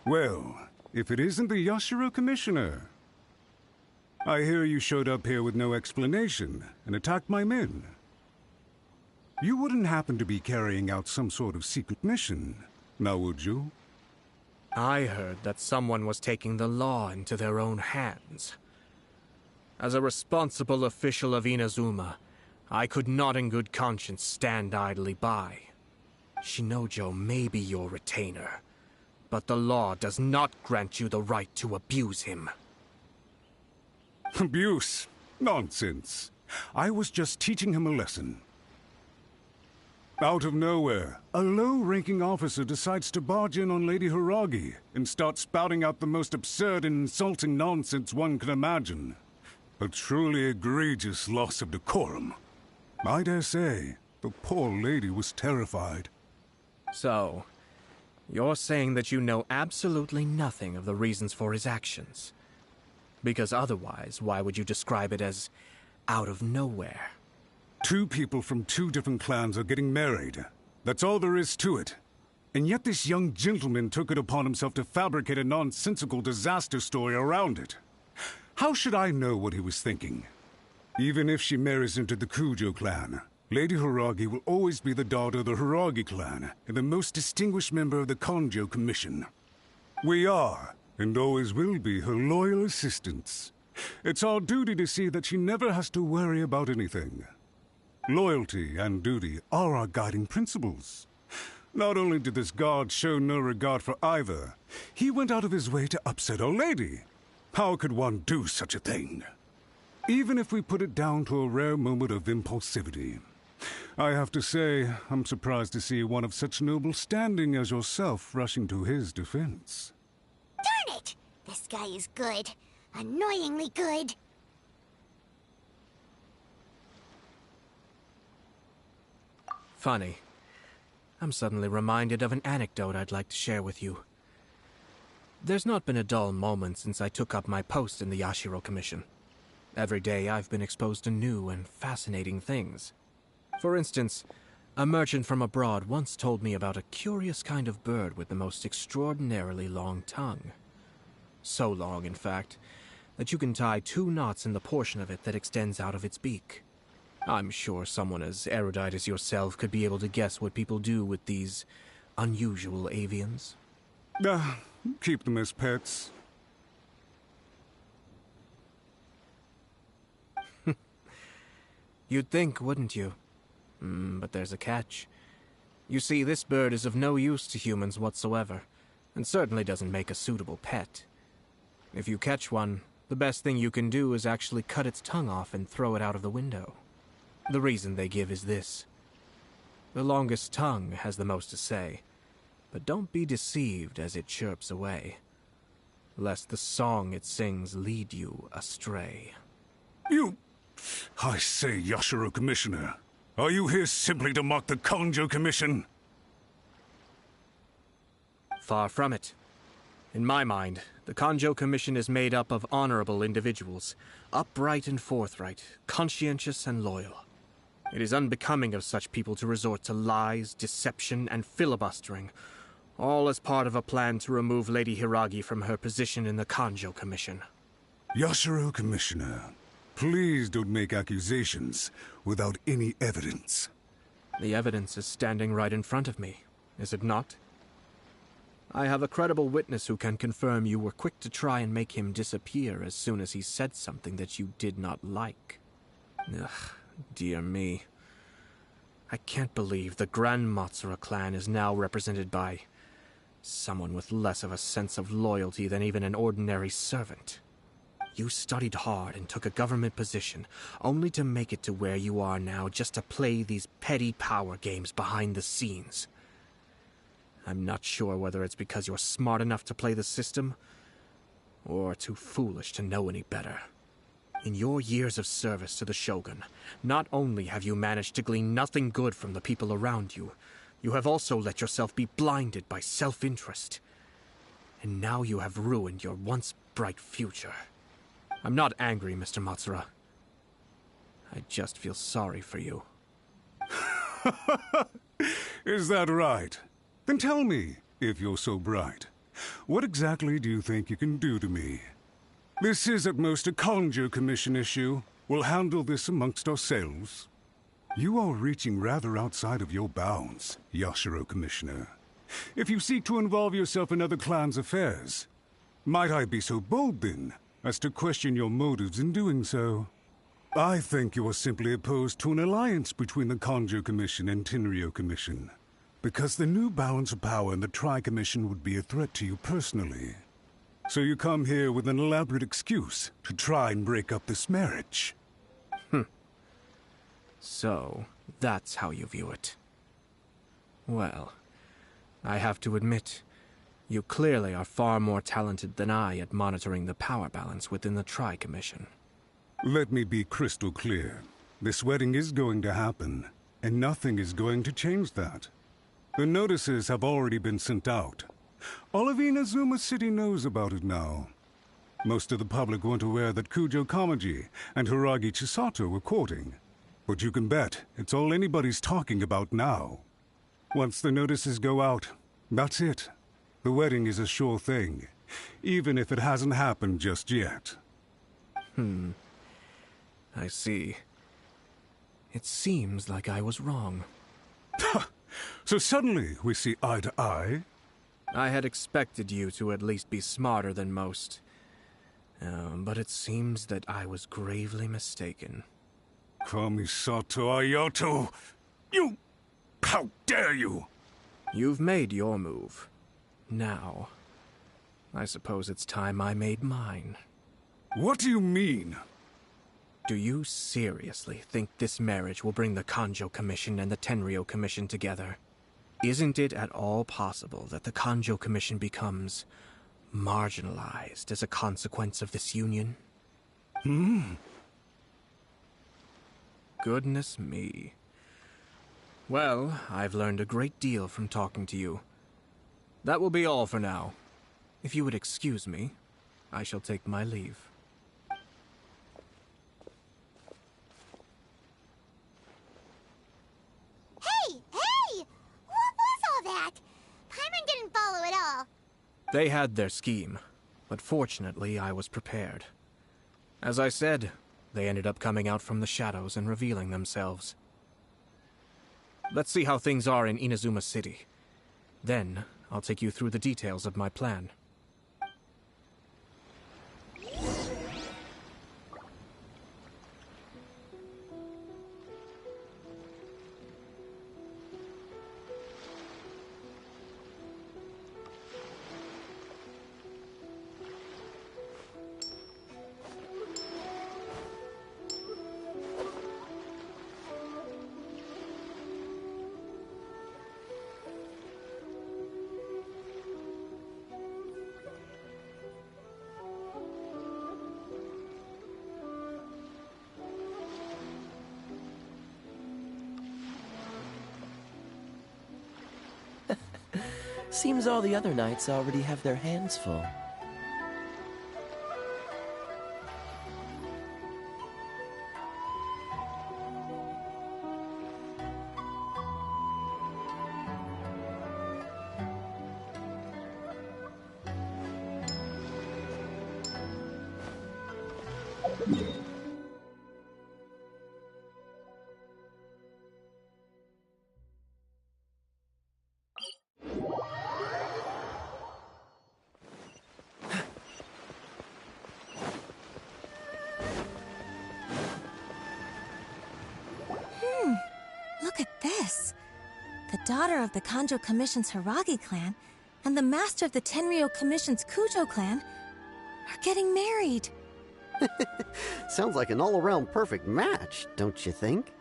Well, if it isn't the Yashiro Commissioner. I hear you showed up here with no explanation and attacked my men. You wouldn't happen to be carrying out some sort of secret mission, now would you? I heard that someone was taking the law into their own hands. As a responsible official of Inazuma, I could not in good conscience stand idly by. Shinojo may be your retainer, but the law does not grant you the right to abuse him. Abuse? Nonsense. I was just teaching him a lesson. Out of nowhere, a low-ranking officer decides to barge in on Lady Hiragi and start spouting out the most absurd and insulting nonsense one can imagine. A truly egregious loss of decorum. I dare say, the poor lady was terrified. So, you're saying that you know absolutely nothing of the reasons for his actions? Because otherwise, why would you describe it as out of nowhere? Two people from two different clans are getting married. That's all there is to it. And yet this young gentleman took it upon himself to fabricate a nonsensical disaster story around it. How should I know what he was thinking? Even if she marries into the Kujo clan, Lady Hiragi will always be the daughter of the Hiragi clan and the most distinguished member of the Kanjo Commission. We are, and always will be, her loyal assistants. It's our duty to see that she never has to worry about anything. Loyalty and duty are our guiding principles. Not only did this guard show no regard for either, he went out of his way to upset our lady. How could one do such a thing? Even if we put it down to a rare moment of impulsivity. I have to say, I'm surprised to see one of such noble standing as yourself rushing to his defense. Darn it! This guy is good. Annoyingly good. Funny. I'm suddenly reminded of an anecdote I'd like to share with you. There's not been a dull moment since I took up my post in the Yashiro Commission. Every day I've been exposed to new and fascinating things. For instance, a merchant from abroad once told me about a curious kind of bird with the most extraordinarily long tongue. So long, in fact, that you can tie 2 knots in the portion of it that extends out of its beak. I'm sure someone as erudite as yourself could be able to guess what people do with these unusual avians. Keep them as pets. You'd think, wouldn't you? But there's a catch. You see, this bird is of no use to humans whatsoever, and certainly doesn't make a suitable pet. If you catch one, the best thing you can do is actually cut its tongue off and throw it out of the window. The reason they give is this. The longest tongue has the most to say, but don't be deceived as it chirps away, lest the song it sings lead you astray. I say, Yashiro Commissioner, are you here simply to mock the Kanjo Commission? Far from it. In my mind, the Kanjo Commission is made up of honorable individuals, upright and forthright, conscientious and loyal. It is unbecoming of such people to resort to lies, deception, and filibustering, all as part of a plan to remove Lady Hiragi from her position in the Kanjo Commission. Yashiro Commissioner, Please don't make accusations without any evidence. The evidence is standing right in front of me, is it not? I have a credible witness who can confirm you were quick to try and make him disappear as soon as he said something that you did not like. Ugh, dear me. I can't believe the Grand Motsura clan is now represented by someone with less of a sense of loyalty than even an ordinary servant. You studied hard and took a government position, only to make it to where you are now just to play these petty power games behind the scenes. I'm not sure whether it's because you're smart enough to play the system, or too foolish to know any better. In your years of service to the Shogun, not only have you managed to glean nothing good from the people around you, you have also let yourself be blinded by self-interest. And now you have ruined your once bright future. I'm not angry, Mr. Motsura. I just feel sorry for you. Is that right? Then tell me, if you're so bright, what exactly do you think you can do to me? This is at most a Kanjo Commission issue. We'll handle this amongst ourselves. You are reaching rather outside of your bounds, Yashiro Commissioner. If you seek to involve yourself in other clans' affairs, might I be so bold then as to question your motives in doing so? I think you are simply opposed to an alliance between the Kanjo Commission and Tenryo Commission, because the new balance of power in the Tri-Commission would be a threat to you personally. So you come here with an elaborate excuse to try and break up this marriage. So, that's how you view it. Well, I have to admit, you clearly are far more talented than I at monitoring the power balance within the Tri-Commission. Let me be crystal clear. This wedding is going to happen, and nothing is going to change that. The notices have already been sent out. All of Inazuma City knows about it now. Most of the public weren't aware that Kujo Kamaji and Hiragi Chisato were courting. But you can bet it's all anybody's talking about now. Once the notices go out, that's it. The wedding is a sure thing, even if it hasn't happened just yet. I see. It seems like I was wrong. So suddenly we see eye to eye? I had expected you to at least be smarter than most. But it seems that I was gravely mistaken. Kamisato Ayato! You... How dare you! You've made your move. Now, I suppose it's time I made mine. What do you mean? Do you seriously think this marriage will bring the Kanjo Commission and the Tenryo Commission together? Isn't it at all possible that the Kanjo Commission becomes marginalized as a consequence of this union? Goodness me. Well, I've learned a great deal from talking to you. That will be all for now. If you would excuse me, I shall take my leave. Hey! What was all that? Paimon didn't follow at all. They had their scheme, but fortunately I was prepared. As I said, they ended up coming out from the shadows and revealing themselves. Let's see how things are in Inazuma City. Then, I'll take you through the details of my plan. Seems all the other knights already have their hands full. The daughter of the Kanjo Commission's Hiragi clan and the master of the Tenryou Commission's Kujo clan are getting married. Sounds like an all-around perfect match, don't you think?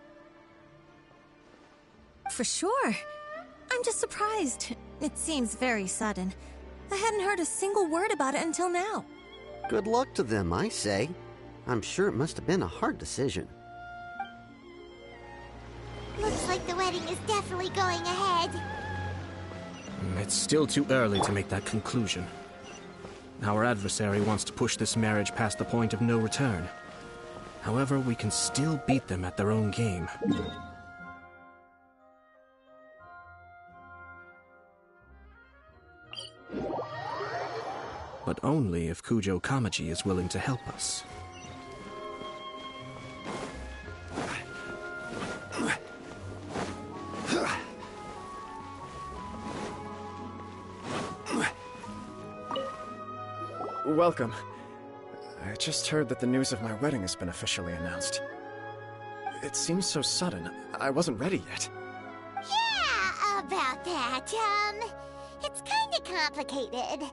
For sure. I'm just surprised. It seems very sudden. I hadn't heard a single word about it until now. Good luck to them, I say. I'm sure it must have been a hard decision. Looks like the wedding is definitely going ahead. It's still too early to make that conclusion. Our adversary wants to push this marriage past the point of no return. However, we can still beat them at their own game. But only if Kujo Kamaji is willing to help us. Welcome. I just heard that the news of my wedding has been officially announced. It seems so sudden. I wasn't ready yet. Yeah, about that. It's kinda complicated.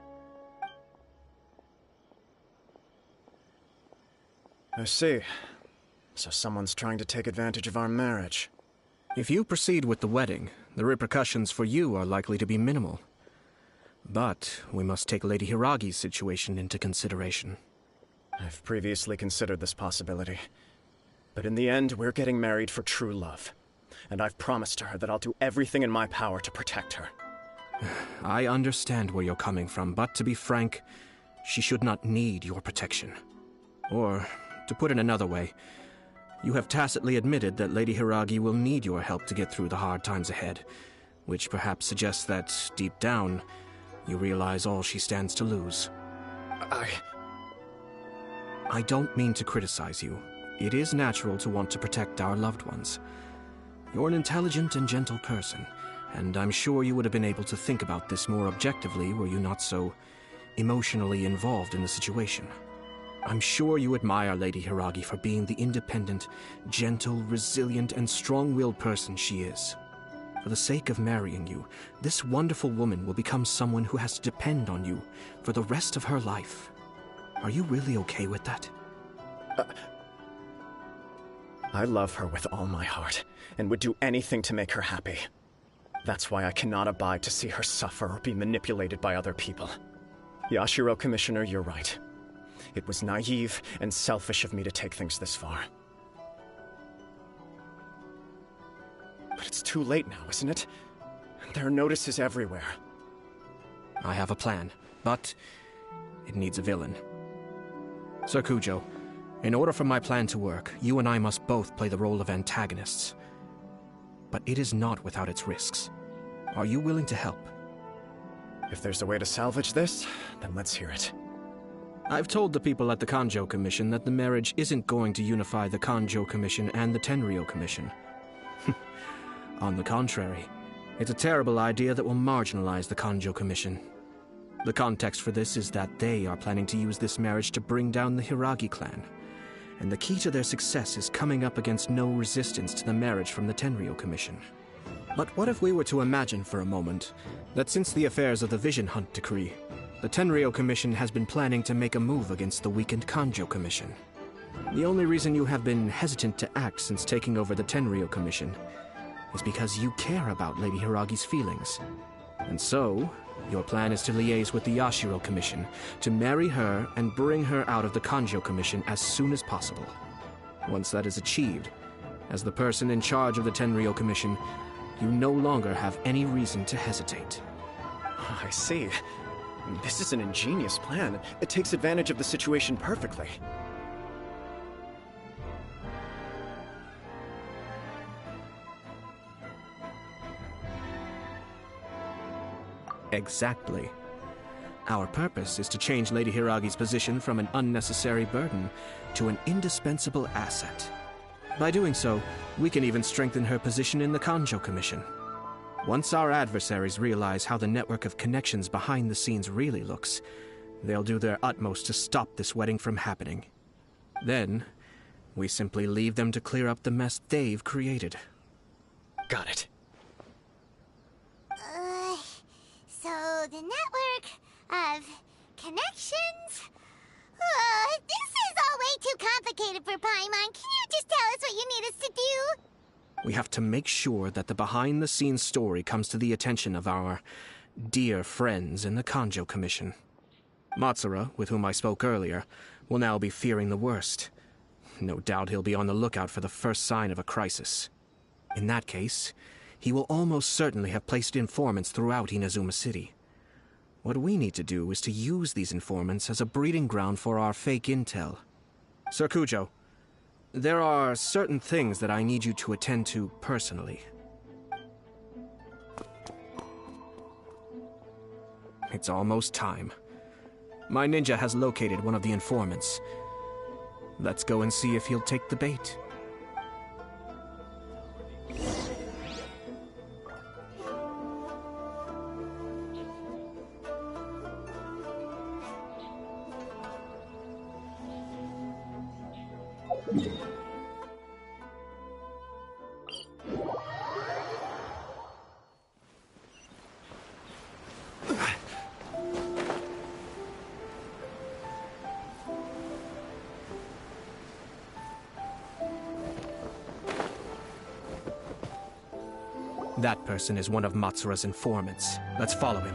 I see. So someone's trying to take advantage of our marriage. If you proceed with the wedding, the repercussions for you are likely to be minimal. But we must take Lady Hiragi's situation into consideration. I've previously considered this possibility. But in the end, we're getting married for true love. And I've promised her that I'll do everything in my power to protect her. I understand where you're coming from, but to be frank, she should not need your protection. Or, to put it another way, you have tacitly admitted that Lady Hiragi will need your help to get through the hard times ahead, which perhaps suggests that, deep down, you realize all she stands to lose. I don't mean to criticize you. It is natural to want to protect our loved ones. You're an intelligent and gentle person, and I'm sure you would have been able to think about this more objectively were you not so emotionally involved in the situation. I'm sure you admire Lady Hiragi for being the independent, gentle, resilient, and strong-willed person she is. For the sake of marrying you, this wonderful woman will become someone who has to depend on you for the rest of her life. Are you really okay with that? I love her with all my heart, and would do anything to make her happy. That's why I cannot abide to see her suffer or be manipulated by other people. Yashiro Commissioner, you're right. It was naive and selfish of me to take things this far. But it's too late now, isn't it? There are notices everywhere. I have a plan, but it needs a villain. Sir Kujo, in order for my plan to work, you and I must both play the role of antagonists. But it is not without its risks. Are you willing to help? If there's a way to salvage this, then let's hear it. I've told the people at the Kanjo Commission that the marriage isn't going to unify the Kanjo Commission and the Tenryou Commission. On the contrary, it's a terrible idea that will marginalize the Kanjo Commission. The context for this is that they are planning to use this marriage to bring down the Hiragi clan, and the key to their success is coming up against no resistance to the marriage from the Tenryou Commission. But what if we were to imagine for a moment that since the affairs of the Vision Hunt Decree, the Tenryou Commission has been planning to make a move against the weakened Kanjo Commission? The only reason you have been hesitant to act since taking over the Tenryou Commission is because you care about Lady Hiragi's feelings. And so, your plan is to liaise with the Yashiro Commission, to marry her and bring her out of the Kanjo Commission as soon as possible. Once that is achieved, as the person in charge of the Tenryou Commission, you no longer have any reason to hesitate. I see. This is an ingenious plan. It takes advantage of the situation perfectly. Exactly. Our purpose is to change Lady Hiragi's position from an unnecessary burden to an indispensable asset. By doing so, we can even strengthen her position in the Kanjo Commission. Once our adversaries realize how the network of connections behind the scenes really looks, they'll do their utmost to stop this wedding from happening. Then, we simply leave them to clear up the mess they've created. Got it. the network of connections. This is all way too complicated for Paimon. Can you just tell us what you need us to do? We have to make sure that the behind-the-scenes story comes to the attention of our dear friends in the Kanjo Commission. Matsura, with whom I spoke earlier, will now be fearing the worst. No doubt he'll be on the lookout for the first sign of a crisis. In that case, he will almost certainly have placed informants throughout Inazuma City. What we need to do is to use these informants as a breeding ground for our fake intel. Sir Kujo, there are certain things that I need you to attend to personally. It's almost time. My ninja has located one of the informants. Let's go and see if he'll take the bait. That person is one of Matsura's informants. Let's follow him.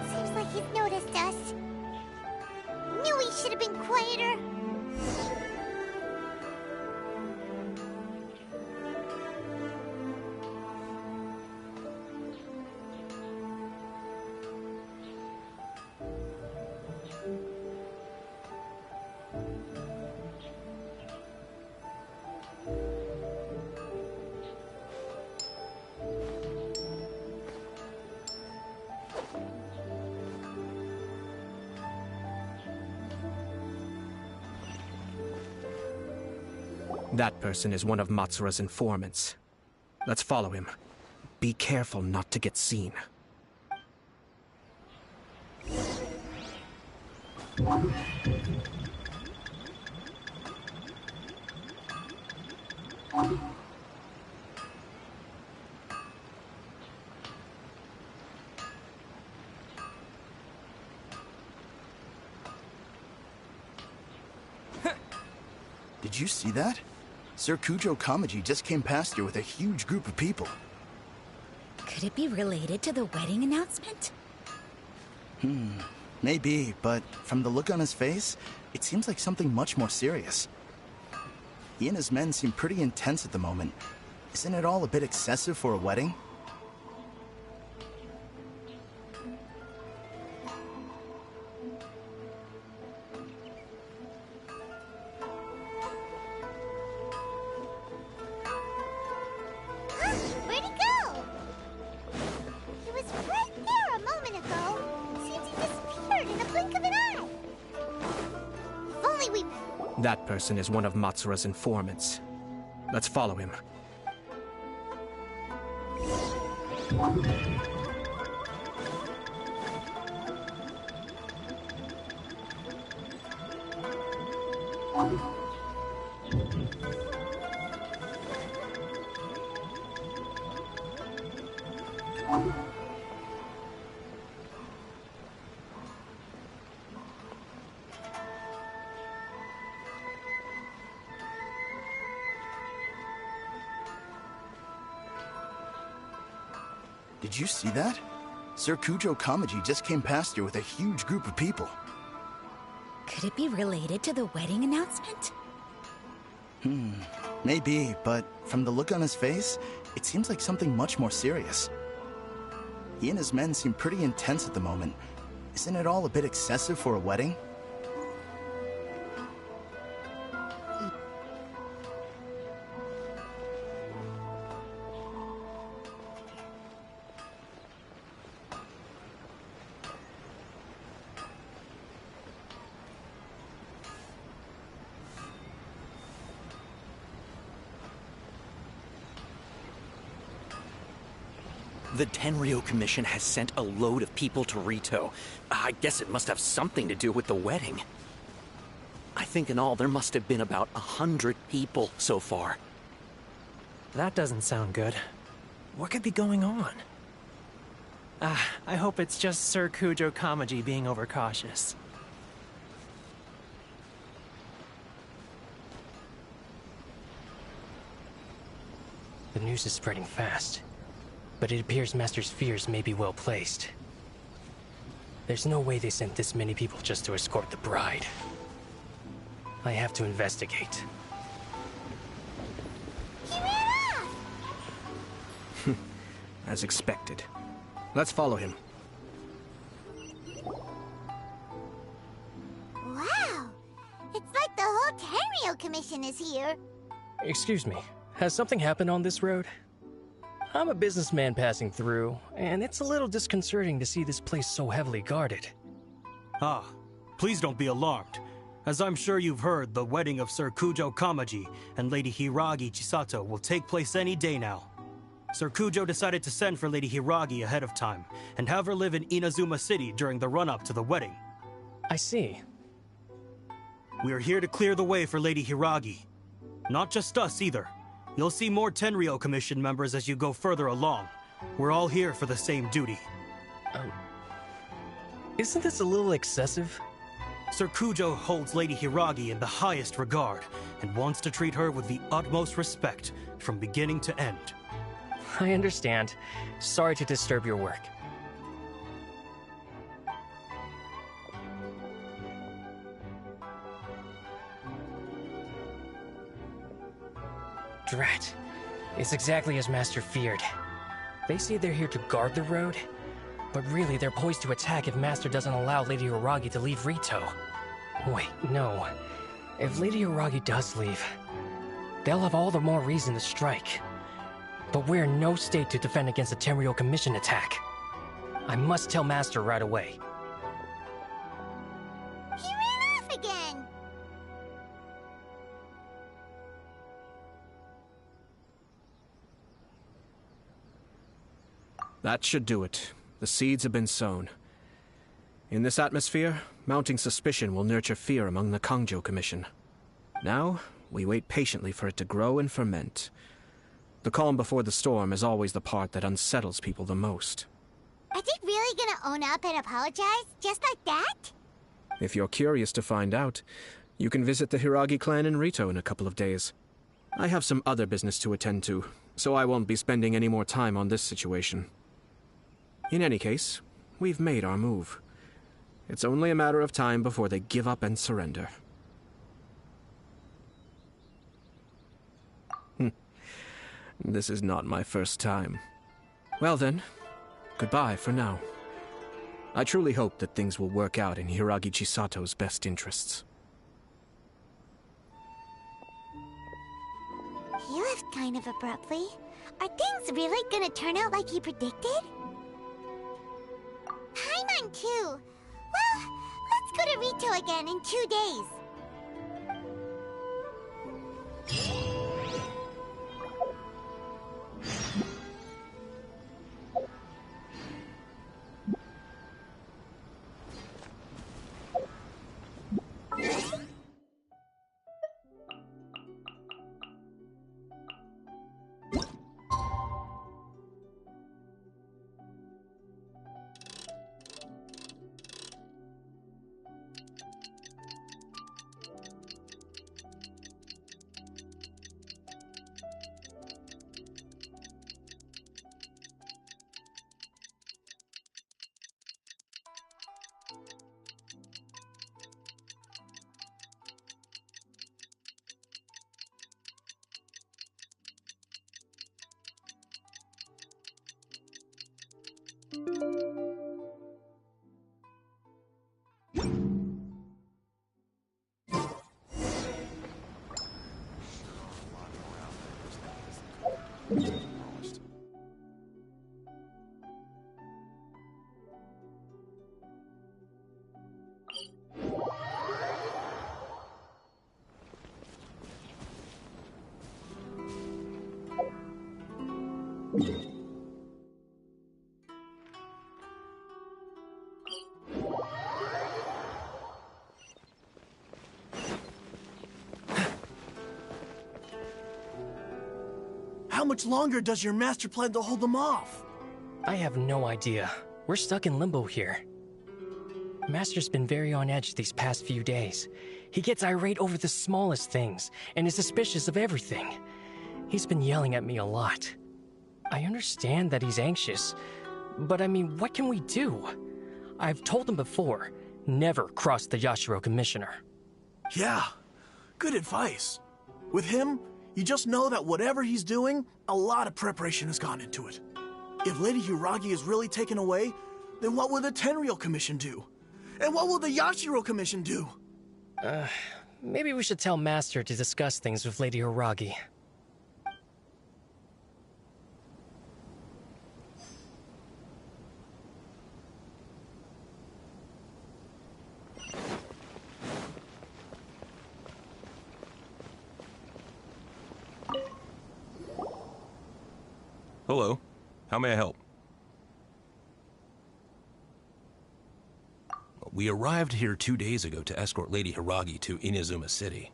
Seems like he's noticed us. Knew we should have been quieter. That person is one of Matsura's informants. Let's follow him. Be careful not to get seen. Did you see that? Sir Kujo Kamaji just came past here with a huge group of people. Could it be related to the wedding announcement? Maybe, but from the look on his face, it seems like something much more serious. He and his men seem pretty intense at the moment. Isn't it all a bit excessive for a wedding? Where'd he go? He was right there a moment ago. Seems he disappeared in a blink of an eye. If only we... That person is one of Matsura's informants. Let's follow him. Did you see that? Sir Kujo Kamaji just came past here with a huge group of people. Could it be related to the wedding announcement? Maybe, but from the look on his face, it seems like something much more serious. He and his men seem pretty intense at the moment. Isn't it all a bit excessive for a wedding? The Tenryo Commission has sent a load of people to Rito. I guess it must have something to do with the wedding. I think in all there must have been about 100 people so far. That doesn't sound good. What could be going on? I hope it's just Sir Kujo Kamaji being overcautious. The news is spreading fast, but it appears Master's fears may be well placed. There's no way they sent this many people just to escort the bride. I have to investigate. He ran off! As expected. Let's follow him. Wow! It's like the whole Tenryo Commission is here. Excuse me, has something happened on this road? I'm a businessman passing through, and it's a little disconcerting to see this place so heavily guarded. Ah, please don't be alarmed. As I'm sure you've heard, the wedding of Sir Kujo Kamaji and Lady Hiragi Chisato will take place any day now. Sir Kujo decided to send for Lady Hiragi ahead of time, and have her live in Inazuma City during the run-up to the wedding. I see. We are here to clear the way for Lady Hiragi. Not just us, either. You'll see more Tenryo Commission members as you go further along. We're all here for the same duty. Isn't this a little excessive? Sir Kujo holds Lady Hiragi in the highest regard, and wants to treat her with the utmost respect, from beginning to end. I understand. Sorry to disturb your work. Drat. It's exactly as Master feared. They say they're here to guard the road, but really they're poised to attack if Master doesn't allow Lady Hiragi to leave Rito. Wait, no. If Lady Hiragi does leave, they'll have all the more reason to strike. But we're in no state to defend against a Tenryo Commission attack. I must tell Master right away. He ran off again! That should do it. The seeds have been sown. In this atmosphere, mounting suspicion will nurture fear among the Kangjo Commission. Now, we wait patiently for it to grow and ferment. The calm before the storm is always the part that unsettles people the most. Are they really gonna own up and apologize? Just like that? If you're curious to find out, you can visit the Hiragi clan in Rito in a couple of days. I have some other business to attend to, so I won't be spending any more time on this situation. In any case, we've made our move. It's only a matter of time before they give up and surrender. This is not my first time. Well then, goodbye for now. I truly hope that things will work out in Hiragi Chisato's best interests. He left kind of abruptly. Are things really gonna turn out like he predicted? Paimon too! Well, let's go to Rito again in 2 days. How much longer does your master plan to hold them off? I have no idea. We're stuck in limbo here. Master's been very on edge these past few days. He gets irate over the smallest things, and is suspicious of everything. He's been yelling at me a lot. I understand that he's anxious, but I mean, what can we do? I've told him before, never cross the Yashiro Commissioner. Yeah, good advice. With him, you just know that whatever he's doing, a lot of preparation has gone into it. If Lady Hiragi is really taken away, then what will the Tenryou Commission do? And what will the Yashiro Commission do? Maybe we should tell Master to discuss things with Lady Hiragi. Hello. How may I help? We arrived here 2 days ago to escort Lady Hiragi to Inazuma City.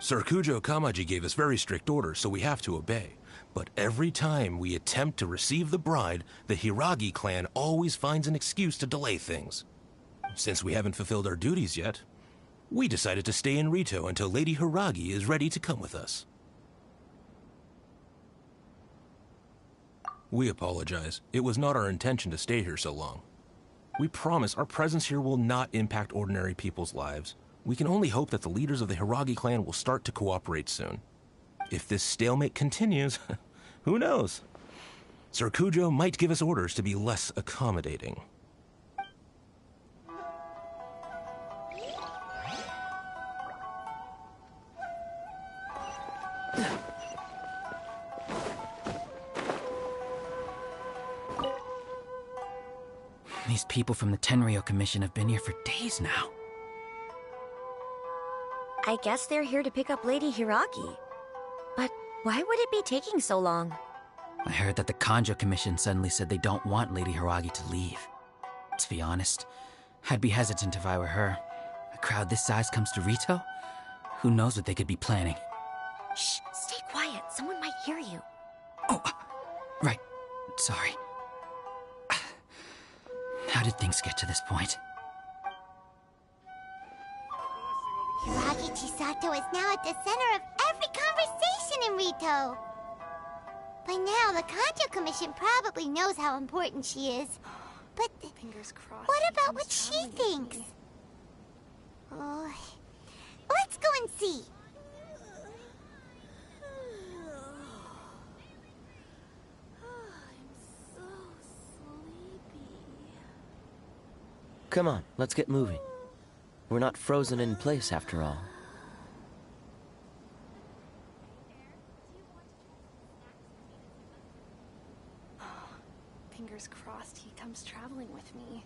Sir Kujo Kamaji gave us very strict orders, so we have to obey. But every time we attempt to receive the bride, the Hiragi clan always finds an excuse to delay things. Since we haven't fulfilled our duties yet, we decided to stay in Rito until Lady Hiragi is ready to come with us. We apologize. It was not our intention to stay here so long. We promise our presence here will not impact ordinary people's lives. We can only hope that the leaders of the Hiragi clan will start to cooperate soon. If this stalemate continues, who knows? Sir Kujo might give us orders to be less accommodating. These people from the Tenryou Commission have been here for days now. I guess they're here to pick up Lady Hiragi. But why would it be taking so long? I heard that the Kanjo Commission suddenly said they don't want Lady Hiragi to leave. To be honest, I'd be hesitant if I were her. A crowd this size comes to Rito? Who knows what they could be planning? Shh, stay quiet. Someone might hear you. Right. Sorry. How did things get to this point? Hiragi Chisato is now at the center of every conversation in Rito. By now, the Kanjo Commission probably knows how important she is. But fingers crossed. What about what she thinks? Oh, let's go and see. Come on, let's get moving. We're not frozen in place after all. Fingers crossed he comes traveling with me.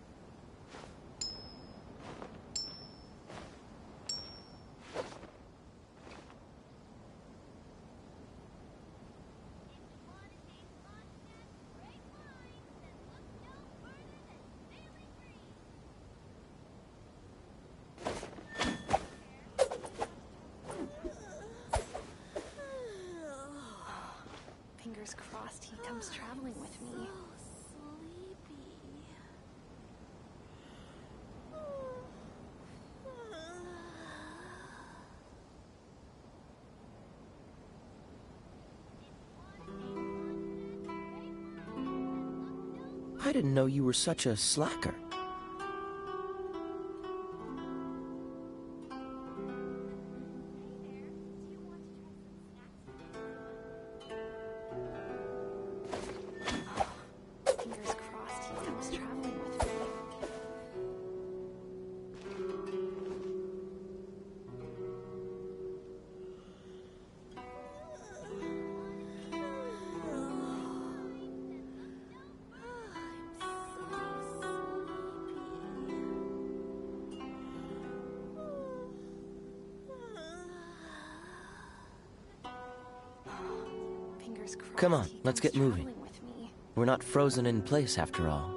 Fingers crossed he comes traveling with me. I didn't know you were such a slacker. Fingers crossed he comes traveling with me. Fingers crossed. Come on, he let's comes get moving. traveling with me. We're not frozen in place after all.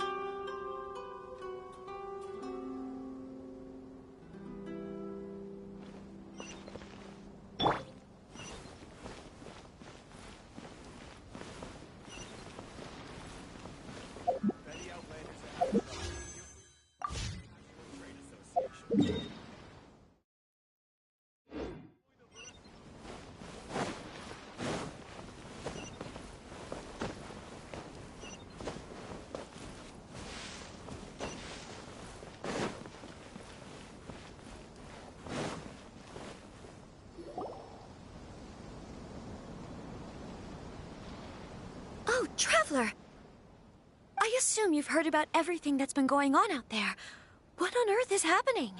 Oh, Traveler! I assume you've heard about everything that's been going on out there. What on earth is happening?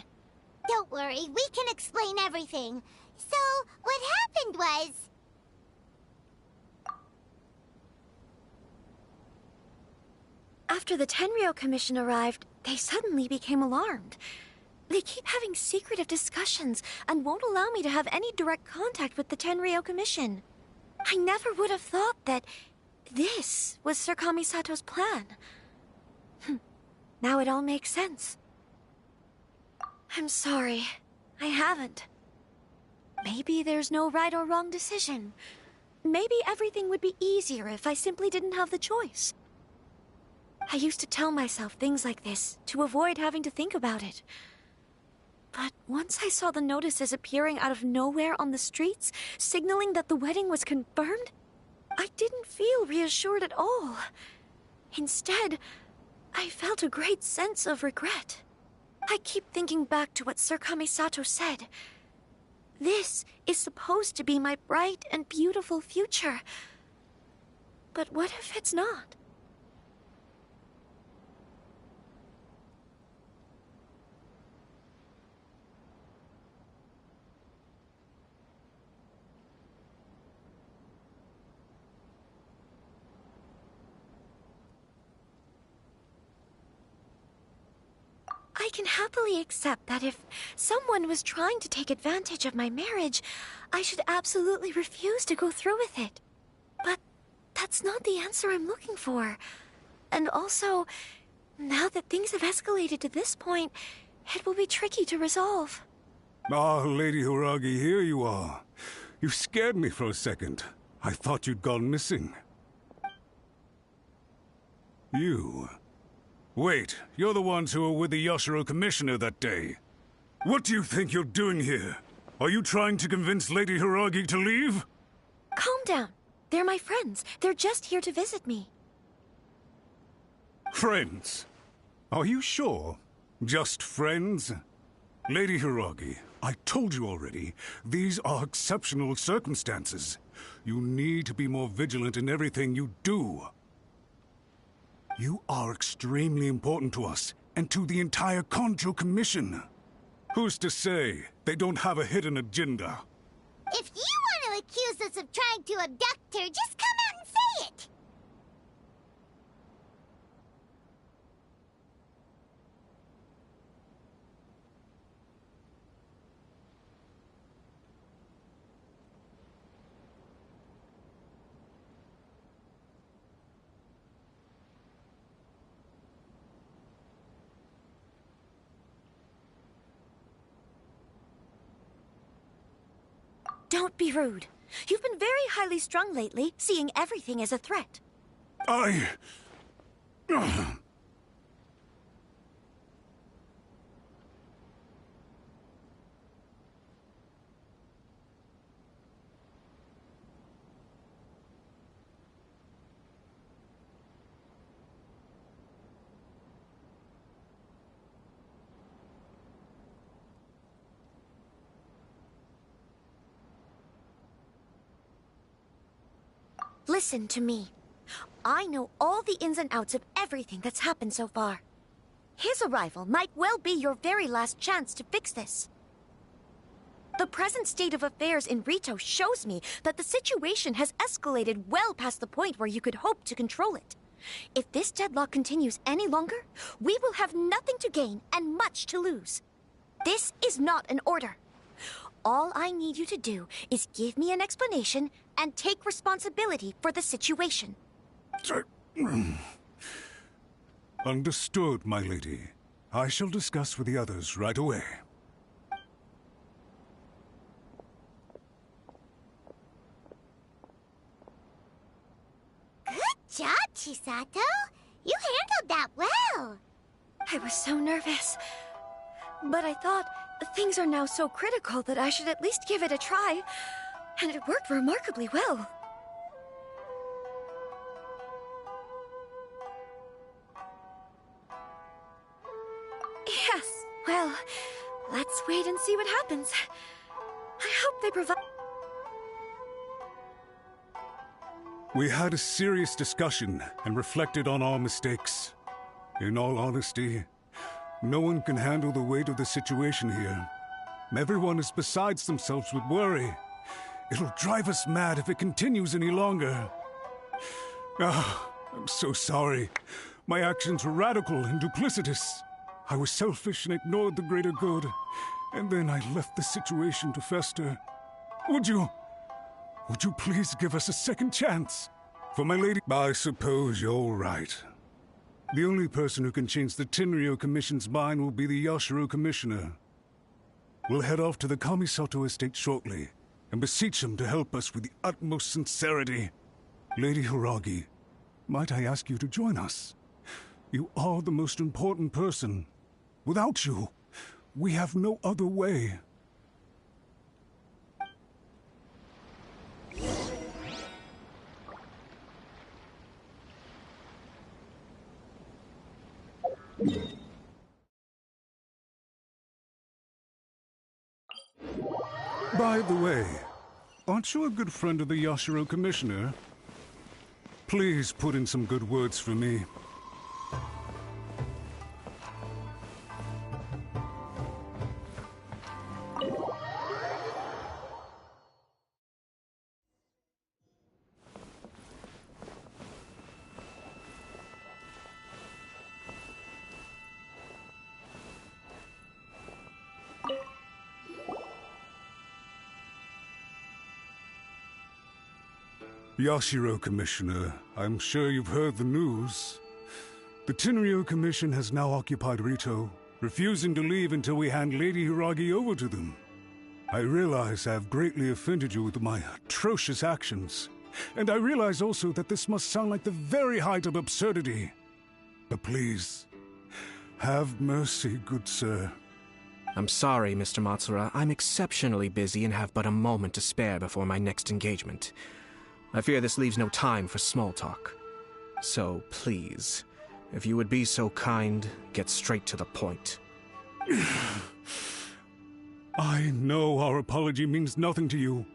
Don't worry, we can explain everything. So, what happened was... After the Tenryou Commission arrived, they suddenly became alarmed. They keep having secretive discussions and won't allow me to have any direct contact with the Tenryou Commission. I never would have thought that this was Sir Kamisato's plan. Now it all makes sense. I'm sorry. I haven't. Maybe there's no right or wrong decision. Maybe everything would be easier if I simply didn't have the choice. I used to tell myself things like this to avoid having to think about it. But once I saw the notices appearing out of nowhere on the streets, signaling that the wedding was confirmed, I didn't feel reassured at all. Instead, I felt a great sense of regret. I keep thinking back to what Sir Kamisato said. This is supposed to be my bright and beautiful future. But what if it's not? I can happily accept that if someone was trying to take advantage of my marriage, I should absolutely refuse to go through with it. But that's not the answer I'm looking for. And also, now that things have escalated to this point, it will be tricky to resolve. Ah, Lady Hiragi, here you are. You scared me for a second. I thought you'd gone missing. You... Wait, you're the ones who were with the Yashiro Commissioner that day. What do you think you're doing here? Are you trying to convince Lady Hiragi to leave? Calm down. They're my friends. They're just here to visit me. Friends? Are you sure? Just friends? Lady Hiragi, I told you already, these are exceptional circumstances. You need to be more vigilant in everything you do. You are extremely important to us, and to the entire Kanjo Commission. Who's to say they don't have a hidden agenda? If you want to accuse us of trying to abduct her, just come out and say it! Don't be rude. You've been very highly strung lately, seeing everything as a threat. Listen to me. I know all the ins and outs of everything that's happened so far. His arrival might well be your very last chance to fix this. The present state of affairs in Rito shows me that the situation has escalated well past the point where you could hope to control it. If this deadlock continues any longer, we will have nothing to gain and much to lose. This is not an order. All I need you to do is give me an explanation and take responsibility for the situation. Understood, my lady. I shall discuss with the others right away. Good job, Chisato. You handled that well. I was so nervous. But I thought things are now so critical that I should at least give it a try. And it worked remarkably well. Yes, well, let's wait and see what happens. I hope they provide... We had a serious discussion and reflected on our mistakes. In all honesty, no one can handle the weight of the situation here. Everyone is besides themselves with worry. It'll drive us mad if it continues any longer. I'm so sorry. My actions were radical and duplicitous. I was selfish and ignored the greater good. And then I left the situation to fester. Would you please give us a second chance? For my lady... I suppose you're right. The only person who can change the Tenryou Commission's mind will be the Yashiro Commissioner. We'll head off to the Kamisato estate shortly and beseech him to help us with the utmost sincerity. Lady Hiragi, might I ask you to join us? You are the most important person. Without you, we have no other way. By the way, aren't you a good friend of the Yashiro Commissioner? Please put in some good words for me. Yashiro Commissioner, I'm sure you've heard the news. The Tenryou Commission has now occupied Rito, refusing to leave until we hand Lady Hiragi over to them. I realize I have greatly offended you with my atrocious actions, and I realize also that this must sound like the very height of absurdity. But please, have mercy, good sir. I'm sorry, Mr. Matsura. I'm exceptionally busy and have but a moment to spare before my next engagement. I fear this leaves no time for small talk. So, please, if you would be so kind, get straight to the point. I know our apology means nothing to you,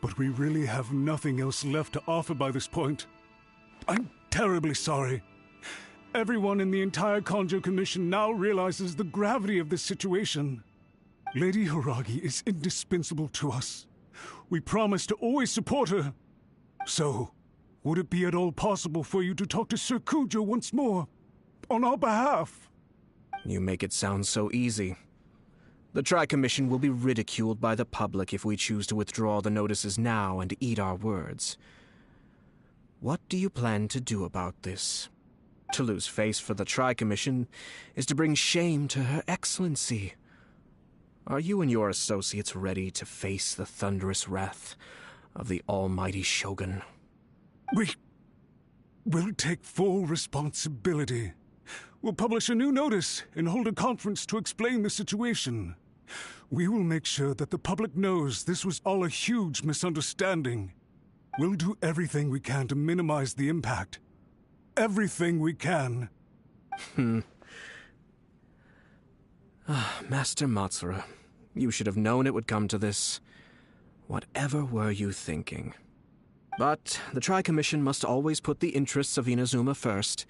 but we really have nothing else left to offer by this point. I'm terribly sorry. Everyone in the entire Kanjo Commission now realizes the gravity of this situation. Lady Hiragi is indispensable to us. We promise to always support her. So, would it be at all possible for you to talk to Sir Kujo once more, on our behalf? You make it sound so easy. The Tri-Commission will be ridiculed by the public if we choose to withdraw the notices now and eat our words. What do you plan to do about this? To lose face for the Tri-Commission is to bring shame to Her Excellency. Are you and your associates ready to face the thunderous wrath of the almighty Shogun? We'll take full responsibility. We'll publish a new notice and hold a conference to explain the situation. We will make sure that the public knows this was all a huge misunderstanding. We'll do everything we can to minimize the impact. Everything we can. Master Matsura, you should have known it would come to this. Whatever were you thinking? But the Tri-Commission must always put the interests of Inazuma first,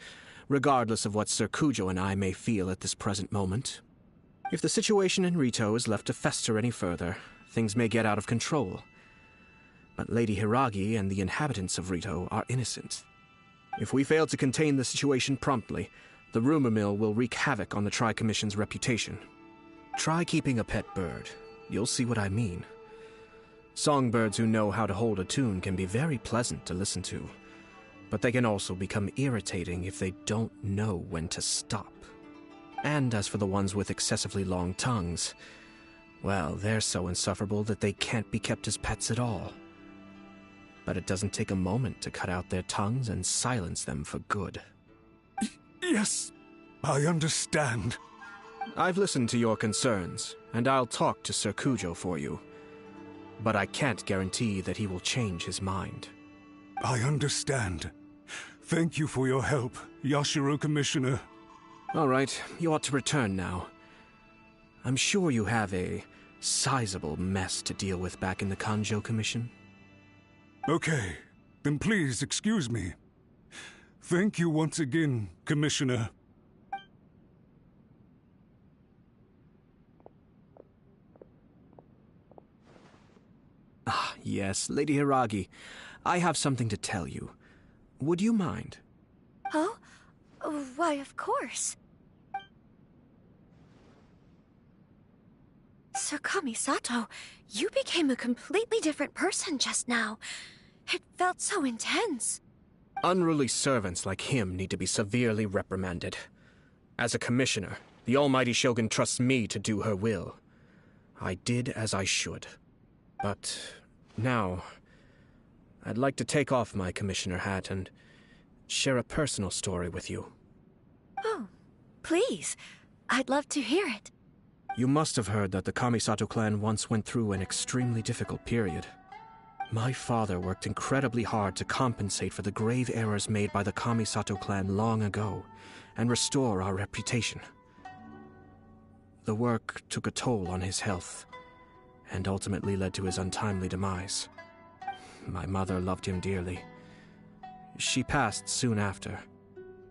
regardless of what Sir Kujo and I may feel at this present moment. If the situation in Rito is left to fester any further, things may get out of control. But Lady Hiragi and the inhabitants of Rito are innocent. If we fail to contain the situation promptly, the rumor mill will wreak havoc on the Tri-Commission's reputation. Try keeping a pet bird. You'll see what I mean. Songbirds who know how to hold a tune can be very pleasant to listen to, but they can also become irritating if they don't know when to stop. And as for the ones with excessively long tongues, well, they're so insufferable that they can't be kept as pets at all. But it doesn't take a moment to cut out their tongues and silence them for good. Yes, I understand. I've listened to your concerns, and I'll talk to Sir Kujo for you. But I can't guarantee that he will change his mind. I understand. Thank you for your help, Yashiro Commissioner. All right, you ought to return now. I'm sure you have a sizable mess to deal with back in the Kanjo Commission. Okay, Then please excuse me. Thank you once again, Commissioner. Ah, yes, Lady Hiragi. I have something to tell you. Would you mind? Oh? Why, of course. Sir Kamisato, you became a completely different person just now. It felt so intense. Unruly servants like him need to be severely reprimanded. As a commissioner, the Almighty Shogun trusts me to do her will. I did as I should. But now, I'd like to take off my commissioner hat and share a personal story with you. Oh, please. I'd love to hear it. You must have heard that the Kamisato clan once went through an extremely difficult period. My father worked incredibly hard to compensate for the grave errors made by the Kamisato clan long ago and restore our reputation. The work took a toll on his health and ultimately led to his untimely demise. My mother loved him dearly. She passed soon after.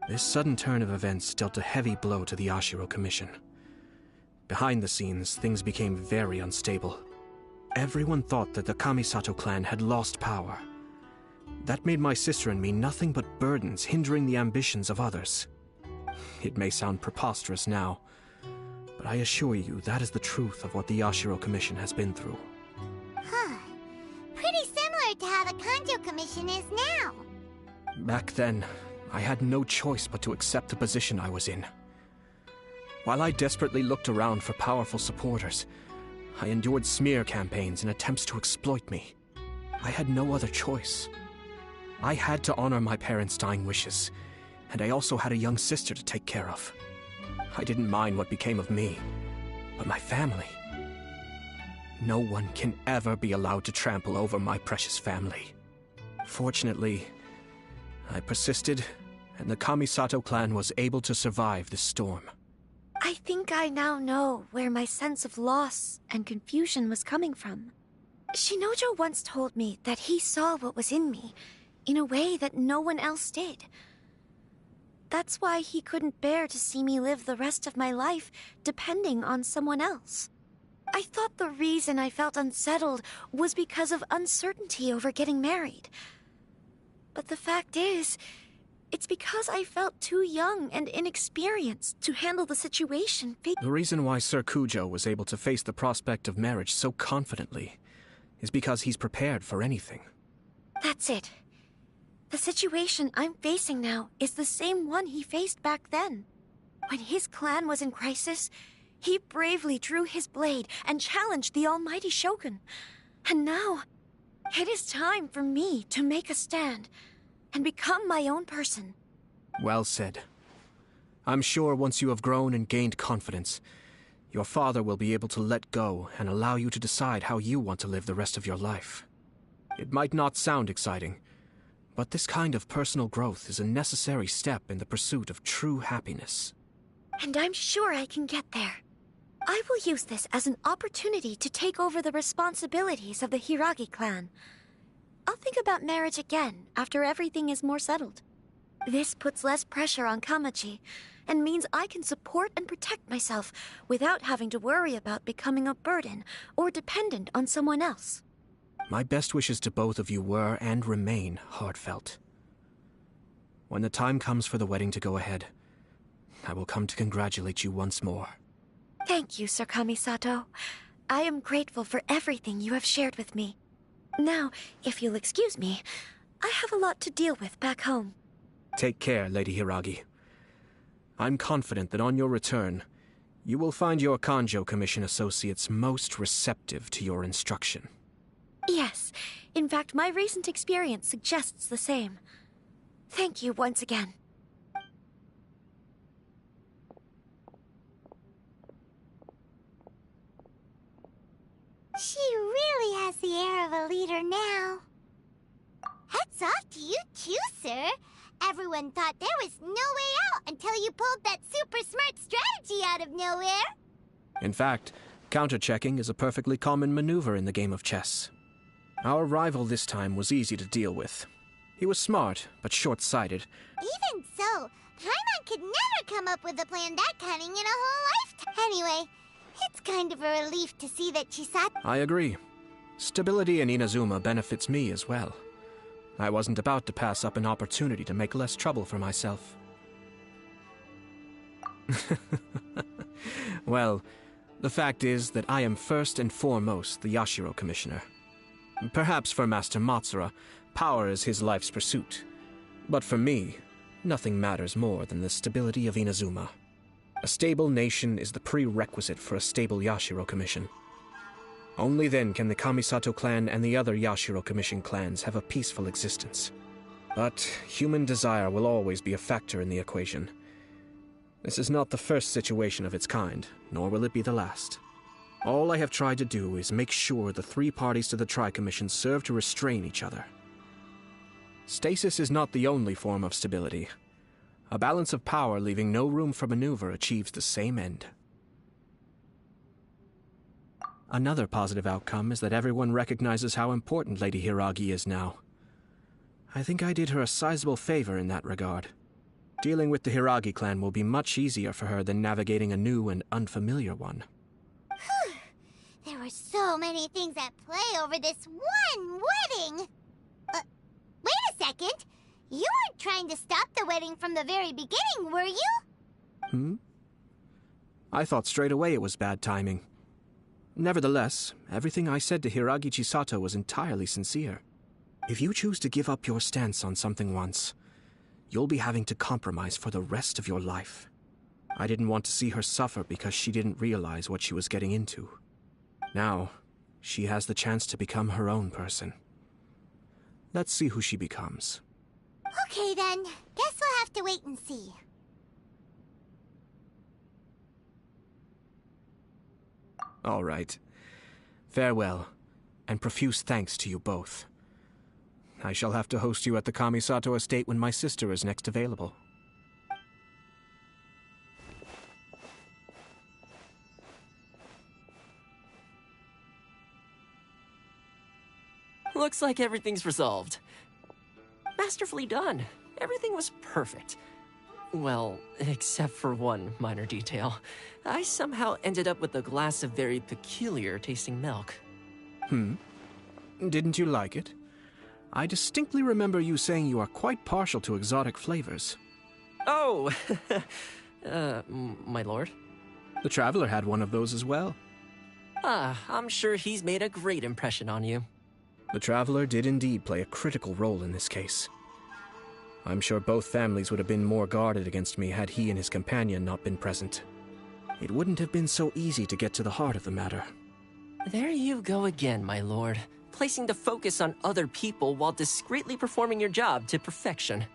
This sudden turn of events dealt a heavy blow to the Yashiro Commission. Behind the scenes, things became very unstable. Everyone thought that the Kamisato clan had lost power. That made my sister and me nothing but burdens hindering the ambitions of others. It may sound preposterous now, but I assure you that is the truth of what the Yashiro Commission has been through. Huh. Pretty similar to how the Kanjo Commission is now. Back then, I had no choice but to accept the position I was in. While I desperately looked around for powerful supporters, I endured smear campaigns and attempts to exploit me. I had no other choice. I had to honor my parents' dying wishes, and I also had a young sister to take care of. I didn't mind what became of me, but my family. No one can ever be allowed to trample over my precious family. Fortunately, I persisted, and the Kamisato clan was able to survive this storm. I think I now know where my sense of loss and confusion was coming from. Shinojo once told me that he saw what was in me in a way that no one else did. That's why he couldn't bear to see me live the rest of my life depending on someone else. I thought the reason I felt unsettled was because of uncertainty over getting married. But the fact is, it's because I felt too young and inexperienced to handle the situation. The reason why Sir Kujo was able to face the prospect of marriage so confidently is because he's prepared for anything. That's it. The situation I'm facing now is the same one he faced back then. When his clan was in crisis, he bravely drew his blade and challenged the Almighty Shogun. And now, it is time for me to make a stand and become my own person. Well said. I'm sure once you have grown and gained confidence, your father will be able to let go and allow you to decide how you want to live the rest of your life. It might not sound exciting, but this kind of personal growth is a necessary step in the pursuit of true happiness. And I'm sure I can get there. I will use this as an opportunity to take over the responsibilities of the Hiragi clan. I'll think about marriage again after everything is more settled. This puts less pressure on Kamaji, and means I can support and protect myself without having to worry about becoming a burden or dependent on someone else. My best wishes to both of you were and remain heartfelt. When the time comes for the wedding to go ahead, I will come to congratulate you once more. Thank you, Sir Kamisato. I am grateful for everything you have shared with me. Now, if you'll excuse me, I have a lot to deal with back home. Take care, Lady Hiragi. I'm confident that on your return, you will find your Kanjo Commission associates most receptive to your instruction. Yes, in fact, my recent experience suggests the same. Thank you once again. She really has the air of a leader now. Hats off to you too, sir. Everyone thought there was no way out until you pulled that super smart strategy out of nowhere. In fact, counter-checking is a perfectly common maneuver in the game of chess. Our rival this time was easy to deal with. He was smart, but short-sighted. Even so, Paimon could never come up with a plan that cunning in a whole lifetime. Anyway, it's kind of a relief to see that Chisato... I agree. Stability in Inazuma benefits me as well. I wasn't about to pass up an opportunity to make less trouble for myself. Well, the fact is that I am first and foremost the Yashiro Commissioner. Perhaps for Master Matsura, power is his life's pursuit. But for me, nothing matters more than the stability of Inazuma. A stable nation is the prerequisite for a stable Yashiro Commission. Only then can the Kamisato clan and the other Yashiro Commission clans have a peaceful existence. But human desire will always be a factor in the equation. This is not the first situation of its kind, nor will it be the last. All I have tried to do is make sure the three parties to the Tri-Commission serve to restrain each other. Stasis is not the only form of stability. A balance of power leaving no room for maneuver achieves the same end. Another positive outcome is that everyone recognizes how important Lady Hiragi is now. I think I did her a sizable favor in that regard. Dealing with the Hiragi clan will be much easier for her than navigating a new and unfamiliar one. There were so many things at play over this one wedding! Wait a second! You weren't trying to stop the wedding from the very beginning, were you? I thought straight away it was bad timing. Nevertheless, everything I said to Hiragi Chisato was entirely sincere. If you choose to give up your stance on something once, you'll be having to compromise for the rest of your life. I didn't want to see her suffer because she didn't realize what she was getting into. Now, she has the chance to become her own person. Let's see who she becomes. Okay then, guess we'll have to wait and see. All right. Farewell, and profuse thanks to you both. I shall have to host you at the Kamisato estate when my sister is next available. Looks like everything's resolved. Masterfully done. Everything was perfect. Well, except for one minor detail. I somehow ended up with a glass of very peculiar tasting milk. Didn't you like it? I distinctly remember you saying you are quite partial to exotic flavors. Oh, my lord? The Traveler had one of those as well. I'm sure he's made a great impression on you. The Traveler did indeed play a critical role in this case. I'm sure both families would have been more guarded against me had he and his companion not been present. It wouldn't have been so easy to get to the heart of the matter. There you go again, my lord. Placing the focus on other people while discreetly performing your job to perfection.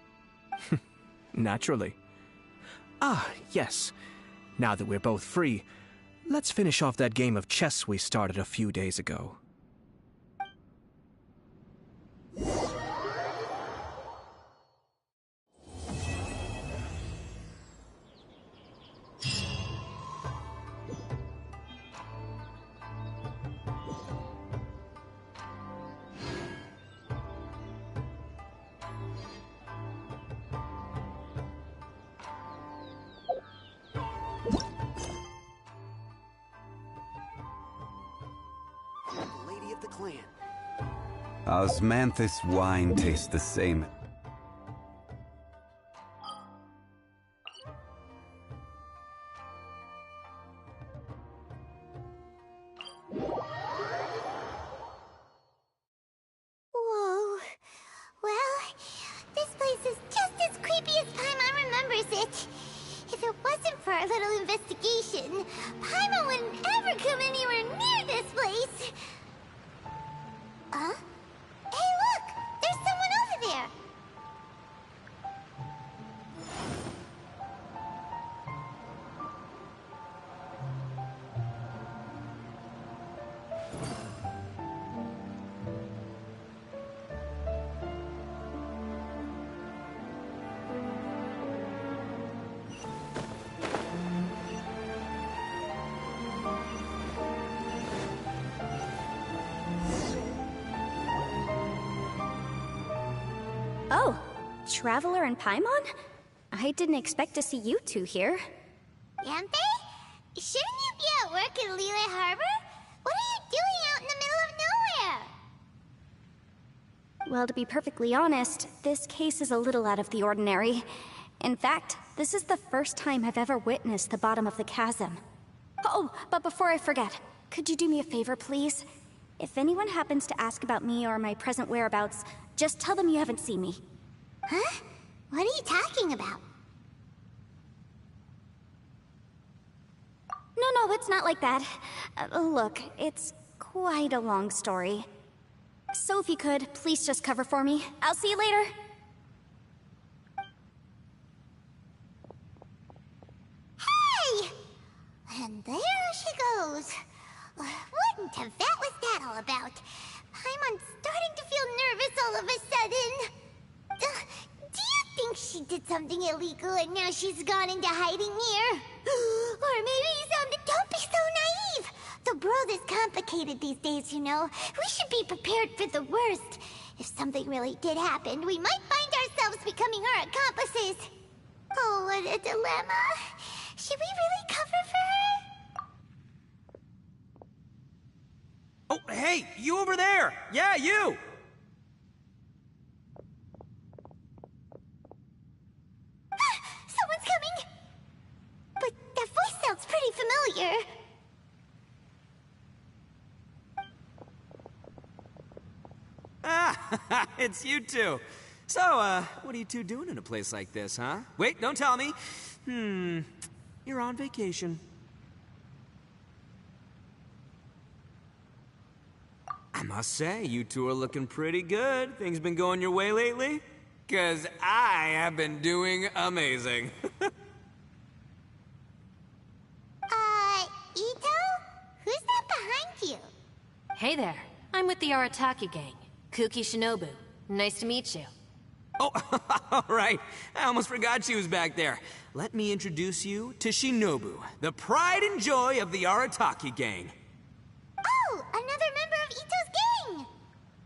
Naturally. Yes. Now that we're both free, let's finish off that game of chess we started a few days ago. Osmanthus wine tastes the same. Whoa. Well, this place is just as creepy as Paimon remembers it. If it wasn't for our little investigation, Paimon wouldn't ever come anywhere near this place. Hey, look! There's someone over there! Traveler and Paimon? I didn't expect to see you two here. Yanfei? Shouldn't you be at work in Liyue Harbor? What are you doing out in the middle of nowhere? Well, to be perfectly honest, this case is a little out of the ordinary. In fact, this is the first time I've ever witnessed the bottom of the chasm. Oh, but before I forget, could you do me a favor, please? If anyone happens to ask about me or my present whereabouts, just tell them you haven't seen me. Huh? What are you talking about? No, it's not like that. Look, it's quite a long story. So if you could, please just cover for me. I'll see you later. Hey! And there she goes. What in Teyvat was that all about? Paimon's starting to feel nervous all of a sudden. Do you think she did something illegal and now she's gone into hiding here? Or maybe don't be so naive. The world is complicated these days, you know. We should be prepared for the worst. If something really did happen, we might find ourselves becoming her accomplices. Oh, what a dilemma. Should we really cover for her? Oh, hey, you over there! Yeah, you! Someone's coming! But that voice sounds pretty familiar. Ah, it's you two. So, what are you two doing in a place like this, huh? Wait, don't tell me. You're on vacation. I must say, you two are looking pretty good. Things been going your way lately? 'Cause I have been doing amazing. Ito? Who's that behind you? Hey there. I'm with the Arataki gang. Kuki Shinobu. Nice to meet you. Oh, all right. I almost forgot she was back there. Let me introduce you to Shinobu, the pride and joy of the Arataki gang. Oh, another member of Ito's gang!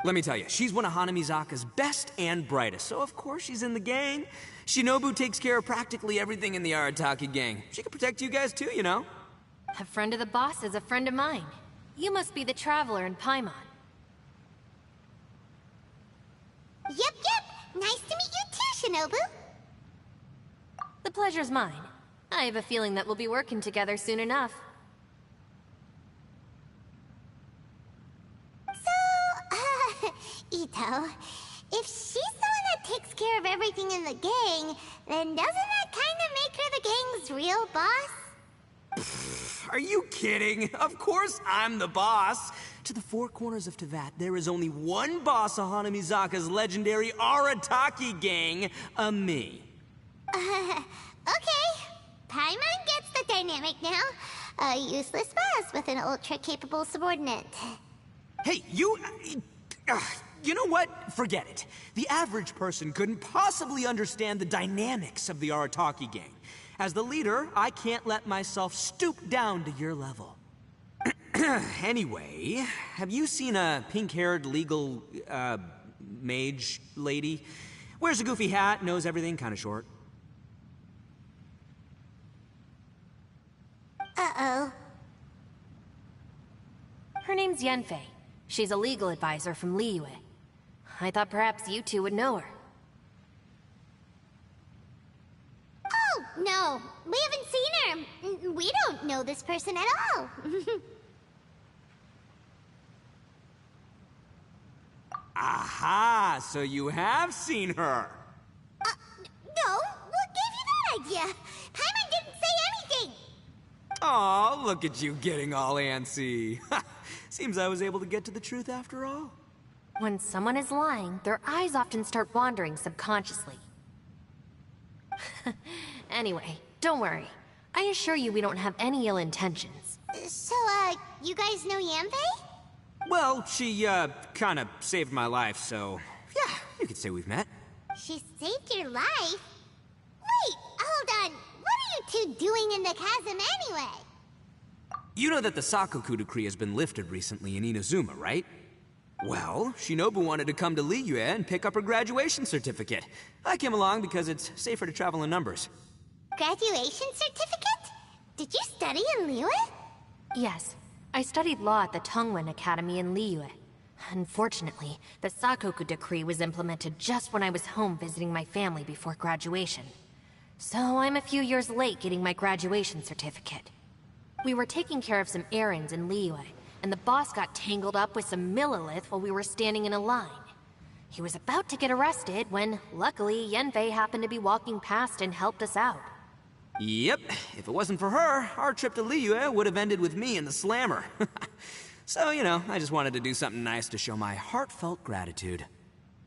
Let me tell you, she's one of Hanamizaka's best and brightest, so of course she's in the gang. Shinobu takes care of practically everything in the Arataki gang. She can protect you guys too, you know? A friend of the boss is a friend of mine. You must be the Traveler in Paimon. Yep. Nice to meet you too, Shinobu. The pleasure's mine. I have a feeling that we'll be working together soon enough. So, Ito, if she's the one that takes care of everything in the gang, then doesn't that kind of make her the gang's real boss? Are you kidding? Of course I'm the boss. To the four corners of Teyvat, there is only one boss of Hanamizaka's legendary Arataki gang, me. Okay. Paimon gets the dynamic now. A useless boss with an ultra-capable subordinate. Hey, you know what? Forget it. The average person couldn't possibly understand the dynamics of the Arataki gang. As the leader, I can't let myself stoop down to your level. Anyway, have you seen a pink-haired legal, mage lady? Wears a goofy hat, knows everything, kinda short. Uh-oh. Her name's Yanfei. She's a legal advisor from Liyue. I thought perhaps you two would know her. Oh, no. We haven't seen her. We don't know this person at all. Aha! So you have seen her! No, what gave you that idea? Paimon didn't say anything! Aw, look at you getting all antsy. Seems I was able to get to the truth after all. When someone is lying, their eyes often start wandering subconsciously. Anyway, don't worry. I assure you we don't have any ill intentions. So, you guys know Yanfei? Well, she, kinda saved my life, so... yeah, you could say we've met. She saved your life? Wait, hold on. What are you two doing in the chasm anyway? You know that the Sakoku decree has been lifted recently in Inazuma, right? Well, Shinobu wanted to come to Liyue and pick up her graduation certificate. I came along because it's safer to travel in numbers. Graduation certificate? Did you study in Liyue? Yes. I studied law at the Tongwen Academy in Liyue. Unfortunately, the Sakoku decree was implemented just when I was home visiting my family before graduation. So I'm a few years late getting my graduation certificate. We were taking care of some errands in Liyue, and the boss got tangled up with some Millilith while we were standing in a line. He was about to get arrested when, luckily, Yanfei happened to be walking past and helped us out. Yep, if it wasn't for her, our trip to Liyue would have ended with me and the Slammer. So, you know, I just wanted to do something nice to show my heartfelt gratitude.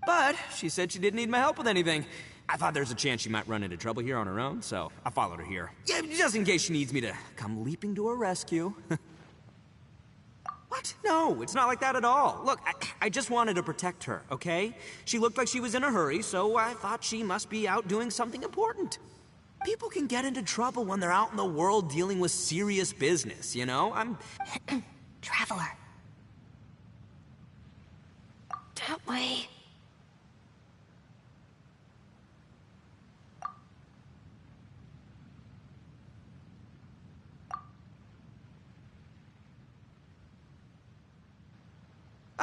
But she said she didn't need my help with anything. I thought there's a chance she might run into trouble here on her own, so I followed her here. Yeah, just in case she needs me to come leaping to her rescue. What? No, it's not like that at all. Look, I just wanted to protect her, okay? She looked like she was in a hurry, so I thought she must be out doing something important. People can get into trouble when they're out in the world dealing with serious business, you know? Traveler. That way.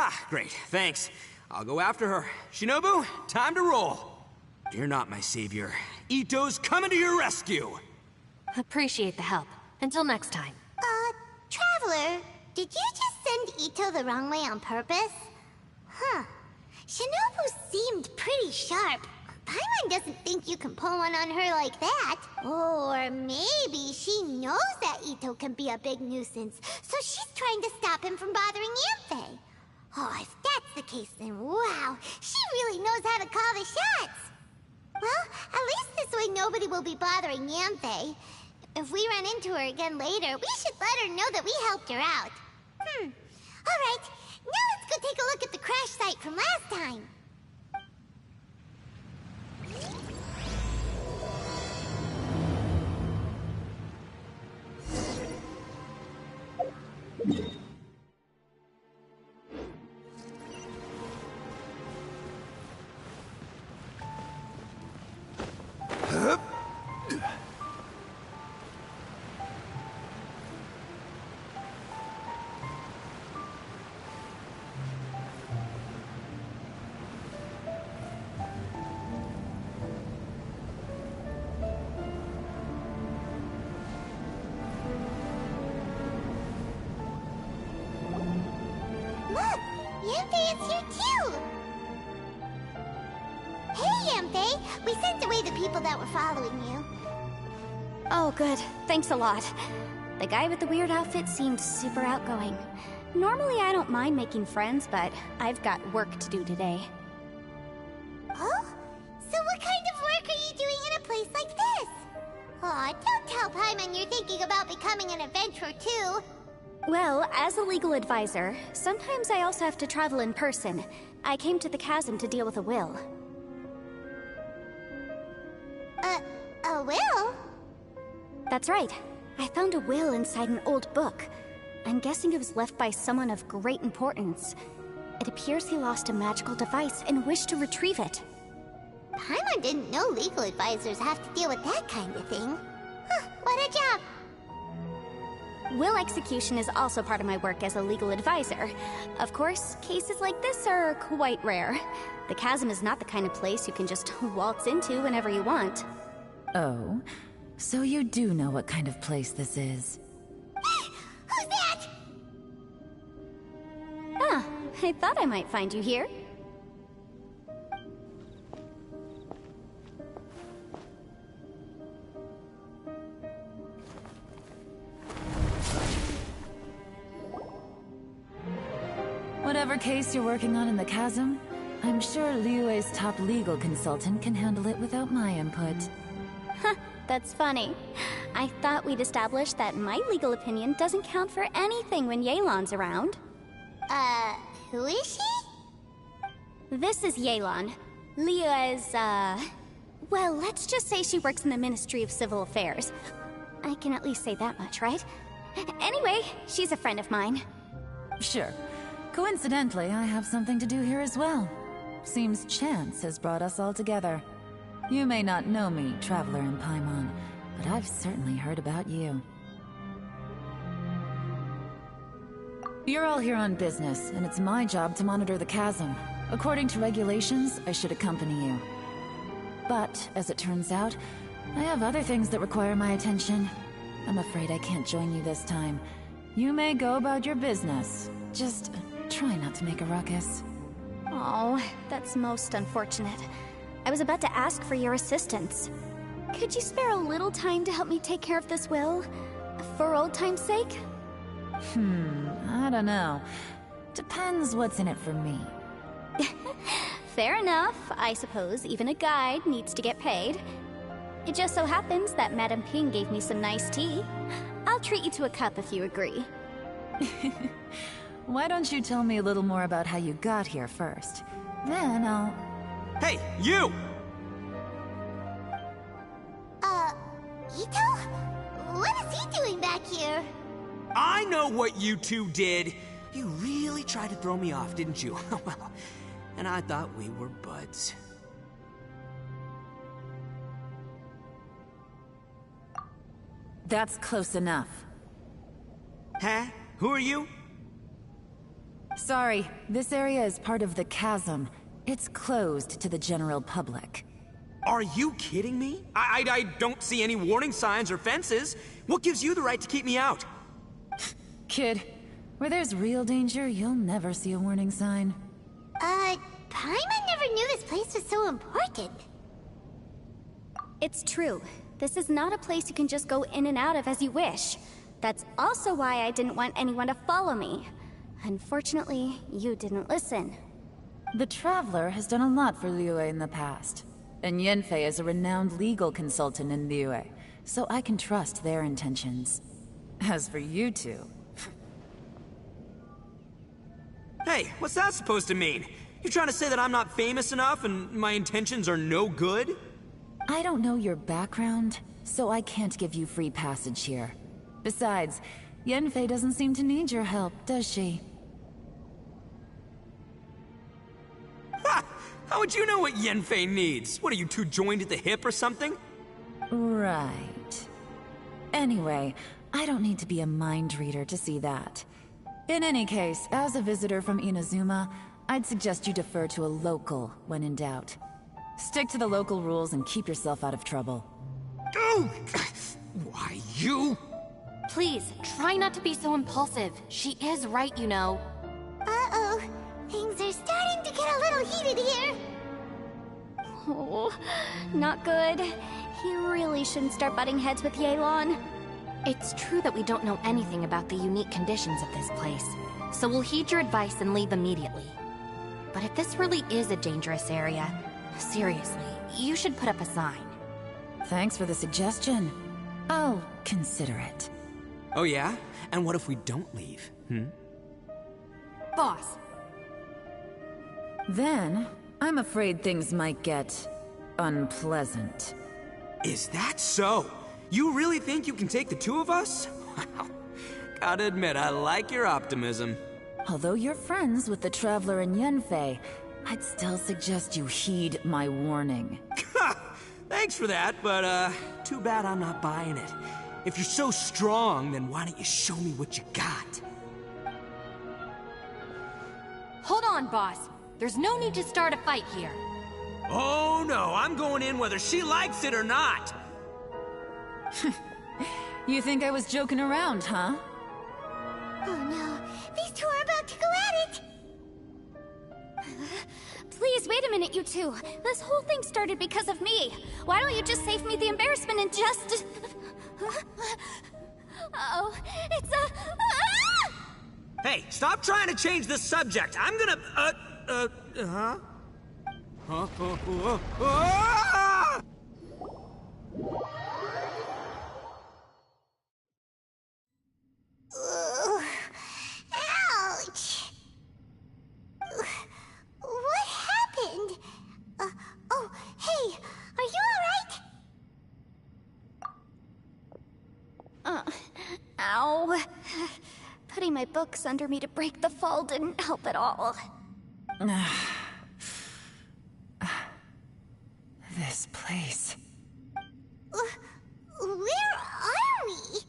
Ah, great, thanks. I'll go after her. Shinobu, time to roll. Fear not, my savior. Ito's coming to your rescue. Appreciate the help. Until next time. Traveler, did you just send Ito the wrong way on purpose? Huh. Shinobu seemed pretty sharp. Paimon doesn't think you can pull one on her like that. Or maybe she knows that Ito can be a big nuisance, so she's trying to stop him from bothering Yanfei. Oh, if that's the case, then wow, she really knows how to call the shots. Well, at least this way nobody will be bothering Yanfei. If we run into her again later, we should let her know that we helped her out. Alright, now let's go take a look at the crash site from last time. Look, Yanfei is here too! Hey, Yanfei! We sent away the people that were following you. Oh, good. Thanks a lot. The guy with the weird outfit seemed super outgoing. Normally I don't mind making friends, but I've got work to do today. Oh? So what kind of work are you doing in a place like this? Aw, don't tell Paimon you're thinking about becoming an adventurer too. Well, as a legal advisor, sometimes I also have to travel in person. I came to the chasm to deal with a will. A will? That's right. I found a will inside an old book. I'm guessing it was left by someone of great importance. It appears he lost a magical device and wished to retrieve it. Paimon didn't know legal advisors have to deal with that kind of thing. Huh, what a job! Will execution is also part of my work as a legal advisor. Of course, cases like this are quite rare. The chasm is not the kind of place you can just waltz into whenever you want. Oh, so you do know what kind of place this is. Who's that? Ah, I thought I might find you here. Whatever case you're working on in the chasm, I'm sure Liyue's top legal consultant can handle it without my input. Huh, that's funny. I thought we'd established that my legal opinion doesn't count for anything when Yelan's around. Who is she? This is Yelan. Liyue's, well, let's just say she works in the Ministry of Civil Affairs. I can at least say that much, right? Anyway, she's a friend of mine. Sure. Coincidentally, I have something to do here as well. Seems chance has brought us all together. You may not know me, Traveler in Paimon, but I've certainly heard about you. You're all here on business, and it's my job to monitor the chasm. According to regulations, I should accompany you. But, as it turns out, I have other things that require my attention. I'm afraid I can't join you this time. You may go about your business. Just try not to make a ruckus. Oh, that's most unfortunate. I was about to ask for your assistance. Could you spare a little time to help me take care of this will? For old time's sake? I don't know. Depends what's in it for me. Fair enough. I suppose even a guide needs to get paid. It just so happens that Madame Ping gave me some nice tea. I'll treat you to a cup if you agree. Why don't you tell me a little more about how you got here first? Then I'll... Hey, you! Ito? What is he doing back here? I know what you two did. You really tried to throw me off, didn't you? Well, and I thought we were buds. That's close enough. Huh? Who are you? Sorry, this area is part of the chasm. It's closed to the general public. Are you kidding me? I don't see any warning signs or fences. What gives you the right to keep me out? Kid, where there's real danger, you'll never see a warning sign. Paimon never knew this place was so important. It's true. This is not a place you can just go in and out of as you wish. That's also why I didn't want anyone to follow me. Unfortunately, you didn't listen. The Traveler has done a lot for Liyue in the past. And Yanfei is a renowned legal consultant in Liyue, so I can trust their intentions. As for you two... Hey, what's that supposed to mean? You trying to say that I'm not famous enough and my intentions are no good? I don't know your background, so I can't give you free passage here. Besides, Yanfei doesn't seem to need your help, does she? Ha! How would you know what Yanfei needs? What, are you two joined at the hip or something? Right. Anyway, I don't need to be a mind reader to see that. In any case, as a visitor from Inazuma, I'd suggest you defer to a local when in doubt. Stick to the local rules and keep yourself out of trouble. Oh! Why, you? Please, try not to be so impulsive. She is right, you know. Uh-oh. Things are starting to get a little heated here. Oh, not good. He really shouldn't start butting heads with Yelan. It's true that we don't know anything about the unique conditions of this place, so we'll heed your advice and leave immediately. But if this really is a dangerous area, seriously, you should put up a sign. Thanks for the suggestion. I'll consider it. Oh yeah? And what if we don't leave? Boss. Then, I'm afraid things might get... unpleasant. Is that so? You really think you can take the two of us? Wow. Gotta admit, I like your optimism. Although you're friends with the Traveler and Yanfei, I'd still suggest you heed my warning. Thanks for that, but too bad I'm not buying it. If you're so strong, then why don't you show me what you got? Hold on, boss. There's no need to start a fight here. Oh no, I'm going in whether she likes it or not. You think I was joking around, huh? Oh no, these two are about to go at it! Please, wait a minute, you two. This whole thing started because of me. Why don't you just save me the embarrassment and just... Oh, it's a... Ah! Hey, stop trying to change the subject. I'm gonna... Ah! Ouch! What happened? Oh, hey, are you alright? Ow. Putting Putting my books under me to break the fall didn't help at all. This place. Where are we?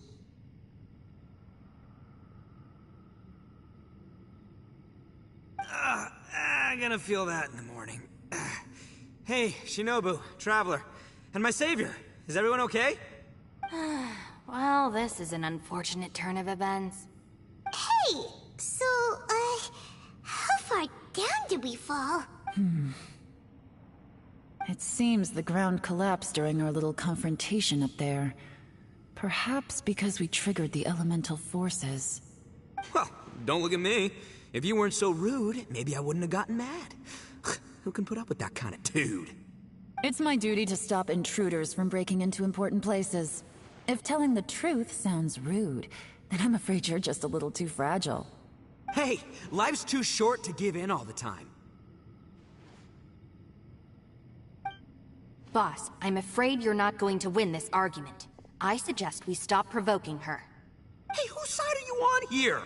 I'm gonna feel that in the morning. Hey, Shinobu, Traveler, and my savior. Is everyone okay? Well, this is an unfortunate turn of events. Hey, so, how far down did we fall? It seems the ground collapsed during our little confrontation up there. Perhaps because we triggered the elemental forces. Well, don't look at me. If you weren't so rude, maybe I wouldn't have gotten mad. Who can put up with that kind of dude? It's my duty to stop intruders from breaking into important places. If telling the truth sounds rude, then I'm afraid you're just a little too fragile. Hey, life's too short to give in all the time. Boss, I'm afraid you're not going to win this argument. I suggest we stop provoking her. Hey, whose side are you on here?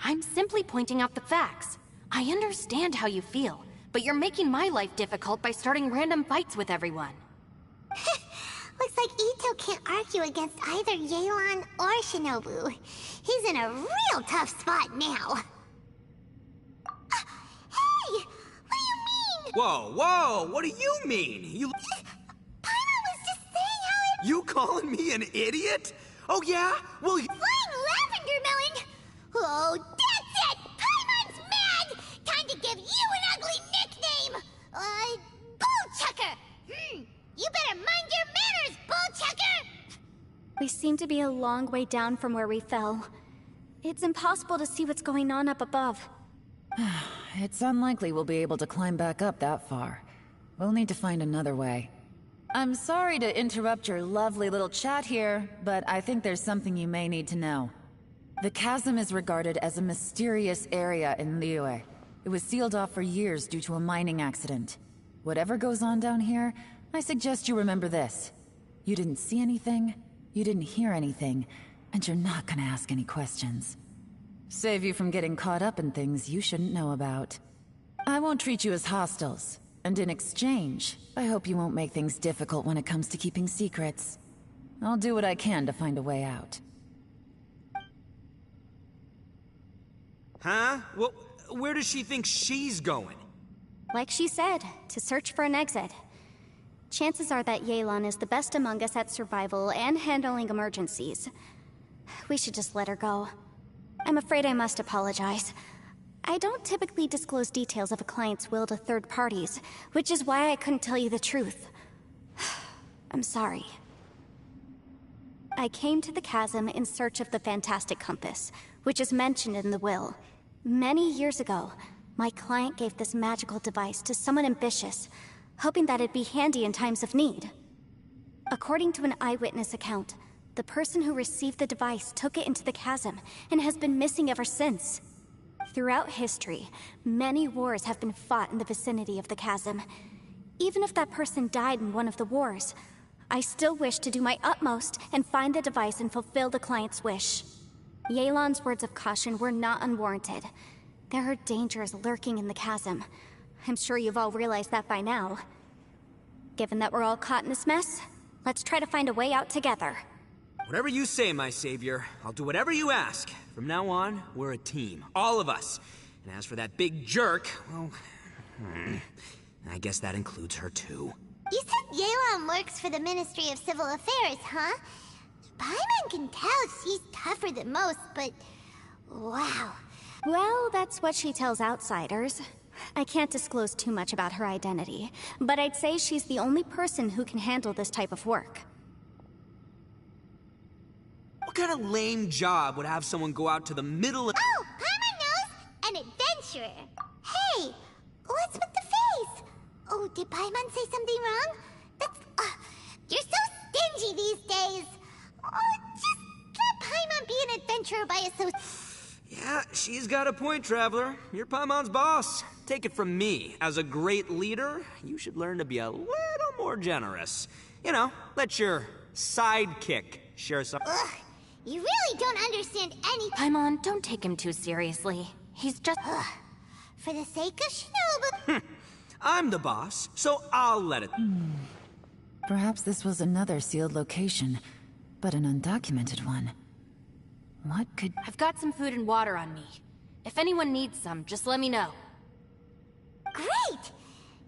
I'm simply pointing out the facts. I understand how you feel, but you're making my life difficult by starting random fights with everyone. Looks like Ito can't argue against either Yelan or Shinobu. He's in a real tough spot now. Hey! What do you mean? Whoa, what do you mean? Paimon was just saying how it... You calling me an idiot? Oh yeah? Well, Flying lavender melon! Oh, that's it! Paimon's mad! Time to give you an ugly nickname! Bullchucker! You better mind your manners, Bullchucker! We seem to be a long way down from where we fell. It's impossible to see what's going on up above. It's unlikely we'll be able to climb back up that far. We'll need to find another way. I'm sorry to interrupt your lovely little chat here, but I think there's something you may need to know. The chasm is regarded as a mysterious area in Liyue. It was sealed off for years due to a mining accident. Whatever goes on down here, I suggest you remember this. You didn't see anything, you didn't hear anything, and you're not gonna ask any questions. Save you from getting caught up in things you shouldn't know about. I won't treat you as hostiles, and in exchange, I hope you won't make things difficult when it comes to keeping secrets. I'll do what I can to find a way out. huh? Well, where does she think she's going? Like she said, to search for an exit. Chances are that Yelan is the best among us at survival and handling emergencies. We should just let her go. I'm afraid I must apologize. I don't typically disclose details of a client's will to third parties, which is why I couldn't tell you the truth. I'm sorry. I came to the chasm in search of the Fantastic Compass, which is mentioned in the will. Many years ago, my client gave this magical device to someone ambitious, hoping that it'd be handy in times of need. According to an eyewitness account, the person who received the device took it into the chasm and has been missing ever since. Throughout history, many wars have been fought in the vicinity of the chasm. Even if that person died in one of the wars, I still wish to do my utmost and find the device and fulfill the client's wish. Yelan's words of caution were not unwarranted. There are dangers lurking in the chasm. I'm sure you've all realized that by now. Given that we're all caught in this mess, let's try to find a way out together. Whatever you say, my savior. I'll do whatever you ask. From now on, we're a team. All of us. And as for that big jerk, well... I guess that includes her too. You said Yelan works for the Ministry of Civil Affairs, huh? Paimon can tell she's tougher than most, but... wow. Well, that's what she tells outsiders. I can't disclose too much about her identity, but I'd say she's the only person who can handle this type of work. What kind of lame job would have someone go out to the middle of... Oh, Paimon knows! An adventurer. Hey, what's with the face? Oh, did Paimon say something wrong? That's... you're so stingy these days. Oh, just let Paimon be an adventurer by association. Yeah, she's got a point, Traveler. You're Paimon's boss. Take it from me. As a great leader, you should learn to be a little more generous. You know, let your sidekick share some... Ugh, You really don't understand anything. Paimon, don't take him too seriously. He's just... For the sake of Shinobu... I'm the boss, so I'll let it... Perhaps this was another sealed location, but an undocumented one. What could... I've got some food and water on me. If anyone needs some, just let me know. Great!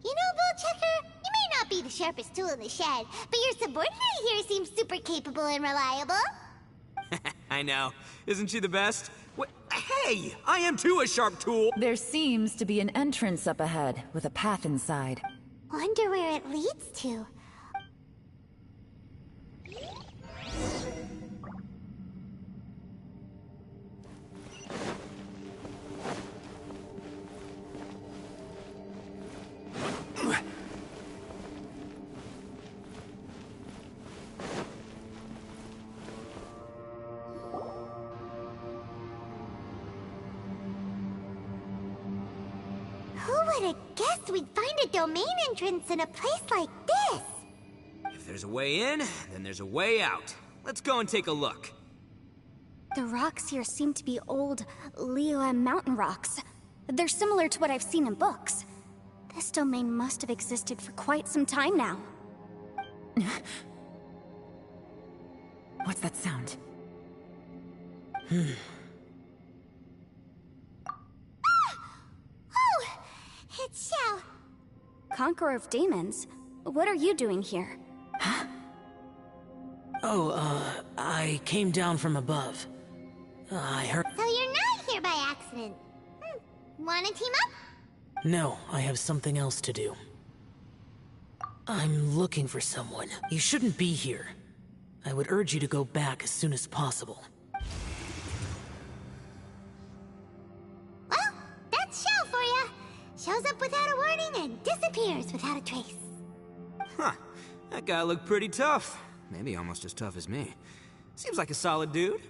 You know, Bullchecker, you may not be the sharpest tool in the shed, but your subordinate here seems super capable and reliable. I know. Isn't she the best? Hey! I am too a sharp tool! There seems to be an entrance up ahead, with a path inside. Wonder where it leads to. Who would have guessed we'd find a domain entrance in a place like this? If there's a way in, then there's a way out. Let's go and take a look. The rocks here seem to be old Liyue mountain rocks. They're similar to what I've seen in books. This domain must have existed for quite some time now. What's that sound? Oh! It's Xiao. Conqueror of Demons, what are you doing here? I came down from above. I heard... So you're not here by accident. Wanna team up? No, I have something else to do. I'm looking for someone. You shouldn't be here. I would urge you to go back as soon as possible. Well, that's Xiao for ya. Shows up without a warning and disappears without a trace. Huh. That guy looked pretty tough. Maybe almost as tough as me. Seems like a solid dude.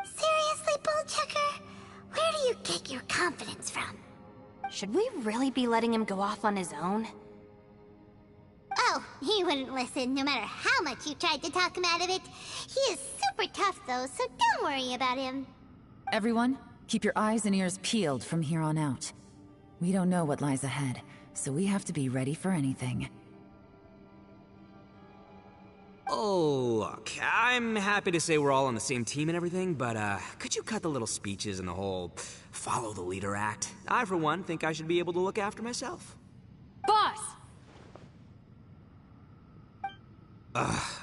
Seriously, Bullchecker? Where do you get your confidence from? Should we really be letting him go off on his own? Oh, he wouldn't listen no matter how much you tried to talk him out of it. He is super tough though, so don't worry about him. Everyone, keep your eyes and ears peeled from here on out. We don't know what lies ahead, so we have to be ready for anything. Oh, look, I'm happy to say we're all on the same team and everything, but, could you cut the little speeches and the whole follow the leader act? I, for one, think I should be able to look after myself. Boss!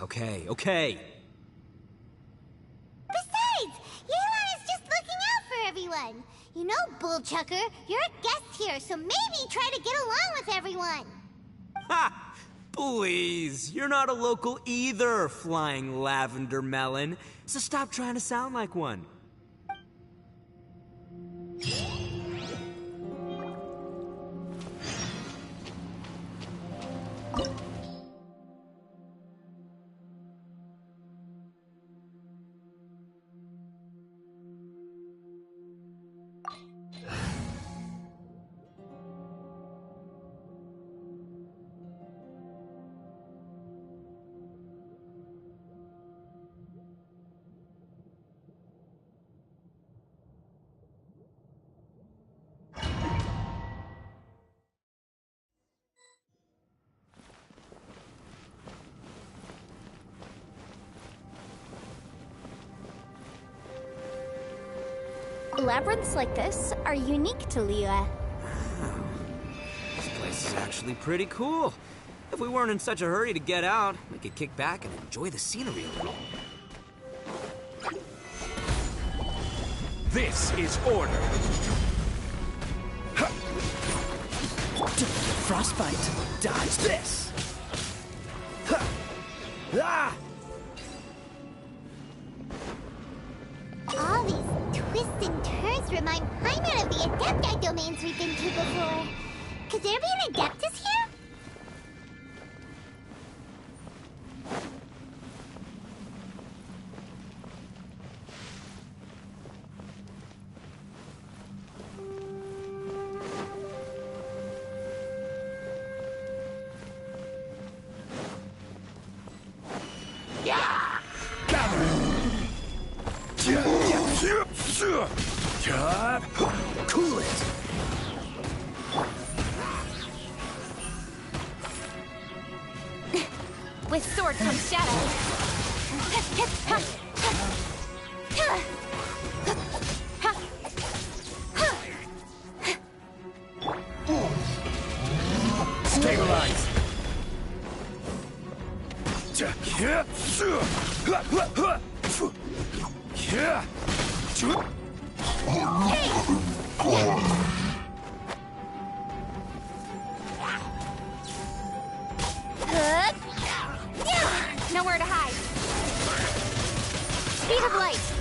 Okay. Besides, Yelan is just looking out for everyone. You know, Bullchucker, you're a guest here, so maybe try to get along with everyone. Ha! Please, you're not a local either, Flying Lavender Melon. So stop trying to sound like one. Labyrinths like this are unique to Liyue. This place is actually pretty cool. If we weren't in such a hurry to get out, we could kick back and enjoy the scenery a little. This is order. Frostbite. Dodge this. Ah! All these twists and turns remind Paimon of the Adepti domains we've been to before. Could there be an Adeptus here? Cool it. With sword comes shadow. Stabilize. Nowhere to hide. Speed of light.